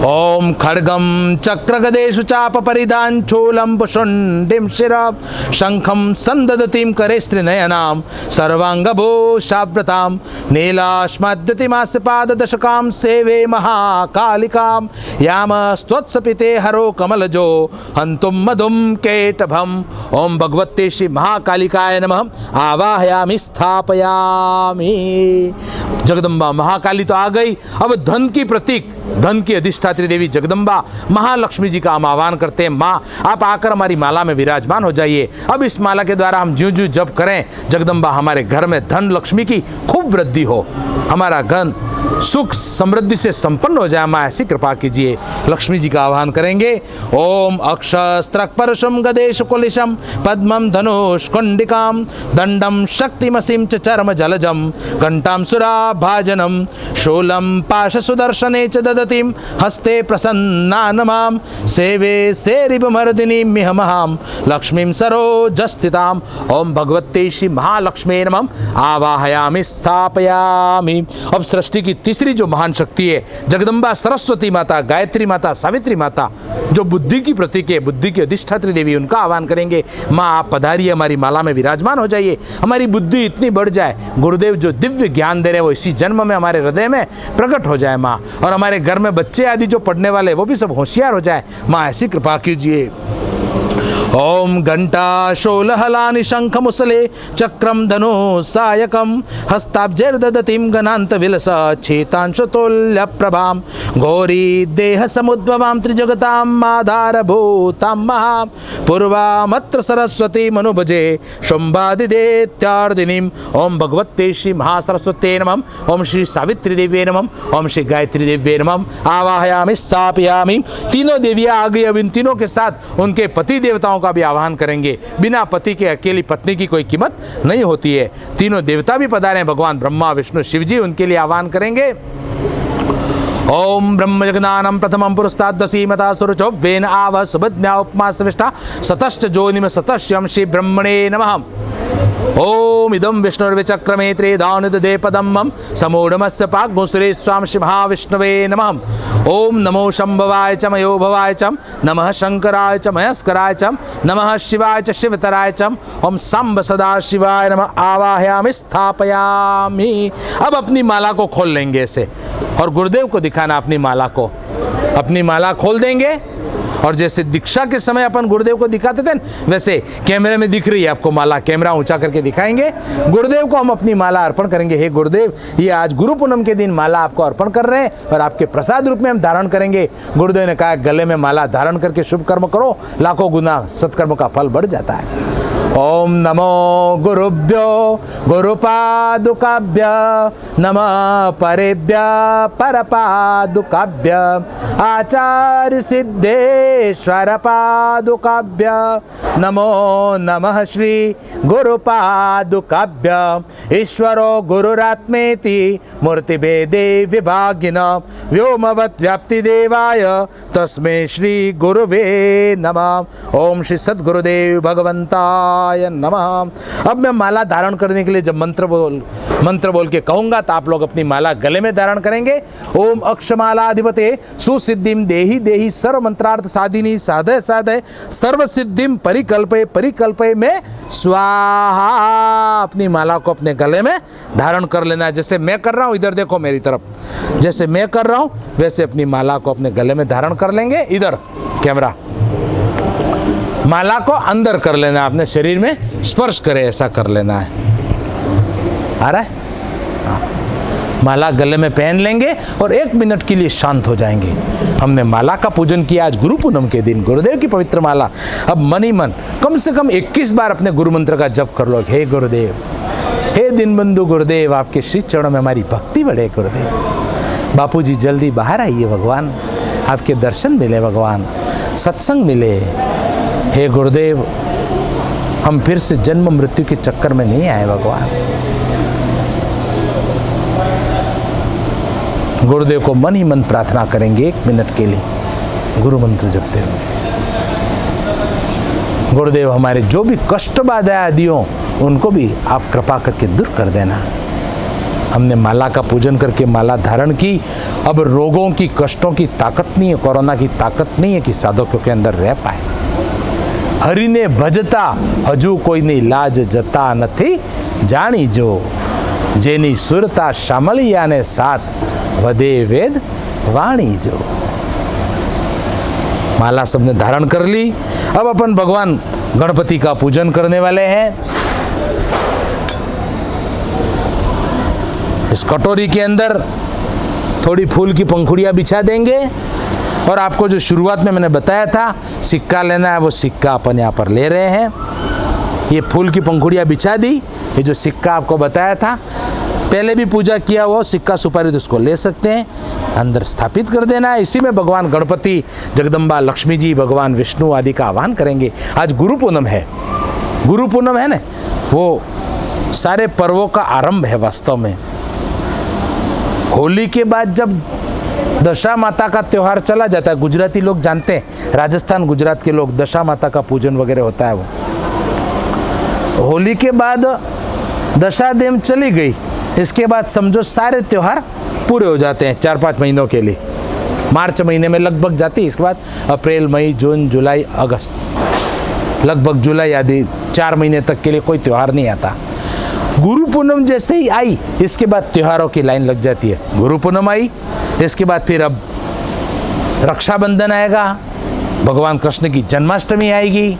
ओम खड्गम चक्रगदेषु चाप परिधान चूलम पुषुंडिम शिरः शंखम संददतीं करे स्त्रीनयनां सर्वांगभूषाव्रतां नीलाश्मद्युतिमास्य पाददशकां सेवे महाकालिकां यामस्त्वत्सपिते हरो कमलजो हन्तुं मधुं केटभम्। ओम भगवते श्री महाकालिकाय नमः। आवाहयामि स्थापयामि। जगदम्बा महाकाली तो आ गई, अब धन की प्रतीक, धन की अधिष्ठात्री देवी जगदम्बा महालक्ष्मी जी का हम आह्वान करते हैं। माँ आप आकर हमारी माला में विराजमान हो जाइए। अब इस माला के द्वारा हम ज्यों ज्यों जप करें, जगदम्बा हमारे घर में धन लक्ष्मी की खूब वृद्धि हो, हमारा घर सुख समृद्धि से संपन्न हो जाए। माँ ऐसी कृपा कीजिए। लक्ष्मी जी का आह्वान करेंगे। ओम अक्षस्त्रक परशुम गदेश कुलिशम पद्मम धनुष कुंडिकाम दंडम शक्तिमसीम च चर्म जलजम घंटाम सुराभाजनम शूलम पाश सुदर्शने च ददतीम हस्ते प्रसन्ना नमाम सेवे सेरिबमर्दिनी मिहमहाम लक्ष्मीम सरोजस्थिताम। ओम भगवते श्री महालक्ष्मी नमः। आवाहयामि स्थापयामि। अब सृष्टि की तीसरी जो महान शक्ति है जगदम्बा सरस्वती माता, गायत्री माता, सावित्री माता, जो बुद्धि की प्रतीक है, बुद्धि की अधिष्ठात्री देवी, उनका आह्वान करेंगे। माँ आप पधारिए, हमारी माला में विराजमान हो जाइए, हमारी बुद्धि इतनी बढ़ जाए, गुरुदेव जो दिव्य ज्ञान दे रहे हैं वो इसी जन्म में हमारे हृदय में प्रकट हो जाए माँ, और हमारे घर में बच्चे आदि जो पढ़ने वाले वो भी सब होशियार हो जाए। माँ ऐसी कृपा कीजिए। ओम घंटा शोलहलानि शंख मुसले चक्रम धनु सायकम हस्ताब्जैर्दधतीं गणान्त विलस चेतांशतुल्य प्रभाम गौरी देह समुद्भवां त्रिजगतां माधारभूतां महा पूर्वामत्र सरस्वती मनुभजे शुंभादिदेत्यार्दिनीं। ओम भगवते श्री महासरस्वते नमः। ओम श्री सावित्री देवी नमः। ओम श्री गायत्री देवी नमः। आवाहयामि स्थापयामि। तीनों देवियां आ गई। अब इन तीनों के साथ उनके पति देवताओं का भी आह्वान करेंगे। बिना पति के अकेली पत्नी की कोई कीमत नहीं होती है। तीनों देवता भी पधारे हैं, भगवान ब्रह्मा विष्णु शिव जी, उनके लिए आह्वान करेंगे। ओम ब्रह्म जगनानम प्रथमं पुरस्ताद दसीमता सुरचो वेन आव सुभद्म्या उपमा सविष्टा सतश्च जोनिम सतश्यम श्री ब्रह्मणे नमः। ओम इदं विष्णुर्विचक्रमे त्रिधानुदे पदं मम समूढ़मस्य पाग्मुसुरे स्वाम श्री महाविष्णवे नमः। ओम नमो शंभवाय च मयो भवाय च नमः शंकराय च महेश्वराय च नमः शिवाय च शिवतराय च ओम सांब सदा शिवाय नमः। आवाहयामि स्थापयामि। अब अपनी माला को खोल लेंगे ऐसे, और गुरुदेव को दिखाना अपनी माला को। अपनी माला खोल देंगे, और जैसे दीक्षा के समय अपन गुरुदेव को दिखाते थे वैसे कैमरे में दिख रही है आपको माला, कैमरा ऊंचा करके दिखाएंगे। गुरुदेव को हम अपनी माला अर्पण करेंगे। हे गुरुदेव, ये आज गुरु पूनम के दिन माला आपको अर्पण कर रहे हैं और आपके प्रसाद रूप में हम धारण करेंगे। गुरुदेव ने कहा गले में माला धारण करके शुभ कर्म करो, लाखों गुना सत्कर्म का फल बढ़ जाता है। ओम नमो गुरुभ्यो गुरुपादुकाभ्य नमः परेभ्य परपादुकाभ्य आचार्य सिद्धेश्वर पादुकाभ्य नमो नमः श्री गुरुपादुकाभ्य। ईश्वरो गुरुरात्मेति मूर्तिभेदे विभागिन व्योमवत् व्याप्ति देवाय तस्मै श्री गुरुवे नमः। ओम श्री सद्गुरुदेव भगवंता नमः। अब मैं माला धारण करने के लिए जब मंत्र बोल के कहूंगा तो आप लोग अपनी माला गले में धारण करेंगे। ओम अक्षमालाधिपते सुसिद्धिम देहि देहि सर्व मंत्रार्थ साधिनी साधय साधय सर्व सिद्धिम परिकल्पे परिकल्पे में स्वाहा। अपनी माला को अपने गले में धारण कर लेना है। जैसे मैं कर रहा हूं, इधर देखो मेरी तरफ, जैसे मैं कर रहा हूं वैसे अपनी माला को अपने गले में धारण कर लेंगे। इधर कैमरा, माला को अंदर कर लेना है, अपने शरीर में स्पर्श करे ऐसा कर लेना है। आ रहा है? माला गले में पहन लेंगे और 1 मिनट के लिए शांत हो जाएंगे। हमने माला का पूजन किया आज गुरु पूनम के दिन, गुरुदेव की पवित्र माला। अब मन ही मन कम से कम 21 बार अपने गुरु मंत्र का जप कर लो। हे गुरुदेव, हे दीनबंधु गुरुदेव, आपके श्री चरणों में हमारी भक्ति बढ़े गुरुदेव। बापूजी जल्दी बाहर आइए भगवान, आपके दर्शन मिले भगवान, सत्संग मिले, हे गुरुदेव, हम फिर से जन्म मृत्यु के चक्कर में नहीं आए भगवान। गुरुदेव को मन ही मन प्रार्थना करेंगे 1 मिनट के लिए, गुरु मंत्र जपते हुए। गुरुदेव, हमारे जो भी कष्ट बाधाएं आदि हों उनको भी आप कृपा करके दूर कर देना। हमने माला का पूजन करके माला धारण की, अब रोगों की, कष्टों की ताकत नहीं है, कोरोना की ताकत नहीं है कि साधकों के अंदर रह पाए। हरि ने भजता हजू कोई नहीं लाज जता नथी जानी जो, जेनी सुरता शामलिया ने साथ वदे वेद वाणी जो। माला सबने धारण कर ली। अब अपन भगवान गणपति का पूजन करने वाले हैं। इस कटोरी के अंदर थोड़ी फूल की पंखुड़ियां बिछा देंगे और आपको जो शुरुआत में मैंने बताया था सिक्का लेना है, वो सिक्का अपन यहाँ पर ले रहे हैं। ये फूल की पंखुड़ियां बिछा दी। ये जो सिक्का आपको बताया था, पहले भी पूजा किया हुआ सिक्का सुपारी, तो उसको ले सकते हैं, अंदर स्थापित कर देना है। इसी में भगवान गणपति, जगदम्बा लक्ष्मी जी, भगवान विष्णु आदि का आह्वान करेंगे। आज गुरु पूनम है, गुरु पूनम है ना, वो सारे पर्वों का आरंभ है वास्तव में। होली के बाद जब दशा माता का त्योहार चला जाता है, गुजराती लोग जानते हैं, राजस्थान गुजरात के लोग दशा माता का पूजन वगैरह होता है। वो होली के बाद दशा देव चली गई, इसके बाद समझो सारे त्योहार पूरे हो जाते हैं 4-5 महीनों के लिए। मार्च महीने में लगभग जाती है, इसके बाद अप्रैल, मई, जून, जुलाई, अगस्त, लगभग जुलाई आदि 4 महीने तक के लिए कोई त्योहार नहीं आता। गुरु पूनम जैसे ही आई, इसके बाद त्योहारों की लाइन लग जाती है। गुरु पूनम आई, इसके बाद फिर अब रक्षाबंधन आएगा, भगवान कृष्ण की जन्माष्टमी आएगी,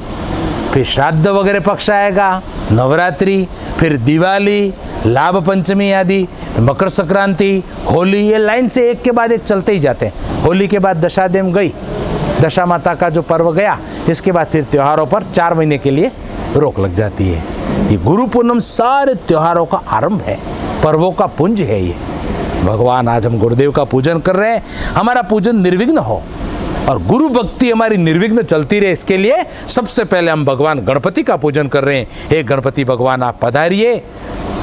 फिर श्राद्ध वगैरह पक्ष आएगा, नवरात्रि, फिर दिवाली, लाभ पंचमी आदि, मकर संक्रांति, होली, ये लाइन से एक के बाद एक चलते ही जाते हैं। होली के बाद दशादेव गई, दशा माता का जो पर्व गया, इसके बाद फिर त्योहारों पर 4 महीने के लिए रोक लग जाती है। ये गुरु पूनम सारे त्योहारों का आरंभ है, पर्वों का पुंज है ये। भगवान, आज हम गुरुदेव का पूजन कर रहे हैं, हमारा पूजन निर्विघ्न हो और गुरु भक्ति हमारी निर्विघ्न चलती रहे, इसके लिए सबसे पहले हम भगवान गणपति का पूजन कर रहे हैं। हे गणपति भगवान, आप पधारिए।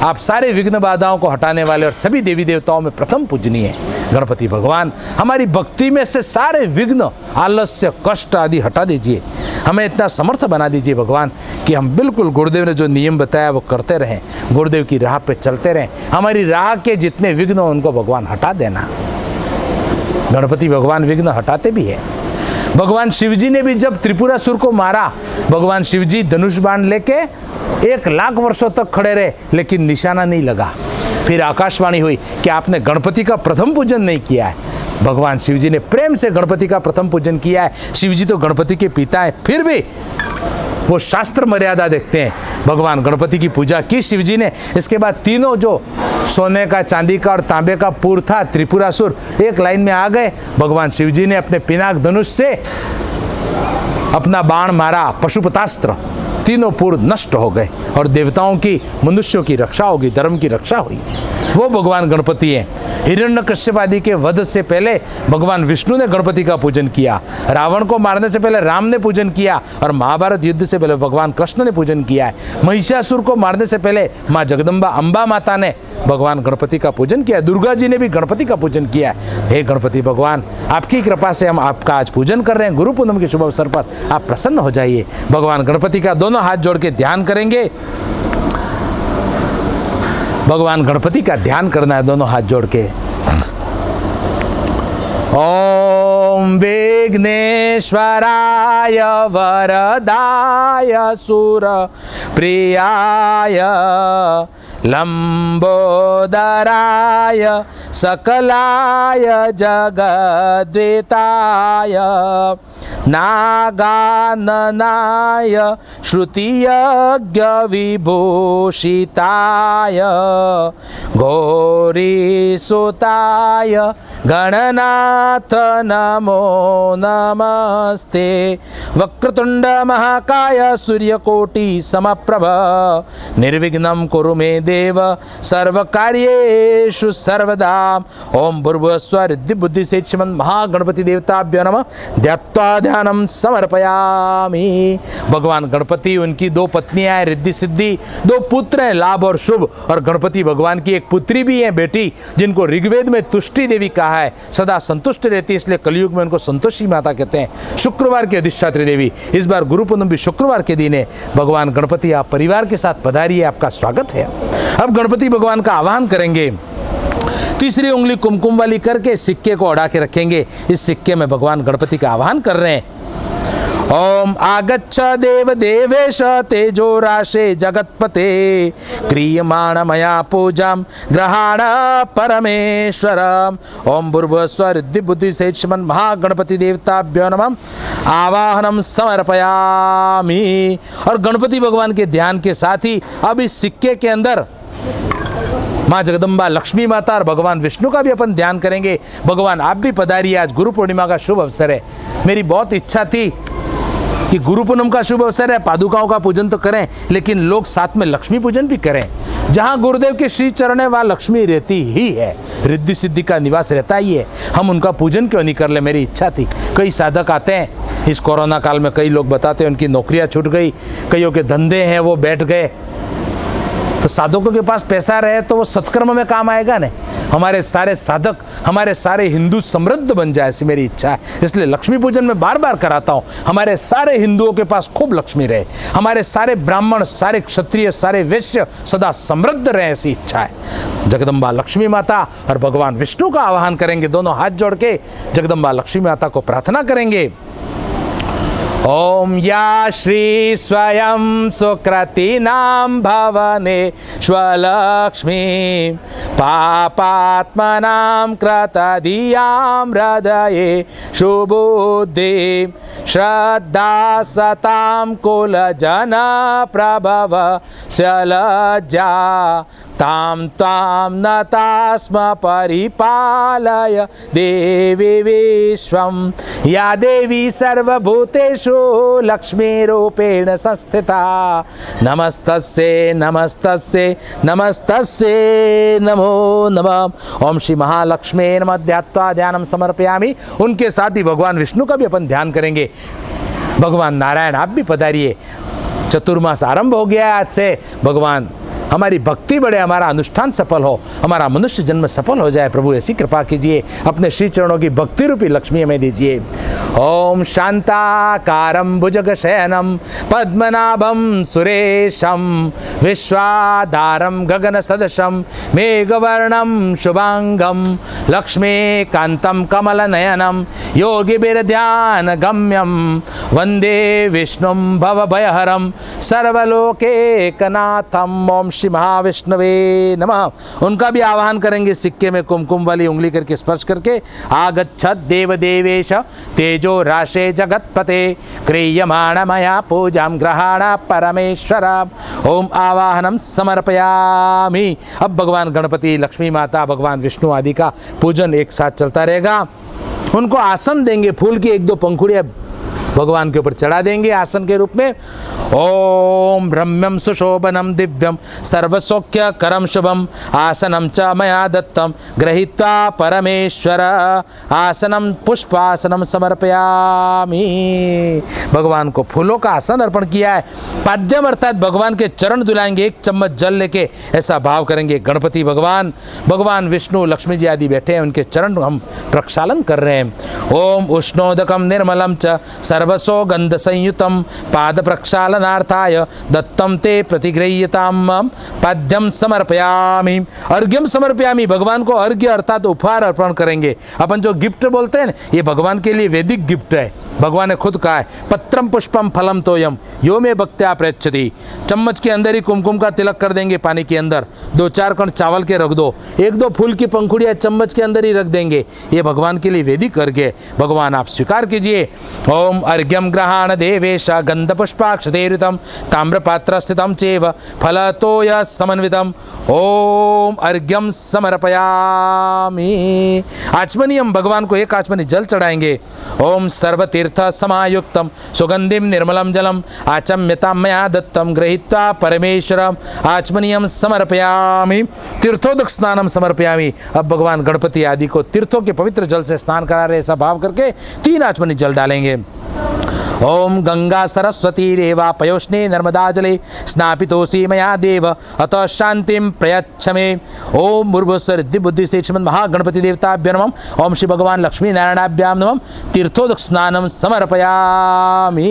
आप सारे विघ्न बाधाओं को हटाने वाले और सभी देवी देवताओं में प्रथम पूजनीय गणपति भगवान, हमारी भक्ति में से सारे विघ्न, आलस्य, कष्ट आदि हटा दीजिए। हमें इतना समर्थ बना दीजिए भगवान कि हम बिल्कुल गुरुदेव ने जो नियम बताया वो करते रहें, गुरुदेव की राह पे चलते रहें। हमारी राह के जितने विघ्न हो उनको भगवान हटा देना। गणपति भगवान विघ्न हटाते भी है। भगवान शिवजी ने भी जब त्रिपुरासुर को मारा, भगवान शिवजी धनुष बाण लेके 1 लाख वर्षों तक खड़े रहे, लेकिन निशाना नहीं लगा। फिर आकाशवाणी हुई कि आपने गणपति का प्रथम पूजन नहीं किया है। भगवान शिवजी ने प्रेम से गणपति का प्रथम पूजन किया है। शिवजी तो गणपति के पिता हैं, फिर भी वो शास्त्र मर्यादा देखते हैं। भगवान गणपति की पूजा की शिवजी ने। इसके बाद तीनों जो सोने का, चांदी का और तांबे का पुर था, त्रिपुरासुर एक लाइन में आ गए। भगवान शिवजी ने अपने पिनाक धनुष से अपना बाण मारा, पशुपतास्त्र, तीनों पुर नष्ट हो गए और देवताओं की, मनुष्यों की रक्षा होगी, धर्म की रक्षा हुई। वो भगवान गणपति हैं। हिरण्यकश्यप आदि के वध से पहले भगवान विष्णु ने गणपति का पूजन किया, रावण को मारने से पहले राम ने पूजन किया और महाभारत युद्ध से पहले भगवान कृष्ण ने पूजन किया है। महिषासुर को मारने से पहले माँ जगदम्बा, अम्बा माता ने भगवान गणपति का पूजन किया। दुर्गा जी ने भी गणपति का पूजन किया है। हे गणपति भगवान, आपकी कृपा से हम आपका आज पूजन कर रहे हैं। गुरु पूनम के शुभ अवसर पर आप प्रसन्न हो जाइए। भगवान गणपति का दोनों हाथ जोड़ के ध्यान करेंगे। भगवान गणपति का ध्यान करना है दोनों हाथ जोड़ के। ओम विघ्नेश्वराय वरदाय सुर प्रियाय लंबोदराय सकलाय जगद्विताय नागाननाय श्रुतियज्ञ विभूषिताय गौरीसुताय गणनाथ नमो नमस्ते। वक्रतुंड महाकाय सूर्यकोटि समप्रभ निर्विघ्नं कुरु मे देव सर्वकार्येषु सर्वदा। ओम भूर्भुवः स्वः रिद्धि बुद्धि सेच्यमन् महागणपति देवताभ्यो नमः। ध्यात्वा ध्यानम समर्पयामि। भगवान गणपति, उनकी 2 पत्नियां हैं रिद्धि सिद्धि, 2 पुत्र हैं लाभ और शुभ, और गणपति भगवान की एक पुत्री भी है बेटी, जिनको ऋग्वेद में तुष्टि देवी कहा है, सदा संतुष्ट रहती है, इसलिए कलयुग में उनको संतोषी माता कहते हैं। शुक्रवार की अधिष्ठात्री देवी। इस बार गुरु पूर्णिमा भी शुक्रवार के दिन है। भगवान गणपति आप परिवार के साथ पधारिए, आपका स्वागत है। अब गणपति भगवान का आह्वान करेंगे। तीसरी उंगली कुमकुम वाली करके सिक्के को अड़ा के रखेंगे। इस सिक्के में भगवान गणपति का आह्वान कर रहे हैं। ओम आगच्छ देव देवेश तेजो राशे जगतपते क्रियमाण मया पूजाम ग्रहाण परमेश्वर। ओम भूर्भुवस्सुवः ऋद्धि बुद्धि सेत्समन महागणपति देवताभ्यो नमः आवाहनम समर्पयामि। और गणपति भगवान के ध्यान के साथ ही अब इस सिक्के के अंदर माँ जगदम्बा लक्ष्मी माता और भगवान विष्णु का भी अपन ध्यान करेंगे। भगवान आप भी पधारिए, आज गुरु पूर्णिमा का शुभ अवसर है। मेरी बहुत इच्छा थी कि गुरु पूनम का शुभ अवसर है, पादुकाओं का पूजन तो करें, लेकिन लोग साथ में लक्ष्मी पूजन भी करें। जहाँ गुरुदेव के श्री चरण है वहाँ लक्ष्मी रहती ही है, रिद्धि सिद्धि का निवास रहता ही है। हम उनका पूजन क्यों नहीं कर ले, मेरी इच्छा थी। कई साधक आते हैं इस कोरोना काल में, कई लोग बताते हैं उनकी नौकरियाँ छूट गई, कईयों के धंधे हैं वो बैठ गए। तो साधकों के पास पैसा रहे तो वो सत्कर्म में काम आएगा ना। हमारे सारे साधक, हमारे सारे हिंदू समृद्ध बन जाए, ऐसी मेरी इच्छा है। इसलिए लक्ष्मी पूजन में बार बार कराता हूँ। हमारे सारे हिंदुओं के पास खूब लक्ष्मी रहे, हमारे सारे ब्राह्मण, सारे क्षत्रिय, सारे वैश्य सदा समृद्ध रहे, ऐसी इच्छा है। जगदम्बा लक्ष्मी माता और भगवान विष्णु का आह्वान करेंगे। दोनों हाथ जोड़ के जगदम्बा लक्ष्मी माता को प्रार्थना करेंगे। ओम या श्री स्वयं सुकृतिनां भवने स्वलक्ष्मी पापात्मनां कृतधियां हृदये शुभुद्धि श्रद्धा सतां कुलजन प्रभव शलज्जा तां त्वां नता स्म परिपालय देवी विश्वं। या देवी सर्वभूतेषु लक्ष्मीरूपेण संस्थिता नमस्तस्यै नमस्तस्यै नमस्तस्यै नमो नमः। ओम श्री महालक्ष्मी नमः ध्यात्वा ध्यानम समर्पयामि। उनके साथ ही भगवान विष्णु का भी अपन ध्यान करेंगे। भगवान नारायण आप भी पधारिए। चतुर्मास आरंभ हो गया है आज से। भगवान हमारी भक्ति बढ़े, हमारा अनुष्ठान सफल हो, हमारा मनुष्य जन्म सफल हो जाए। प्रभु ऐसी कृपा कीजिए, अपने श्री चरणों की भक्ति रूपी लक्ष्मी हमें दीजिए। ओम शांताकारं भुजगशयनं पद्मनाभं सुरेशं विश्वाधारं गगन सदृशं मेघवर्णं शुभांगं लक्ष्मीकान्तं कमलनयनं योगिभिर्ध्यानगम्यं वन्दे विष्णुं भवभयहरं सर्वलोकैकनाथं। ओम श्री महाविष्णवे नमः। उनका भी आवाहन करेंगे। सिक्के में कुमकुम वाली उंगली करके स्पर्श करके आगच्छत् देव देवेश तेजो राशे जगतपते क्रियमाण मया पूजां ग्रहाण परमेश्वर। ओम आवाहनम समर्पयामि। अब भगवान गणपति, लक्ष्मी माता, भगवान विष्णु आदि का पूजन एक साथ चलता रहेगा। उनको आसन देंगे, फूल की 1-2 पंखुड़ियाँ भगवान के ऊपर चढ़ा देंगे आसन के रूप में। ओम रम्यम सुशोभनम दिव्यम सर्वसौख्य करम शुभम आसनम च मया दत्तम गृहीत्वा परमेश्वर आसनम पुष्पासनम समर्पयामि। भगवान को फूलों का आसन अर्पण किया है। पाद्यम अर्थात भगवान के चरण दुलाएंगे। 1 चम्मच जल लेके ऐसा भाव करेंगे। गणपति भगवान, भगवान विष्णु, लक्ष्मी जी आदि बैठे हैं, उनके चरण हम प्रक्षालन कर रहे हैं। ओम उष्णोदकम निर्मलम च सर्वसो गंध संयुतम पाद प्रक्षालनार्थाय दत्तम ते प्रतिगृह्यताम पाद्यम समर्पयामि। अर्घ्यम समर्पयामि। भगवान को अर्घ्य अर्थात उपहार अर्पण करेंगे। अपन जो गिफ्ट बोलते हैं ना, ये भगवान के लिए वैदिक गिफ्ट है। भगवान ने खुद कहा है पत्रम पुष्पम फलम तोयम यो में भक्त्या प्रयच्छति। चम्मच के अंदर ही कुमकुम का तिलक कर देंगे, पानी के अंदर 2-4 कण चावल के रख दो, 1-2 फूल की पंखुड़ियाँ चम्मच के अंदर ही रख देंगे। ये भगवान के लिए वैदिक अर्घ्य। भगवान आप स्वीकार कीजिए। ओम अर्घ्यम ग्रहाण देवेश गंध पुष्पाक्षतेरुतम ताम्रपात्र स्थितम चेव फलतोय समन्वितम। ओम अर्घ्यम समर्पयामि। आचमनीयम, भगवान को 1 आचमनी जल चढ़ाएंगे। ओम सर्वतीर्थ समायुक्तम सुगंधिम निर्मलम जलम आचम्यतां मया दत्तम गृहीत्वा परमेश्वरम आचमनीयम समर्पयामि। तीर्थोदक स्नानम समर्पयामि। अब भगवान गणपति आदि को तीर्थों के पवित्र जल से स्नान करा रहे, ऐसा भाव करके 3 आचमनी जल डालेंगे। ओम गंगा सरस्वती रेवा पयोष्णे नर्मदा जले स्नापितोऽसि मया देव अतः शांतिं प्रयच्छ मे। ओम भूर्भुवस्सुवः बुद्धि से श्रीमन् महागणपति देवताभ्यो नमः। ओम श्री भगवान लक्ष्मी नारायणाभ्याम नमः। तीर्थोदक स्नानम समर्पयामि।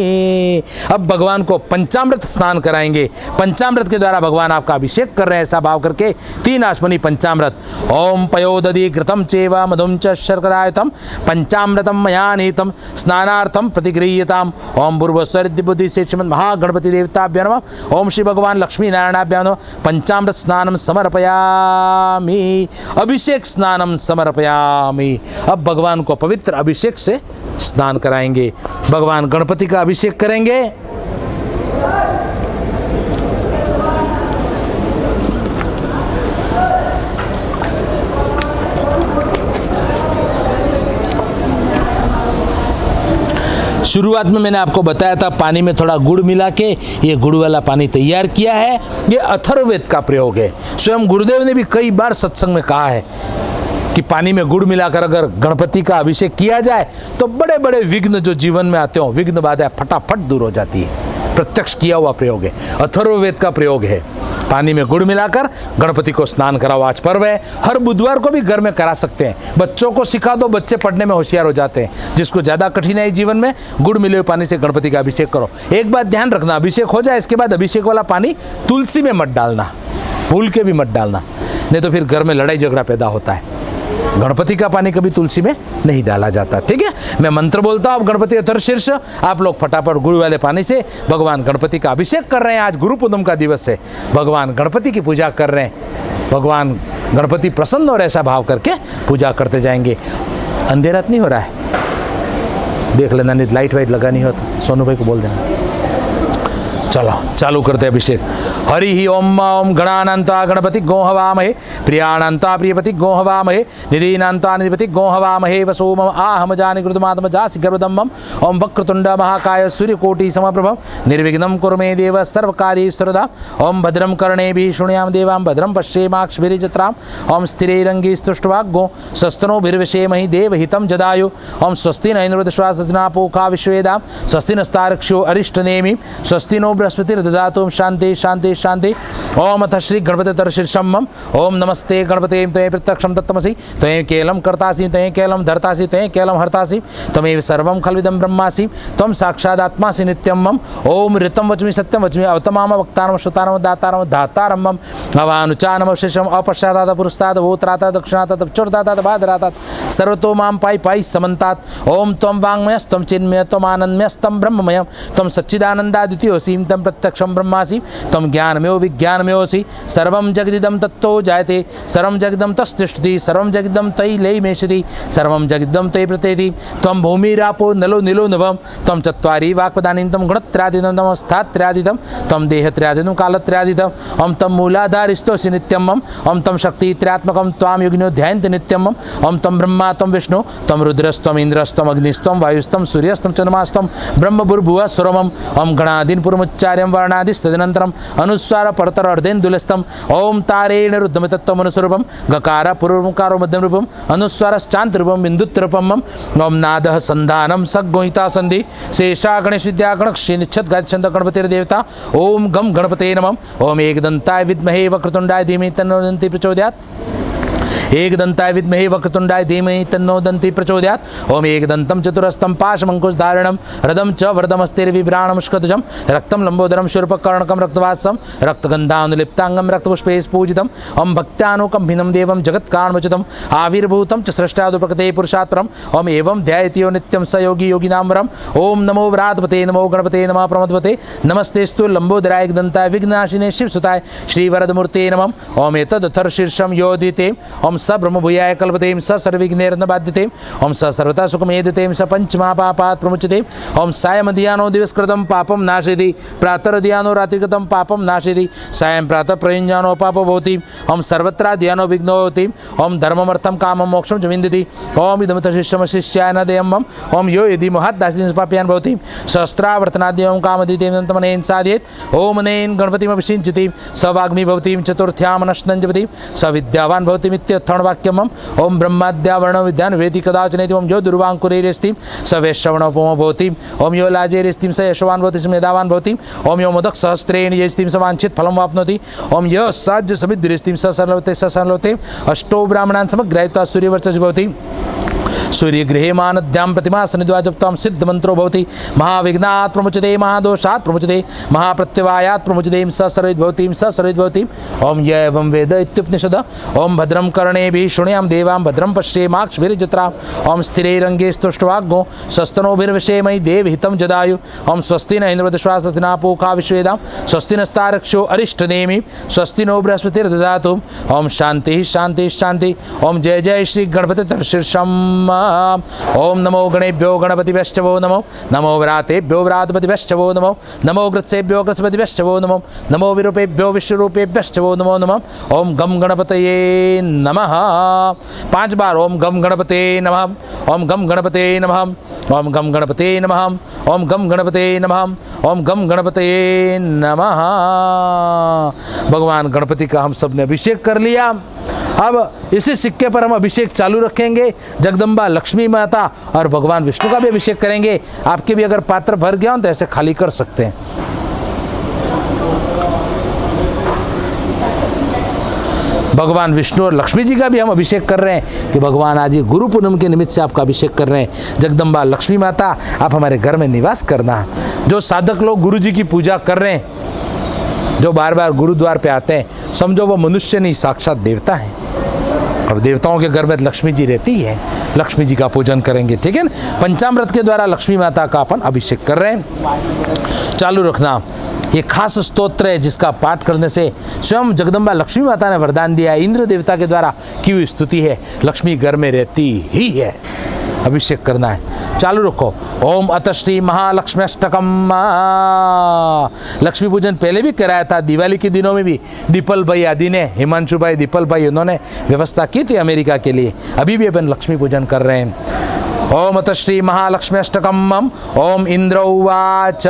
अब भगवान को पंचामृत स्नान कराएंगे। पंचामृत के द्वारा भगवान आपका अभिषेक कर रहे हैं, ऐसा भाव करके 3 आचमनी पंचामृत। ओम पयोदधि घृतं चैव मधुं च शर्करायुतं पंचामृतं मया नीतं स्नानार्थं प्रतिगृह्यताम्। ओम भूर्भुवस्सुवः बुद्धि से श्रीमन् महागणपति देवताभ्यो नमः। ओम श्री भगवान लक्ष्मी नारायणाभ्याम नमः। पंचामृत स्नानम समर्पयामि। अभिषेक स्नानम समर्पयामि। अब भगवान को पवित्र अभिषेक से स्नान कराएंगे। भगवान गणपति का अभिषेक करेंगे। शुरुआत में मैंने आपको बताया था पानी में थोड़ा गुड़ मिला के ये गुड़ वाला पानी तैयार किया है। ये अथर्ववेद का प्रयोग है। स्वयं गुरुदेव ने भी कई बार सत्संग में कहा है कि पानी में गुड़ मिलाकर अगर गणपति का अभिषेक किया जाए तो बड़े बड़े विघ्न जो जीवन में आते हो, विघ्न बाधाएं फटाफट दूर हो जाती है। प्रत्यक्ष किया हुआ प्रयोग है, अथर्ववेद का प्रयोग है। पानी में गुड़ मिलाकर गणपति को स्नान कराओ। आज पर्व है, हर बुधवार को भी घर में करा सकते हैं। बच्चों को सिखा दो, बच्चे पढ़ने में होशियार हो जाते हैं। जिसको ज़्यादा कठिनाई जीवन में, गुड़ मिले हुए पानी से गणपति का अभिषेक करो। एक बात ध्यान रखना, अभिषेक हो जाए इसके बाद अभिषेक वाला पानी तुलसी में मत डालना, भूल के भी मत डालना, नहीं तो फिर घर में लड़ाई झगड़ा पैदा होता है। गणपति का पानी कभी तुलसी में नहीं डाला जाता। ठीक है, मैं मंत्र बोलता हूँ गणपति अथर्वशीर्ष, आप लोग फटाफट गुड़ वाले पानी से भगवान गणपति का अभिषेक कर रहे हैं। आज गुरु पूनम का दिवस है, भगवान गणपति की पूजा कर रहे हैं। भगवान गणपति प्रसन्न और ऐसा भाव करके पूजा करते जाएंगे। अंधेरा नहीं हो रहा है, देख लेना, नहीं लाइट वाइट लगानी हो तो सोनू भाई को बोल देना। चलो चालू करते हैं अभिषेक। हरि ही ओम ओम गणानंता गणपति गो हवामहे, प्रियानंता प्रियपति गो हवामहे, निधीनांता निधिपति गो हवामहे, वसोम आहम जानि कृतमात्म जासि गर्भदम्बम। ओम वक्रतुंड महाकाय सूर्यकोटि समप्रभम निर्विघ्नं कुरु मे देव सर्वकार्येषु सर्वदा। ओम भद्रं कर्णेभिः शृणुयाम देवां भद्रं पश्येमाक्षभिर्जत्राम। ओम स्थिरैरङ्गैः स्तुष्ट्वाग्गो सस्तनोभिर्विषेमहि देवहितं जदायु। ओम स्वस्ति न इन्द्रो पूखा विश्वेदां, स्वस्ति नस्तार्क्ष्यो अरिष्टनेमि, स्वस्ति नो बृहस्पतिर्दधातु। शांति शांति शांति। ओम अथ श्री गणपति तरशीर्षम। ओम नमस्ते गणपते त्वं प्रत्यक्षं तत्त्वमसि, त्वं केवलं कर्तासि, त्वं केवलं धर्तासि, त्वं केवलं हर्तासि, त्वमेव सर्वं खल्विदं ब्रह्मासि, त्वं साक्षादात्मासि नित्यं मम। ओम ऋतं वच्मि सत्यं वच्मि अवतमाम वक्तारं श्रुतारं दातारं धातारं मम। अवानुचानम अवशेषम अपश्चादात पुरस्ताद वोत्रात दक्षिणात चोरदात बाधरातात सर्वतो मां पाई पाई समन्तात। ओम त्वं वाङ्मयस्त्वं चिन्मय त्वं आनन्दमयस्त्वं ब्रह्ममयं, त्वं सच्चिदानन्दादित्योऽसि, त्वं प्रत्यक्षं ब्रह्मासि, त्वं ज्ञानमयो विज्ञानमयोऽसि। सर्वं जगदिदं तत्तो जायते, सर्वं जगदं तस्तिष्ठति, सर्वं जगदं तयि लयमेषति, सर्वं जगदं तयि प्रत्येति। त्वं भूमिरापो नलो नीलो नभं, त्वं चत्वारि वाक्पदानि, त्वं गुणत्रयादितं, त्वं स्थात्रयादितं, त्वं देहत्रयादितं, कालत्रयादितं। ओम त्वं मूलाधारिस्तोऽसि नित्यं मम। ओम त्वं शक्तित्रयात्मकं त्वां योगिनो ध्यायन्ति नित्यं मम। ओम त्वं ब्रह्मा त्वं विष्णु त्वं रुद्रस्त्वं इंद्रस्त्वं अग्निस्त्वं वायुस्त्वं सूर्यस्त्वं चन्द्रमास्त्वं ब्रह्म भूर्भुवः स्वरमम्। ओम गणादीन् पूर्वमुच्चार्यं वर्णादिस्तदनन्तरम् अनुस्वार परतर अर्धेन्दुलस्थम। ओम तारेण रुद्रमितत्वमनुस्वरूपं गकार पूर्वमुकारो मध्यम रूपम अनुस्वारश्चान्त रूपम बिंदुत्रपम। ओम नादः संधानम सगोहिता संधि शेषा गणेश विद्या गणक्षी निच्छद गायछंद गणपतिर्देवता। ओम गम गणपते नमः। ओम एकदंताय विद्महे वक्रतुंडाय धीमहि तन्नो दन्ति प्रचोदयात्। एकदंताय विद्महे वक्रतुंडाय धीमहि तन्नो दन्ति प्रचोदयात्। ओम एकदंतं चतुरस्तं पाशमंकुशधारणं रदं च वरदमस्तेर्विभ्राणं स्कृतजं रक्तं लंबोदरं शूर्पकर्णकं रक्तवासं रक्तगन्धानुलिप्तांगं रक्तपुष्पैः पूजितम्। ओम भक्त्यानुकंभिनं देवं जगत्कारणमुचितम् आविर्भूतं च सृष्टादुपकते पुरुषात्परम्। ओम एवं ध्यायति यो नित्यं स योगी योगिनां वरम्। ओम नमो व्रातपते नमो गणपते नमः प्रमदपते नमस्तेस्तु लंबोदराय एकदंताय विघ्नाशिने शिवसुताय श्रीवरदमूर्ते नमः। ओम एतदथर्वशीर्षं योदिते। ओम स ब्रह्मभूयाय कल्पते, स सर्वविघ्नैर्न बाध्यते। ओम स सर्वथा सुखमेधते, स पंचमहापापात् प्रमुच्यते। ओम सायमधियानो दिवसकृतं पापं नाशयति, प्रातरधियानो रात्रिकृतं पापं नाशयति, सायं प्रातः प्रयुञ्जानो पापो भवति। ओम सर्वत्र ध्यानो विघ्नो भवति। ओम धर्ममर्थं कामं मोक्षं च विन्दति। ओम इदमतशिष्यं शिष्याय न देयं मम। ओम यो यदि महद्दासीन् पापयान् भवति सहस्रावर्तनाद्यं कामदितेन तमनेन साधयेत्। ओम नेन गणपतिमभिषिञ्चति स वाग्मी भवति, चतुर्थ्यां नश्नञ्जपति स विद्यावान् भवति। इत्यर्थणवाक्यमम् ओम ब्रह्माद्या वर्ण विद्यान वेति कदाचनेति ओम जो दुर्वांकुरेस्तिं स वैश्रवणोपमो भवति ओम यो लाजेरेस्तिं स यशवान् भवति स मेधावान् भवति ओम यो मोदक सहस्त्रेण येस्तिं स वाञ्छित फलं वाप्नोति ओम यो साज्य समिद्रेस्तिं स सरलवते अष्टो ब्राह्मणान् समग्रहीत्वा सूर्यवर्चस् भवति सूर्यगृहे मानद्यां प्रतिमा सन्निध्वा जप्तां सिद्ध मंत्रो भवति महाविघ्नात् प्रमुचते महादोषात् प्रमुचते महाप्रत्यवायात् प्रमुचते स सर्वैद् भवति ओम य एवं वेद इत्युपनिषद ओम भद्रं कर्णेभिः शृणुयाम देवां भद्रं पश्येमाक्षभिर्जत्रा ओम स्थिरैरङ्गे स्तुष्ट्वाग्गो सस्तनोभिर्विषेमहि देवहितं जदायु ओम स्वस्ति न इन्द्रवदश्वा स्वस्तिना पूषा विश्वेदां स्वस्ति नस्तारक्षो अरिष्टनेमि स्वस्ति नो बृहस्पतिर्दधातु ओम शांति शांति शांति ओम जय जय श्री गणपतिर्शीर्षम् ओम नमो गणेभ्यो गणपतिभ्यश्च वो नमो नमो व्रातेभ्यो व्रातपतिभ्यश्च वो नमो नमो ग्रत्सेभ्यो ग्रत्सपतिभ्यश्च वो नमो नमो विरूपेभ्यो विश्वरूपेभ्यश्च वो नमो नमः ओम गम गणपतये नमः 5 बार ओम गम गणपते नमः ओम गम गणपते नमः ओम गम गणपते नमः ओम गम गणपते नमः ओम गम गणपतये नमः। भगवान गणपति का हम सब ने अभिषेक कर लिया। अब इसी सिक्के पर हम अभिषेक चालू रखेंगे। जगदम्बा लक्ष्मी माता और भगवान विष्णु का भी अभिषेक करेंगे। आपके भी अगर पात्र भर गया हो तो ऐसे खाली कर सकते हैं। भगवान विष्णु और लक्ष्मी जी का भी हम अभिषेक कर रहे हैं कि भगवान आज ये गुरु पूनम के निमित्त से आपका अभिषेक कर रहे हैं। जगदम्बा लक्ष्मी माता आप हमारे घर में निवास करना। जो साधक लोग गुरु जी की पूजा कर रहे हैं, जो बार बार गुरुद्वार पे आते हैं, समझो वो मनुष्य नहीं साक्षात देवता हैं। और देवताओं के घर में लक्ष्मी जी रहती है। लक्ष्मी जी का पूजन करेंगे, ठीक है ना। पंचामृत के द्वारा लक्ष्मी माता का अपन अभिषेक कर रहे हैं। चालू रखना। ये खास स्तोत्र है जिसका पाठ करने से स्वयं जगदम्बा लक्ष्मी माता ने वरदान दिया है। इंद्र देवता के द्वारा की हुई स्तुति है। लक्ष्मी घर में रहती ही है। अभिषेक करना है। चालू रखो। ओम अत श्री महालक्ष्म्यष्टकम। लक्ष्मी पूजन पहले भी कराया था, दिवाली के दिनों में भी दीपल भाई आदि ने, हिमांशु भाई, दीपल भाई, उन्होंने व्यवस्था की थी अमेरिका के लिए। अभी भी अपन लक्ष्मी पूजन कर रहे हैं। ओम अत श्री महालक्ष्म्यष्टकम् ओम इंद्र उवाच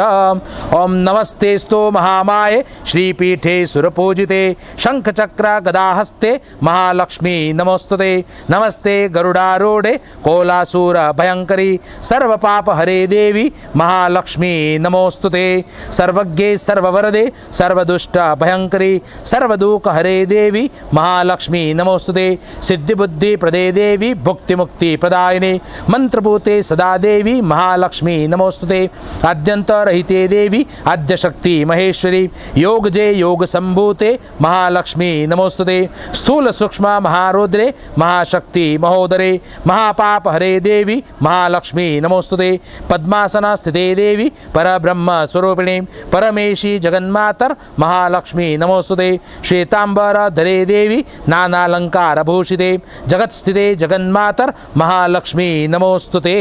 ओम नमस्तेस्तु महामाये श्रीपीठे सुरपूजिते शंखचक्र गदाहस्ते महालक्ष्मी नमोस्तुते नमस्ते गरुडारूढ़े कोलासूर भयंकरी सर्वपाप हरे देवी महालक्ष्मी नमोस्तुते सर्वज्ञे सर्ववरदे सर्वदुष्ट भयंकरी सर्वदुःख हरे देवी महालक्ष्मी नमोस्तुते सिद्धिबुद्धि प्रदे देवी भुक्ति मुक्ति प्रदायिनी मंत्रभूते सदा देवी महालक्ष्मी नमोस्तुते आद्यंतरहिते देवी आद्यशक्ति महेश्वरी योगजे योग संभूते महालक्ष्मी नमोस्तुते स्थूल सूक्ष्म महारुद्रे महाशक्ति महोदरे महापाप हरे देवी महालक्ष्मी नमोस्तुते पद्मासन स्थिते देवी परब्रह्म स्वरूपिणी परमेशी जगन्मातर महालक्ष्मी नमोस्तुते श्वेतांबर धरे देवी नानालंकार भूषिते जगत स्थिते जगन्मातर महालक्ष्मी नमोस्तुते।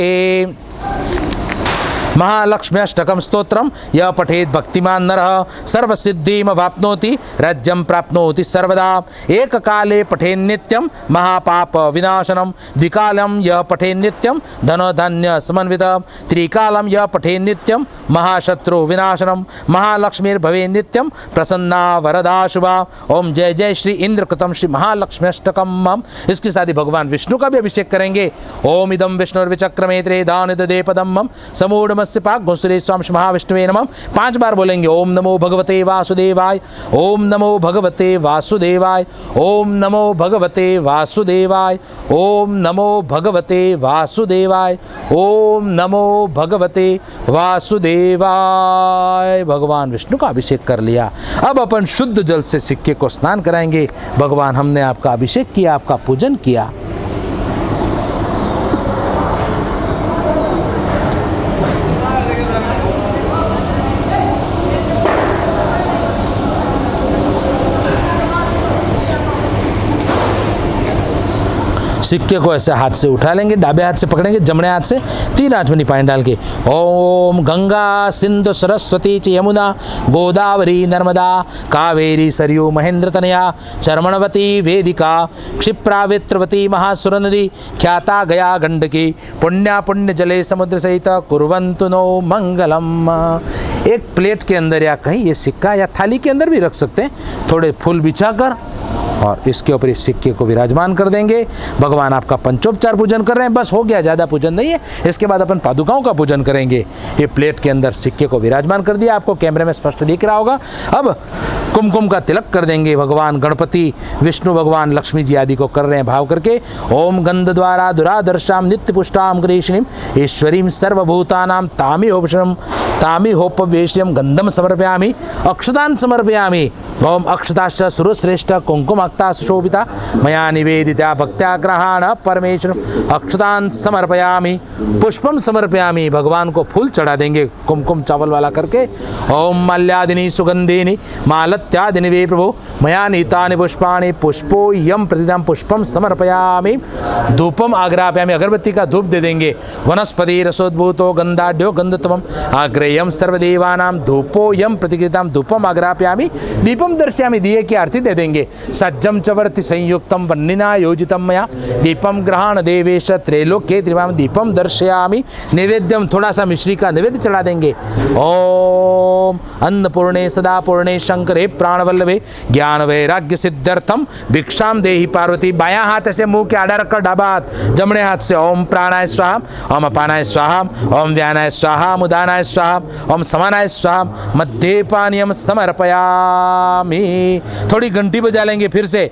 महालक्ष्म्यष्टकं स्तोत्रम यह पठेत भक्तिमान नरः सर्वसिद्धिमवाप्नोति राज्यं प्राप्नोति सर्वदा। एक काले पठेन नित्यं महापाप विनाशनम द्विकालं यह पठेन नित्यं धन धान्य समन्वित त्रिकालं यह पठेन नित्यं महाशत्रु विनाशनम महालक्ष्मीर्भवे नित्यं प्रसन्ना वरदा शुभा। ओम जय जय श्री इंद्रकृतम श्री महालक्ष्म्यष्टकम्। इसके साथ ही भगवान विष्णु का भी अभिषेक करेंगे। ओम इदं विष्णुर्विचक्रमेत्रे दानिददे पदम समूढ़ सुरेश्वाम महाविष्णुवे नमः 5 बार बोलेंगे। ओम नमो भगवते वासुदेवाय ओम नमो भगवते वासुदेवाय ओम नमो भगवते वासुदेवाय ओम नमो भगवते वासुदेवाय ओम नमो भगवते वासुदेवाय। भगवान विष्णु का अभिषेक कर लिया। अब अपन शुद्ध जल से सिक्के को स्नान कराएंगे। भगवान हमने आपका अभिषेक किया, आपका पूजन किया। सिक्के को ऐसे हाथ से उठा लेंगे, डाबे हाथ से पकड़ेंगे, जमने हाथ से 3 आचमनी पानी डाल के ओम गंगा सिंधु सरस्वती च यमुना गोदावरी नर्मदा कावेरी सरयू महेंद्र तनया चर्मणवती वेदिका क्षिप्रावित्रवती महासुर नदी ख्याता गया गंडकी पुण्या पुण्य जले समुद्र सहित कुर्वन्तु नो मंगलम। एक प्लेट के अंदर या कहीं ये सिक्का या थाली के अंदर भी रख सकते हैं। थोड़े फूल बिछाकर और इसके ऊपर इस सिक्के को विराजमान कर देंगे। भगवान आपका पंचोपचार पूजन कर रहे हैं, बस हो गया, ज़्यादा पूजन नहीं है। इसके बाद अपन पादुकाओं का पूजन करेंगे। ये प्लेट के अंदर सिक्के को विराजमान कर दिया, आपको कैमरे में स्पष्ट दिख रहा होगा। अब कुमकुम का तिलक कर देंगे। भगवान गणपति, विष्णु भगवान, लक्ष्मी जी आदि को कर रहे हैं भाव करके। ओम गंध द्वारा दुरादर्शाम नित्य पुष्टाम गणेशिनीम ईश्वरीम सर्वभूतानाम तामी होपवेश्यम गंधम समर्पयामि अक्षतान समर्पयामि। ओम अक्षताश्च सुरश्रेष्ठ कुंकुमाक्ता सुशोभिता मया निवेदिता भक्त्या ग्रहाण परमेश्वर अक्षतान समर्पयामि पुष्पम समर्पयामि। भगवान को फूल चढ़ा देंगे कुमकुम चावल वाला करके। ओम माल्यादिनी सुगंधिनी मालत्यादिनी वे प्रभु मया नीतानि पुष्पाणि पुष्पो यम प्रतिदम पुष्पम समर्पयामि। धूपम आग्रापयामि, अगरबत्ती का धूप दे देंगे। वनस्पति रसोद्भूतो गंधाढ्यो गंधत्वम आग्रेयम सर्वदेवानां धूपो यम प्रतिकृतां धूपम आग्रापयामि दीपम दर्शयामि। दिए की आरती दे देंगे। सज्जम चवर्ति संयुक्तम वन्निना योजितम मया दीपम ग्रहण देवेश त्रैलोक्ये त्रिवाम दीपम दर्शयामि। नैवेद्यम, थोड़ा सा मिश्री का नैवेद्य चढ़ा देंगे। ओम अन्नपूर्णे सदा पूर्णे शंकरे प्राणवल्लभे ज्ञान वैराग्य सिद्ध्यर्थम भिक्षाम देहि पार्वती। बायां हाथ से मुंह के आड़ा रखकर डाबा हाथ, जमणे हाथ से ओम प्राणाय स्वाहा ओम अपानाय स्वाहा ओम व्यानाय स्वाहा उदानाय स्वाहा ओम समानाय स्वाहा मध्य पानीयम समर्पयामि। थोड़ी घंटी बजा लेंगे फिर से।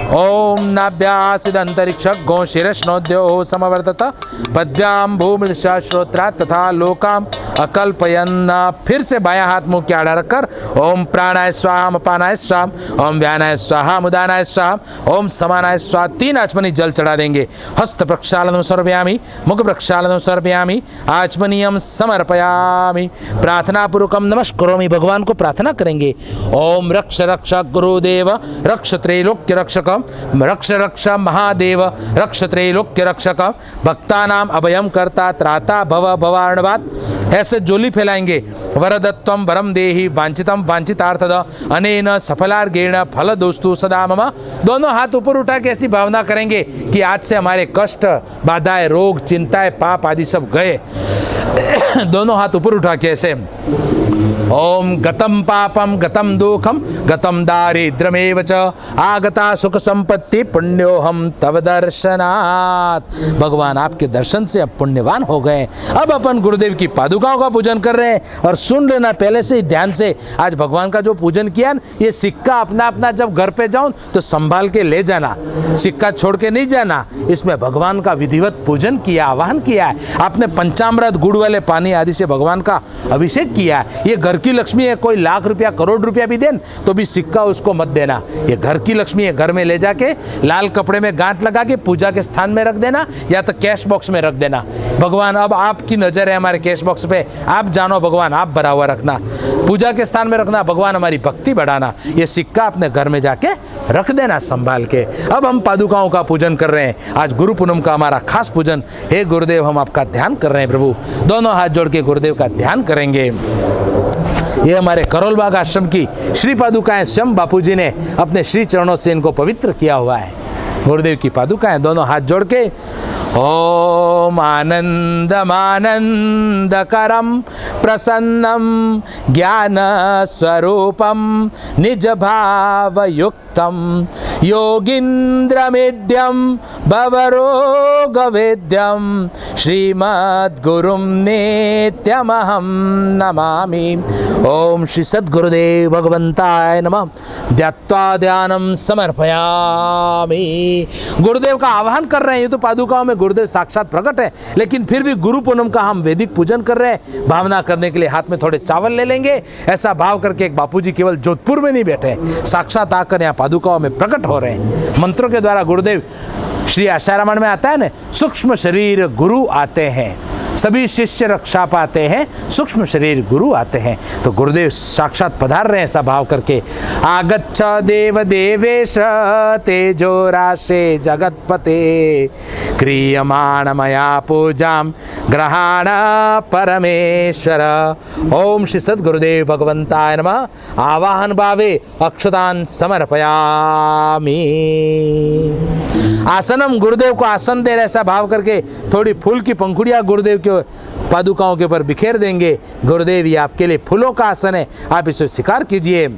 ओम नाभ्यासिद अंतरिक्ष गो शिरश्नोद्यो समवर्तत पद्भ्याम भूमि श्रोत्रा तथा लोकाम अकल्पयन। फिर से बायां हाथ मुंह के आड़ा रखकर ओम प्राणाय स्वाहा अपानाय स्वाहा ओम व्यानाय स्वाहा उदानाय स्वाहा ओम समानाय स्वाहा। 3 आचमनी जल चढ़ा देंगे। हस्त प्रक्षालनम समर्पयामि मुख प्रक्षालनम समर्पयामि आचमनीयम समर्पयामि। प्रार्थना पूर्वकम नमस्करोमि। भगवान को प्रार्थना करेंगे। ओम रक्ष रक्ष गुरुदेव रक्ष त्रैलोक्य रक्षक रक्ष रक्ष महादेव रक्ष त्रैलोक्य रक्षक भक्तानाम अभयम कर्ता त्राता भव भवार्णवात्। ऐसे जोली फैलाएंगे। वरदत्वम वरम देहि वांछितम वांछितार्थद अनेन सफलार्गेण फल दोस्तु सदा मम। दोनों हाथ ऊपर उठा के ऐसी भावना करेंगे कि आज से हमारे कष्ट, बाधाएं, रोग, चिंताएं, पाप आदि सब गए। दोनों हाथ ऊपर उठा के ऐसे ओम गतम पापम गतम दुखम गतम दारिद्र्यमेव च आगता सुख संपत्ति पुण्योहम तव दर्शनात्। भगवान आपके दर्शन से अब पुण्यवान हो गए। अब अपन गुरुदेव की पादुकाओं का पूजन कर रहे हैं। और सुन लेना पहले से ही ध्यान से, आज भगवान का जो पूजन किया न, ये सिक्का अपना अपना जब घर पे जाऊं तो संभाल के ले जाना, सिक्का छोड़ के नहीं जाना। इसमें भगवान का विधिवत पूजन किया, आवाहन किया है। आपने पंचामृत गुड़ वाले पानी आदि से भगवान का अभिषेक किया है। ये घर की लक्ष्मी है। कोई लाख रुपया करोड़ रुपया भी देन तो भी सिक्का उसको मत देना। ये घर की लक्ष्मी है। घर में ले जाके लाल कपड़े में गांठ लगा के पूजा के स्थान में रख देना या तो कैश बॉक्स में रख देना। भगवान अब आपकी नजर है हमारे कैश बॉक्स पे, आप जानो भगवान, आप भरा हुआ रखना। पूजा के स्थान में रखना, भगवान हमारी भक्ति बढ़ाना। ये सिक्का अपने घर में जाके रख देना संभाल के। अब हम पादुकाओं का पूजन कर रहे हैं। आज गुरु पूनम का हमारा खास पूजन। हे गुरुदेव, हम आपका ध्यान कर रहे हैं प्रभु। दोनों हाथ जोड़ के गुरुदेव का ध्यान करेंगे। ये हमारे करोलबाग आश्रम की श्री पादुकाएं स्वयं बापूजी ने अपने श्री चरणों से इनको पवित्र किया हुआ है। गुरुदेव की पादुकाएं दोनों हाथ जोड़ के ओम आनंदमानंदकरम प्रसन्नम ज्ञान स्वरूपम निज भाव युक्तम योगींद्रमेड्यम भवरोगवेद्यम श्रीमद्गुरुम नित्यमहं नमामि। ओम श्री सद्गुरुदेव भगवंताय नमः। ध्यात्वा ध्यानम समर्पयामि। गुरुदेव का आह्वान कर रहे हैं। ये तो पादुकाओं में गुरुदेव साक्षात प्रकट है, लेकिन फिर भी गुरु पूनम का हम वैदिक पूजन कर रहे हैं। भावना करने के लिए हाथ में थोड़े चावल ले लेंगे। ऐसा भाव करके एक बापूजी केवल जोधपुर में नहीं बैठे, साक्षात आकर यहाँ पादुकाओं में प्रकट हो रहे हैं। मंत्रों के द्वारा गुरुदेव, श्री आशारामण में आता है ना, सूक्ष्म शरीर गुरु आते हैं, सभी शिष्य रक्षा पाते हैं, सूक्ष्म शरीर गुरु आते हैं। तो गुरुदेव साक्षात पधार रहे हैं ऐसा भाव करके। आगच्छ देव देवेश तेजो राशे जगतपते क्रियमाण मया पूजाम ग्रहाण परमेश्वर। ओम श्री सद्गुरुदेव भगवंताय नमः। आवाहन भावे अक्षतान समर्पयामि। आसनम, गुरुदेव को आसन दे ऐसा भाव करके थोड़ी फूल की पंखुड़ियाँ गुरुदेव के पादुकाओं के ऊपर बिखेर देंगे। गुरुदेव, ये आपके लिए फूलों का आसन है, आप इसे स्वीकार कीजिए।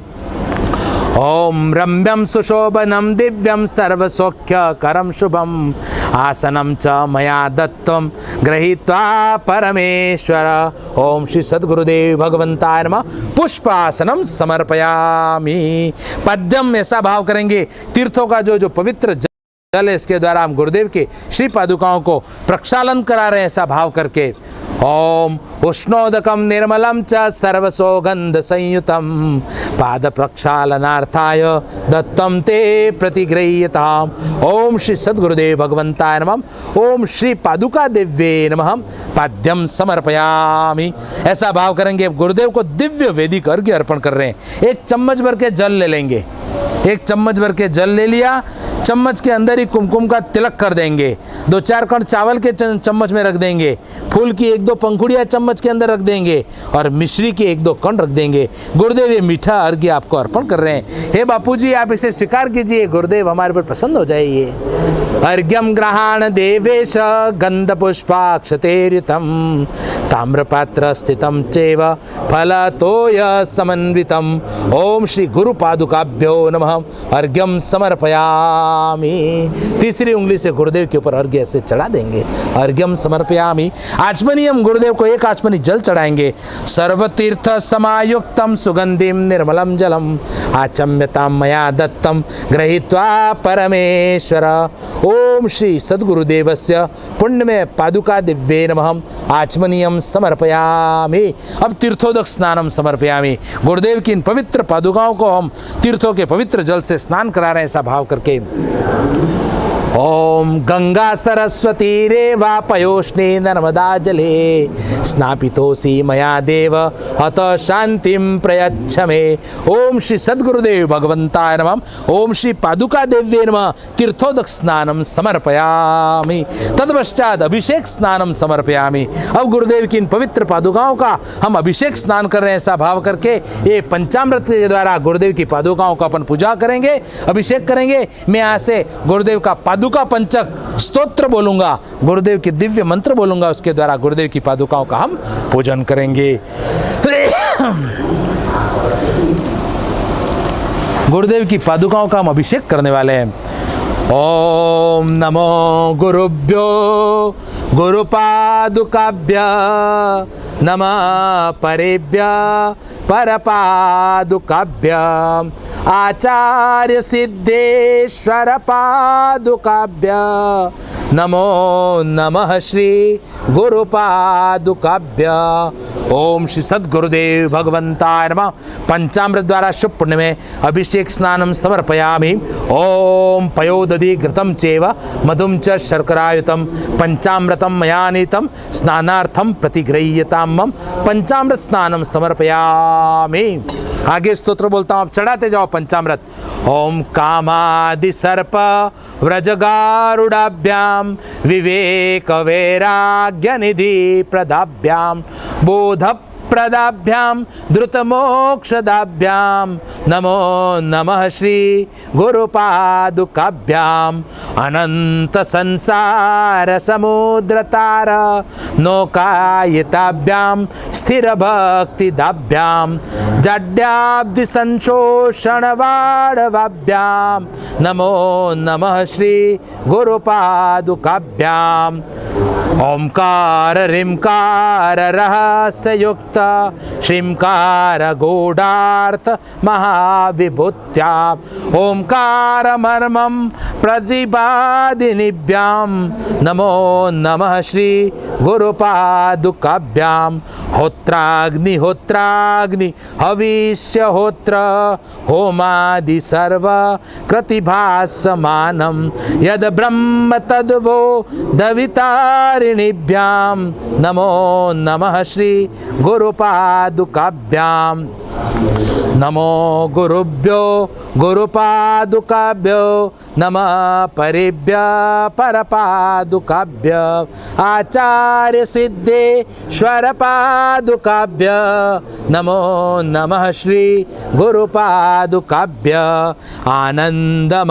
ओम रम्यं सुशोभनं दिव्यं सर्वसौख्यकरं शुभम आसनं च मया दत्तं गृहीत्वा परमेश्वर। ओम श्री सद्गुरुदेव भगवंताय नमः। पुष्पासनम समर्पयामि। पद्यम ऐसा भाव करेंगे, तीर्थों का जो पवित्र जल है इसके द्वारा हम गुरुदेव के श्री पादुकाओं को प्रक्षालन करा रहे हैं, ऐसा भाव करके। ओम उष्णोदकम निर्मलम च सर्वसौगंध संयुतम पाद प्रक्षालनार्थाय दत्तम ते प्रतिगृह्यताम। ओम श्री सद्गुरुदेव भगवंताय नमः। ओम श्री पादुका देव्ये नमः। पाद्यम समर्पयामि। ऐसा भाव करेंगे, गुरुदेव को दिव्य वैदिक अर्घ्य अर्पण कर रहे हैं। एक चम्मच भर के जल ले लेंगे, एक चम्मच भर के जल ले लिया, चम्मच के अंदर ही कुमकुम का तिलक कर देंगे, 2-4 कण चावल के चम्मच में रख देंगे, फूल की 1-2 पंखुड़ियाँ चम्मच के अंदर रख देंगे और मिश्री के 1-2 कण रख देंगे। गुरुदेव ये मीठा अर्घ्य आपको अर्पण कर रहे हैं। हे बापूजी आप इसे स्वीकार कीजिए, गुरुदेव हमारे पर प्रसन्न हो जाइए। अर्घ्यम ग्रहाण देवेश गंध पुष्पाक्षतेरितम ताम्रपात्र स्थितम चैव फलतोय समन्वितम। ओम श्री गुरु पादुकाभ्यो नमः। अर्घ्यम समर्पयामि। तीसरी उंगली से गुरुदेव के ऊपर अर्घ्य ऐसे चढ़ा देंगे। अर्घ्यम समर्पयामि। आचमनी हम गुरुदेव को एक आचमनी जल चढ़ाएंगे। सर्वतीर्थ समायुक्तम सुगंधिम निर्मलम जलम आचम्यताम मया दत्तम गृहीत्वा परमेश्वर। ओम श्री सद्गुरुदेवस्य पुण्यमय पादुका दिव्ये नमः। आचमनीयम समर्पयामि। अब तीर्थोदक स्नानम समर्पयामि। गुरुदेव की इन पवित्र पादुकाओं को हम तीर्थों के पवित्र जल से स्नान करा रहे हैं, ऐसा भाव करके। ओम गंगा सरस्वती रेवा पयोष्णे नर्मदा जले स्नापितोसि मया देव अत शांतिम प्रयच्छ मे। ओम श्री सद्गुरुदेव भगवंताय नमः। ओम श्री पादुका देव्ये नमः। तीर्थोदक स्नानम समर्पयामि। तत्पश्चात अभिषेक स्नानम समर्पयामि। अब गुरुदेव की इन पवित्र पादुकाओं का हम अभिषेक स्नान कर रहे हैं, ऐसा भाव करके ये पंचामृत के द्वारा गुरुदेव की पादुकाओं का अपन पूजा करेंगे, अभिषेक करेंगे। मैं यहाँ से गुरुदेव का पादुका पंचक स्तोत्र बोलूंगा, गुरुदेव के दिव्य मंत्र बोलूंगा, उसके द्वारा गुरुदेव की पादुकाओं का हम पूजन करेंगे। गुरुदेव की पादुकाओं का हम अभिषेक करने वाले हैं। ओम नमो गुरुभ्यो गुरुपादुकाभ्य नमः परेभ्य परपादुकाभ्य आचार्य सिद्धेश्वर पादुकाभ्य नमो नमः श्री गुरुपादुकाभ्य। ओम श्री सद्गुरुदेव भगवंताय नमः। पंचामृत द्वारा शुभ पुण्य में अभिषेक स्नानम समर्पयामि। ओम पयोदधि घृतं चैव मधुं च शर्करायुतं पंचामृतं मया नीतं स्नानार्थं प्रतिगृह्यतां मम। पंचामृत स्नानम समर्पयामि। आगे स्तोत्र बोलता हूँ, आप चढ़ाते जाओ पंचामृत। ओम कामादि सर्प व्रजगारुडाभ्याम विवेक वैराग्य निधि प्रदाभ्याम बोध प्रदाभ्याम द्रुतमोक्षदाभ्याम नमो नमः श्री गुरुपादुकाभ्याम। अनंत संसार समुद्र तार नौकायिताभ्याम स्थिर भक्तिदाभ्याम जाड्याब्धि संशोषण वाड़वाभ्याम नमो नमः श्री गुरुपादुकाभ्याम। ओंकार ऋंकार रहस्य युक्त श्रींकार गूढ़ार्थ महाविभूत्या ओंकार मर्मं प्रतिपादिनीभ्याम नमो नमः श्री गुरुपादुकाभ्याम। होत्राग्नि हविष्य होत्र होमादि सर्व कृतिभासमानं यद ब्रह्म तद्वो दवितारिणीभ्याम नमो नमः श्री गुरुपादुकाभ्याम। नमो गुरुभ्यो गुरुपादुकाभ्यो नमः परेभ्य परपादुकाभ्य आचार्य सिद्धेश्वर पादुकाभ्य नमो नमः श्री गुरुपादुकाभ्य। आनंदमानंदकरं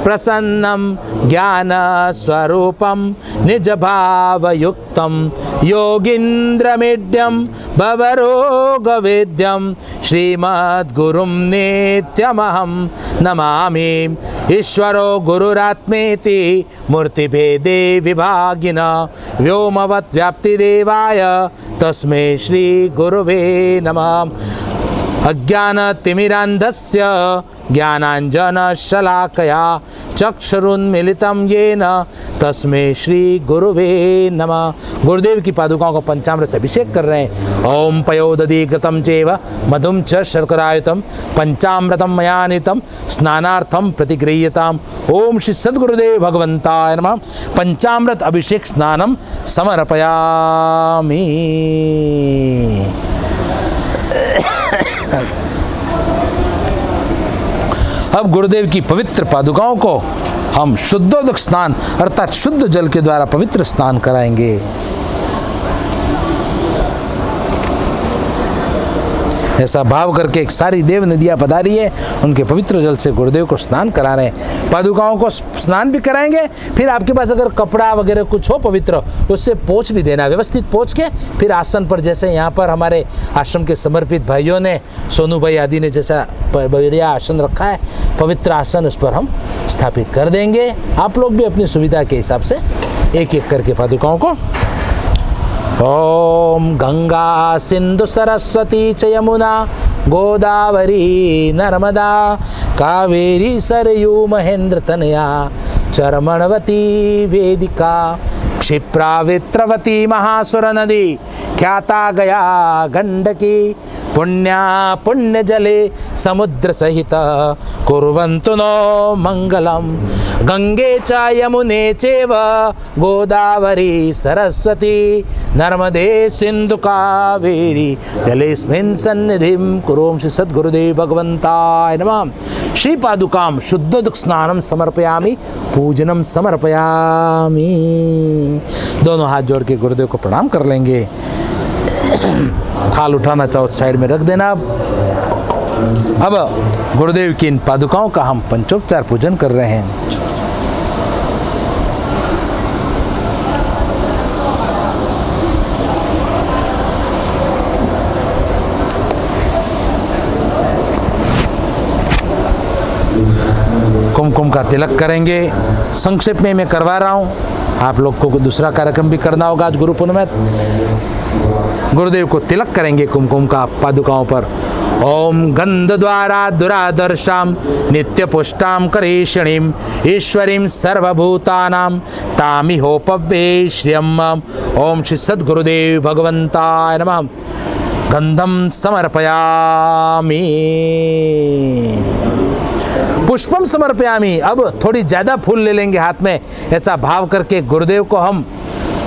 प्रसन्नं ज्ञान स्वरूपं निज भावयुक्तं योगीन्द्रमीड्यं भवरोगवेद्यं श्रीमद्गुरुं नित्यमहं नमामि। ईश्वरो गुरुरात्मेति मूर्तिभेदे विभागिन व्योमवत् व्याप्तिदेवाय तस्मै श्री गुरुवे नमः। अज्ञानतिमिरान्धस्य ज्ञानाञ्जनशलाकया चक्षुरुन्मीलितं येन तस्मै श्री गुरुवे नमः। गुरुदेव की पादुकाओं को पंचामृत से अभिषेक कर रहे हैं। ओम पयोदधि घृतं चैव मधुं च शर्करायुतं पंचामृतं मयानितं स्नानार्थं प्रतिगृह्यताम्। ओम श्री सद्गुरुदेव भगवन्ताय नमः। पंचामृत अभिषेक स्नानं समर्पयामि। अब गुरुदेव की पवित्र पादुकाओं को हम शुद्धोदक स्नान अर्थात शुद्ध जल के द्वारा पवित्र स्नान कराएंगे। ऐसा भाव करके एक सारी देव नदियाँ पधारी है, उनके पवित्र जल से गुरुदेव को स्नान करा रहे हैं। पादुकाओं को स्नान भी कराएंगे, फिर आपके पास अगर कपड़ा वगैरह कुछ हो पवित्र, उससे पोंछ भी देना, व्यवस्थित पोंछ के फिर आसन पर, जैसे यहाँ पर हमारे आश्रम के समर्पित भाइयों ने, सोनू भाई आदि ने जैसा बढ़िया आसन रखा है, पवित्र आसन, उस पर हम स्थापित कर देंगे। आप लोग भी अपनी सुविधा के हिसाब से एक एक करके पादुकाओं को। ओम गंगा सिंधु सरस्वती च यमुना गोदावरी नर्मदा कावेरी सरयू महेंद्र तनया चरमणवती वेदिका क्षिप्रावित्रवती महासुर नदी ख्याता गया गंडकी पुण्या पुण्य जले समुद्र सहित कुर्वन्तु नो मंगलम। गंगे च यमुने चैव गोदावरी सरस्वती नर्मदे सिंधु कावेरी जलेस्मिन् सन्निधिं कुरु। श्री सद्गुरुदेव भगवन्ताय नमः। श्री पादुकां शुद्धोदक स्नानं समर्पयामि, पूजनम समर्पयामि। दोनों हाथ जोड़ के गुरुदेव को प्रणाम कर लेंगे। थाल उठाना चाहो साइड में रख देना। अब गुरुदेव की इन पादुकाओं का हम पंचोपचार पूजन कर रहे हैं। कुमकुम का तिलक करेंगे। संक्षेप में मैं करवा रहा हूँ, आप लोग को दूसरा कार्यक्रम भी करना होगा आज गुरु पूर्णिमा। गुरुदेव को तिलक करेंगे कुमकुम का पादुकाओं पर। ओम गंध द्वारा दुरादर्शाम नित्य पुष्टाम करेषणीम ईश्वरीम सर्वभूतानां तामिहोपव्ये श्रियम्। ओम श्री सद्गुरुदेव भगवन्ताय नमः। गंधम समर्पयामि, पुष्पम समर्पयामि। अब थोड़ी ज्यादा फूल ले लेंगे हाथ में, ऐसा भाव करके गुरुदेव को हम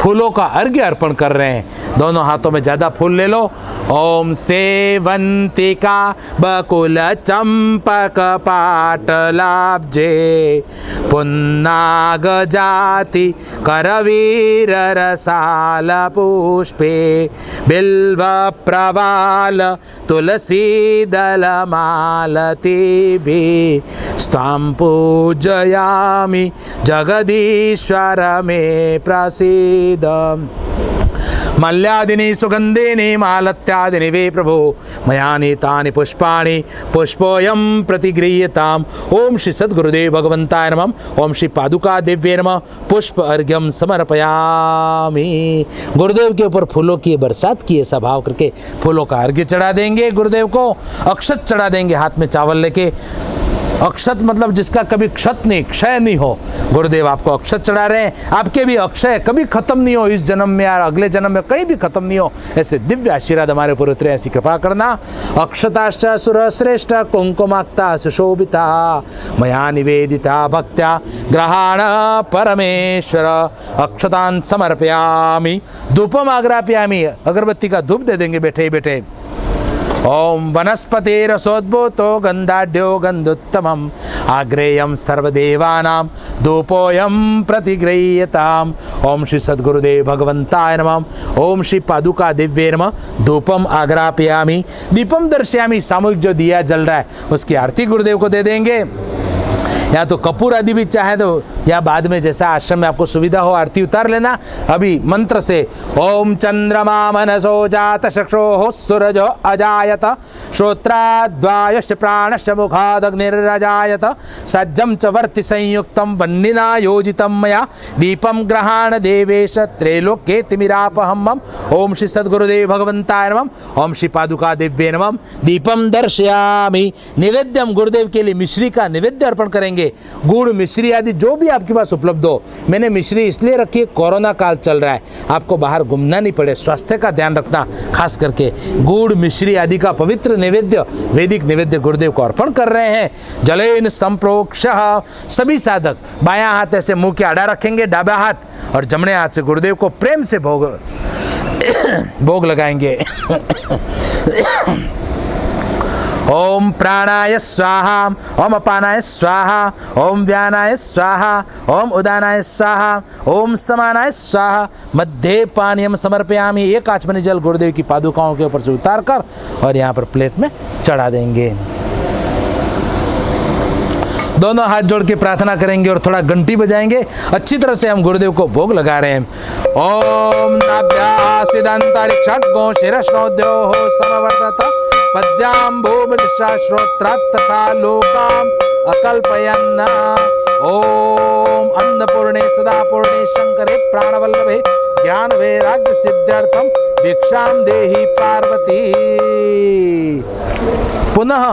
फूलों का अर्घ्य अर्पण कर रहे हैं। दोनों हाथों में ज्यादा फूल ले लो। ओम सेवंतिका बकुल चंपक पाटलाब्जे पुन्नाग जाति करवीर रसाल पुष्पे बिल्व प्रवाल तुलसी दल मालती स्वाम पूजयामि जगदीश्वर में प्रसिद्ध। मल्यादिनी सुगंधिनी मालत्यादिनी वे प्रभो मया नीतानि पुष्पाणि पुष्पोऽयं प्रतिगृह्यताम्। ओम श्री सद्गुरुदेव भगवन्ताय नमः। ओम श्री पादुका दिव्ये नमः। पुष्प अर्घ्यम समर्पयामि। गुरुदेव के ऊपर फूलों की बरसात की ऐसा भाव करके फूलों का अर्घ्य चढ़ा देंगे। गुरुदेव को अक्षत चढ़ा देंगे हाथ में चावल लेके। अक्षत मतलब जिसका कभी क्षत नहीं, क्षय नहीं हो। गुरुदेव आपको अक्षत चढ़ा रहे हैं, आपके भी अक्षय कभी खत्म नहीं हो, इस जन्म में या अगले जन्म में कहीं भी खत्म नहीं हो, ऐसे दिव्य आशीर्वाद हमारे ऊपर उतरे, ऐसी कृपा करना। अक्षताश्च सुरश्रेष्ठ कुंकुमाक्ता सुशोभिता मया निवेदिता भक्त्या ग्रहाण परमेश्वर। अक्षतान् समर्पयामि। धूपम आग्रापयामि, अगरबत्ती का धूप दे देंगे बैठे ही बैठे। ओम वनस्पति रसोद्भूतो गंधाढ्यो गंधोत्तमम् आग्रेयं सर्वदेवानां धूपोऽयं प्रतिगृह्यताम्। ओम श्री सद्गुरुदेव भगवन्ताय नमः। ओम श्री पादुका दिव्ये नमः। धूपम आग्रापयामि दीपम दर्शयामि। सामूहिक जो दिया जल रहा है उसकी आरती गुरुदेव को दे देंगे। या तो कपूर आदि भी चाहे तो या बाद में जैसा आश्रम में आपको सुविधा हो आरती उतार लेना। अभी मंत्र से ओम चंद्रमा मनसो जात चक्षुः सूरजो अजायत श्रोत्राद्वायुश्च प्राणश्च मुखादग्निरजायत सज्जं च वर्ति संयुक्तं वह्निना योजितं मया दीपं ग्रहाण देवेश त्रैलोक्ये तिमिरापहं मम। ओम श्री सद्गुरुदेव भगवंताय नमः। ओम श्री पादुका दिव्ये नमः। दीपम दर्शयामि। निवेद्यम, गुरुदेव के लिए मिश्री का निवेद्य अर्पण करेंगे। गुड़ मिश्री आदि जो भी आपके पास उपलब्ध हो। मैंने मिश्री इसलिए रखी है, कोरोना काल चल रहा है, आपको बाहर घूमना नहीं पड़े, स्वास्थ्य का ध्यान रखना, खास करके गुड़ मिश्री आदि का पवित्र निवेद्य, वैदिक निवेद्य गुरुदेव को अर्पण कर रहे हैं। जलेन संप्रोक्ष। सभी साधक बायां हाथ ऐसे मुंह के आड़ा रखेंगे, डाबा हाथ, और जमने हाथ से गुरुदेव को प्रेम से भोग लगाएंगे। ओम प्राणाय स्वाहा, ओम अपानाय स्वाहा, ओम व्यानाय स्वाहा, ओम उदानाय स्वाहा, ओम समानाय स्वाहा। मध्य पानीयम समर्पयामि। एक आचमनी जल गुरुदेव की पादुकाओं के ऊपर से उतार कर और यहाँ पर प्लेट में चढ़ा देंगे। दोनों हाथ जोड़ के प्रार्थना करेंगे और थोड़ा घंटी बजाएंगे। अच्छी तरह से हम गुरुदेव को भोग लगा रहे हैं। ओम नाभ्यासिदंतरिक्षगो शिरश्नोद्योः समवर्तत पद्याम भूमृषा श्रोत्रात् तथा लोकाम अकल्पयन्। ओम अन्नपूर्णे सदापूर्णे शंकरे प्राणवल्लभे ज्ञान वैराग्य सिद्ध्यर्थम भिक्षाम देहि पार्वती। पुनः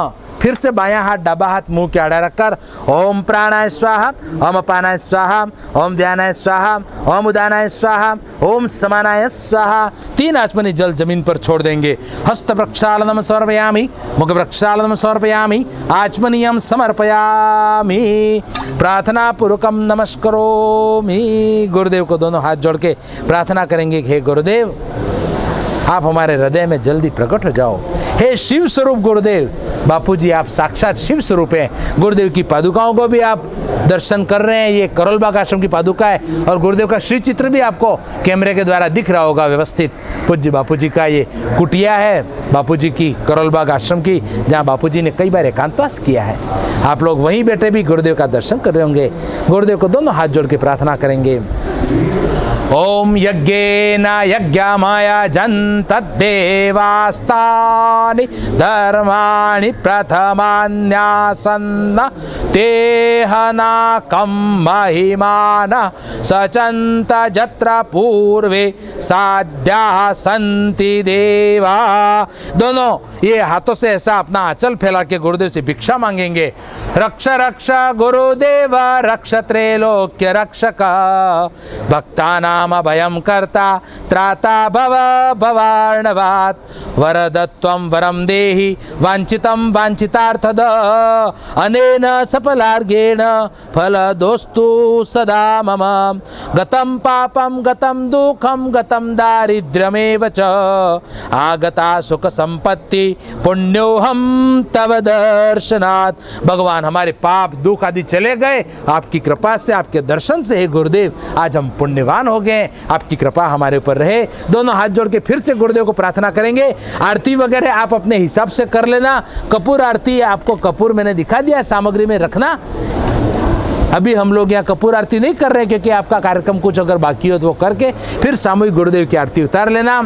फिर से बायां हाथ डाबा हाथ मुंह के आड़ा रखकर ओम प्राणाय स्वाहा, ओम अपानाय स्वाहा, ओम व्यानाय स्वाहा, ओम उदानाय स्वाहा, ओम समानाय स्वाहा। 3 आचमनी जल जमीन पर छोड़ देंगे। हस्त प्रक्षालनम समर्पयामि, मुख प्रक्षालनम समर्पयामि, आचमनीयम समर्पयामि, प्रार्थना पूर्वकम नमस्करोमि। गुरुदेव को दोनों हाथ जोड़ के प्रार्थना करेंगे, हे गुरुदेव आप हमारे हृदय में जल्दी प्रकट हो जाओ। हे शिव स्वरूप गुरुदेव, बापूजी आप साक्षात शिव स्वरूप हैं। गुरुदेव की पादुकाओं को भी आप दर्शन कर रहे हैं। ये करोलबाग आश्रम की पादुका है और गुरुदेव का श्री चित्र भी आपको कैमरे के द्वारा दिख रहा होगा व्यवस्थित। पूज्य बापूजी का ये कुटिया है, बापूजी की करोलबाग आश्रम की, जहाँ बापूजी ने कई बार एकांतवास किया है। आप लोग वहीं बैठे भी गुरुदेव का दर्शन कर रहे होंगे। गुरुदेव को दोनों हाथ जोड़ के प्रार्थना करेंगे। ओम यज्ञेन यज्ञामयजन् तद्देवास्तानि धर्माणि प्रथमान्यासन् तेहनाकं महिमानः सचन्त जत्र पूर्वे साध्याः सन्ति देवा। दोनों ये हाथों से ऐसा अपना आंचल फैला के गुरुदेव से भिक्षा मांगेंगे। रक्ष रक्ष गुरुदेव रक्ष त्रैलोक्य रक्षक भक्तानाम अभयं कर्ता त्राता भव भवार्णवात् वरदत्वं वरं देहि वाञ्छितं वाञ्छितार्थद अनेन सफलार्गेण फलदोस्तु सदा मम गतं पापं गतं दुःखं गतं दारिद्र्यमेव च आगता सुख संपत्ति पुण्योहम तव दर्शनात्। भगवान हमारे पाप दुख आदि चले गए आपकी कृपा से, आपके दर्शन से। हे गुरुदेव आज हम पुण्यवान हो गए, आपकी कृपा हमारे ऊपर रहे। दोनों हाथ जोड़ के फिर से गुरुदेव को प्रार्थना करेंगे। आरती वगैरह आप अपने हिसाब से कर लेना। कपूर आरती आपको कपूर मैंने दिखा दिया सामग्री में रखना। अभी हम लोग यहाँ कपूर आरती नहीं कर रहे क्योंकि आपका कार्यक्रम कुछ अगर बाकी हो तो वो करके फिर सामूहिक गुरुदेव की आरती उतार लेना।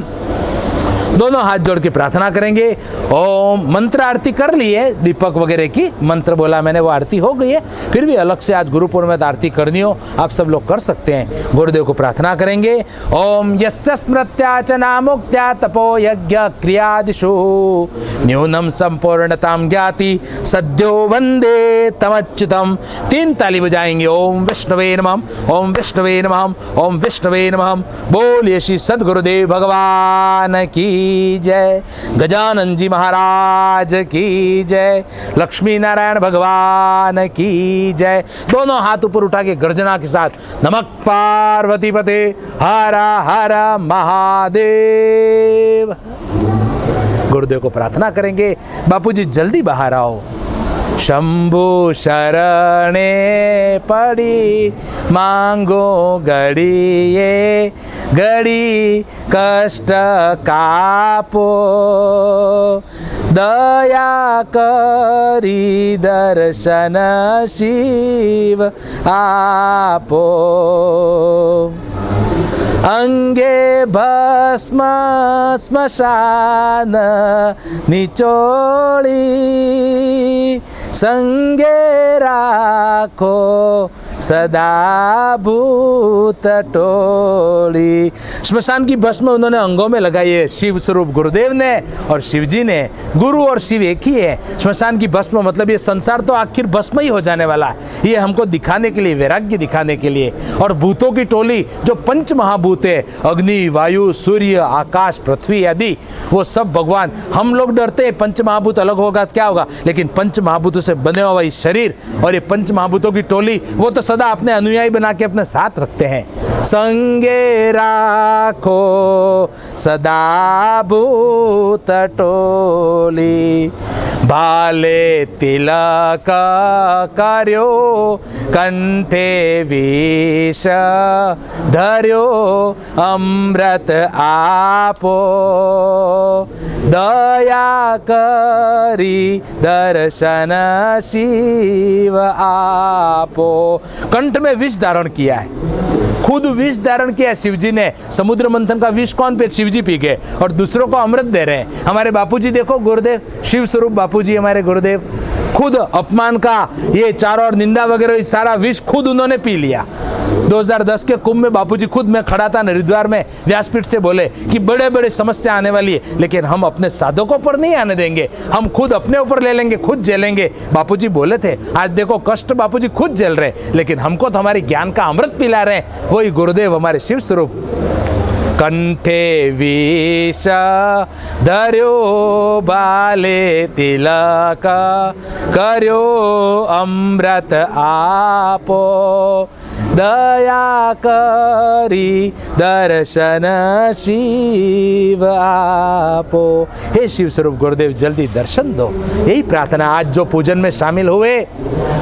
दोनों हाथ जोड़ के प्रार्थना करेंगे। ओम मंत्र आरती कर ली है, दीपक वगैरह की मंत्र बोला मैंने, वो आरती हो गई है। फिर भी अलग से आज गुरुपुर में आरती करनी हो आप सब लोग कर सकते हैं। गुरुदेव को प्रार्थना करेंगे। ओम यस्य स्मृत्या च नामुक्त्या तपो यज्ञ क्रियादिषु न्यूनम संपूर्णतां ज्ञाति सद्यो वंदे तमच्युतम। 3 ताली बजाएंगे। ओम विष्णवे नमः, ओम विष्णवे नमः, ओम विष्णवे नमः। बोलिए श्री सद्गुरुदेव भगवान की जय, गजानन जी महाराज की जय, लक्ष्मी नारायण भगवान की जय। दोनों हाथ ऊपर उठा के गर्जना के साथ नमः पार्वती पते हर हर महादेव। गुरुदेव को प्रार्थना करेंगे। बापूजी जल्दी बाहर आओ। शंभु शरणे पड़ी मांगो घड़िए घड़ी कष्ट कापो दया करी दर्शन शिव आपो। अंगे भस्म स्मशान निचोड़ी, संगे राखो सदा भूत टोली। श्मशान की भस्म उन्होंने अंगों में लगाई है शिव स्वरूप गुरुदेव ने और शिव जी ने। गुरु और शिव एक ही है। श्मशान की भस्म मतलब ये संसार तो आखिर भस्म ही हो जाने वाला है। ये हमको दिखाने के लिए, वैराग्य दिखाने के लिए। और भूतों की टोली जो पंच महाभूत है, अग्नि, वायु, सूर्य, आकाश, पृथ्वी आदि, वो सब भगवान। हम लोग डरते हैं पंच महाभूत अलग होगा क्या होगा, लेकिन पंच महाभूतों से बने हुआ ये शरीर और ये पंच महाभूतों की टोली, वो तो सदा अपने अनुयायी बना के अपने साथ रखते हैं। संगे राखो सदा भूत टोली, भाले तिलक कर्यो कंठे विष धर्यो अमृत आपो। दया करी दर्शन शिव आपो। कंठ में विष धारण किया है, खुद विष धारण किया शिव जी ने। समुद्र मंथन का विष कौन पे? शिव जी पी गए और दूसरों को अमृत दे रहे हैं। हमारे बापूजी देखो, गुरुदेव शिव स्वरूप बापूजी हमारे गुरुदेव, खुद अपमान का ये चारों और निंदा वगैरह सारा विष खुद उन्होंने पी लिया। 2010 के कुंभ में बापूजी खुद, मैं खड़ा था हरिद्वार में, व्यासपीठ से बोले कि बड़े बड़े समस्या आने वाली है, लेकिन हम अपने साधकों पर नहीं आने देंगे, हम खुद अपने ऊपर ले लेंगे, खुद झेलेंगे। बापूजी बोले थे। आज देखो कष्ट बापूजी खुद झेल रहे, लेकिन हमको तो हमारे ज्ञान का अमृत पिला रहे हैं, वही गुरुदेव हमारे शिव स्वरूप। कंठे विष धर्यो बाले तिलक कर्यो अमृत आपो। दया करी दर्शन शिव आपो। हे शिव स्वरूप गुरुदेव जल्दी दर्शन दो, यही प्रार्थना। आज जो पूजन में शामिल हुए,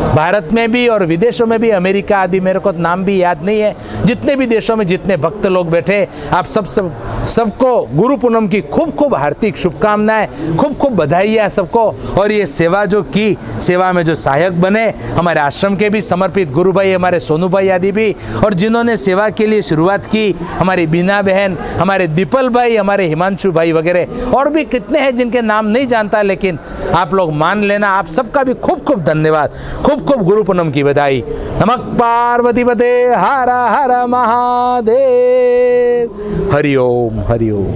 भारत में भी और विदेशों में भी, अमेरिका आदि, मेरे को नाम भी याद नहीं है, जितने भी देशों में जितने भक्त लोग बैठे, आप सबको गुरु पूनम की खूब खूब हार्दिक शुभकामनाएं, खूब खूब बधाइयाँ सबको। और ये सेवा जो की, सेवा में जो सहायक बने, हमारे आश्रम के भी समर्पित गुरु भाई, हमारे सोनू भाई आदि भी, और जिन्होंने सेवा के लिए शुरुआत की, हमारी बीना बहन, हमारे दीपल भाई, हमारे हिमांशु भाई वगैरह, और भी कितने हैं जिनके नाम नहीं जानता, लेकिन आप लोग मान लेना। आप सबका भी खूब खूब धन्यवाद, खूब खूब गुरु पूनम की बधाई। नमः पार्वती पते, हर हर महादेव। हरि ओम, हरि ओम।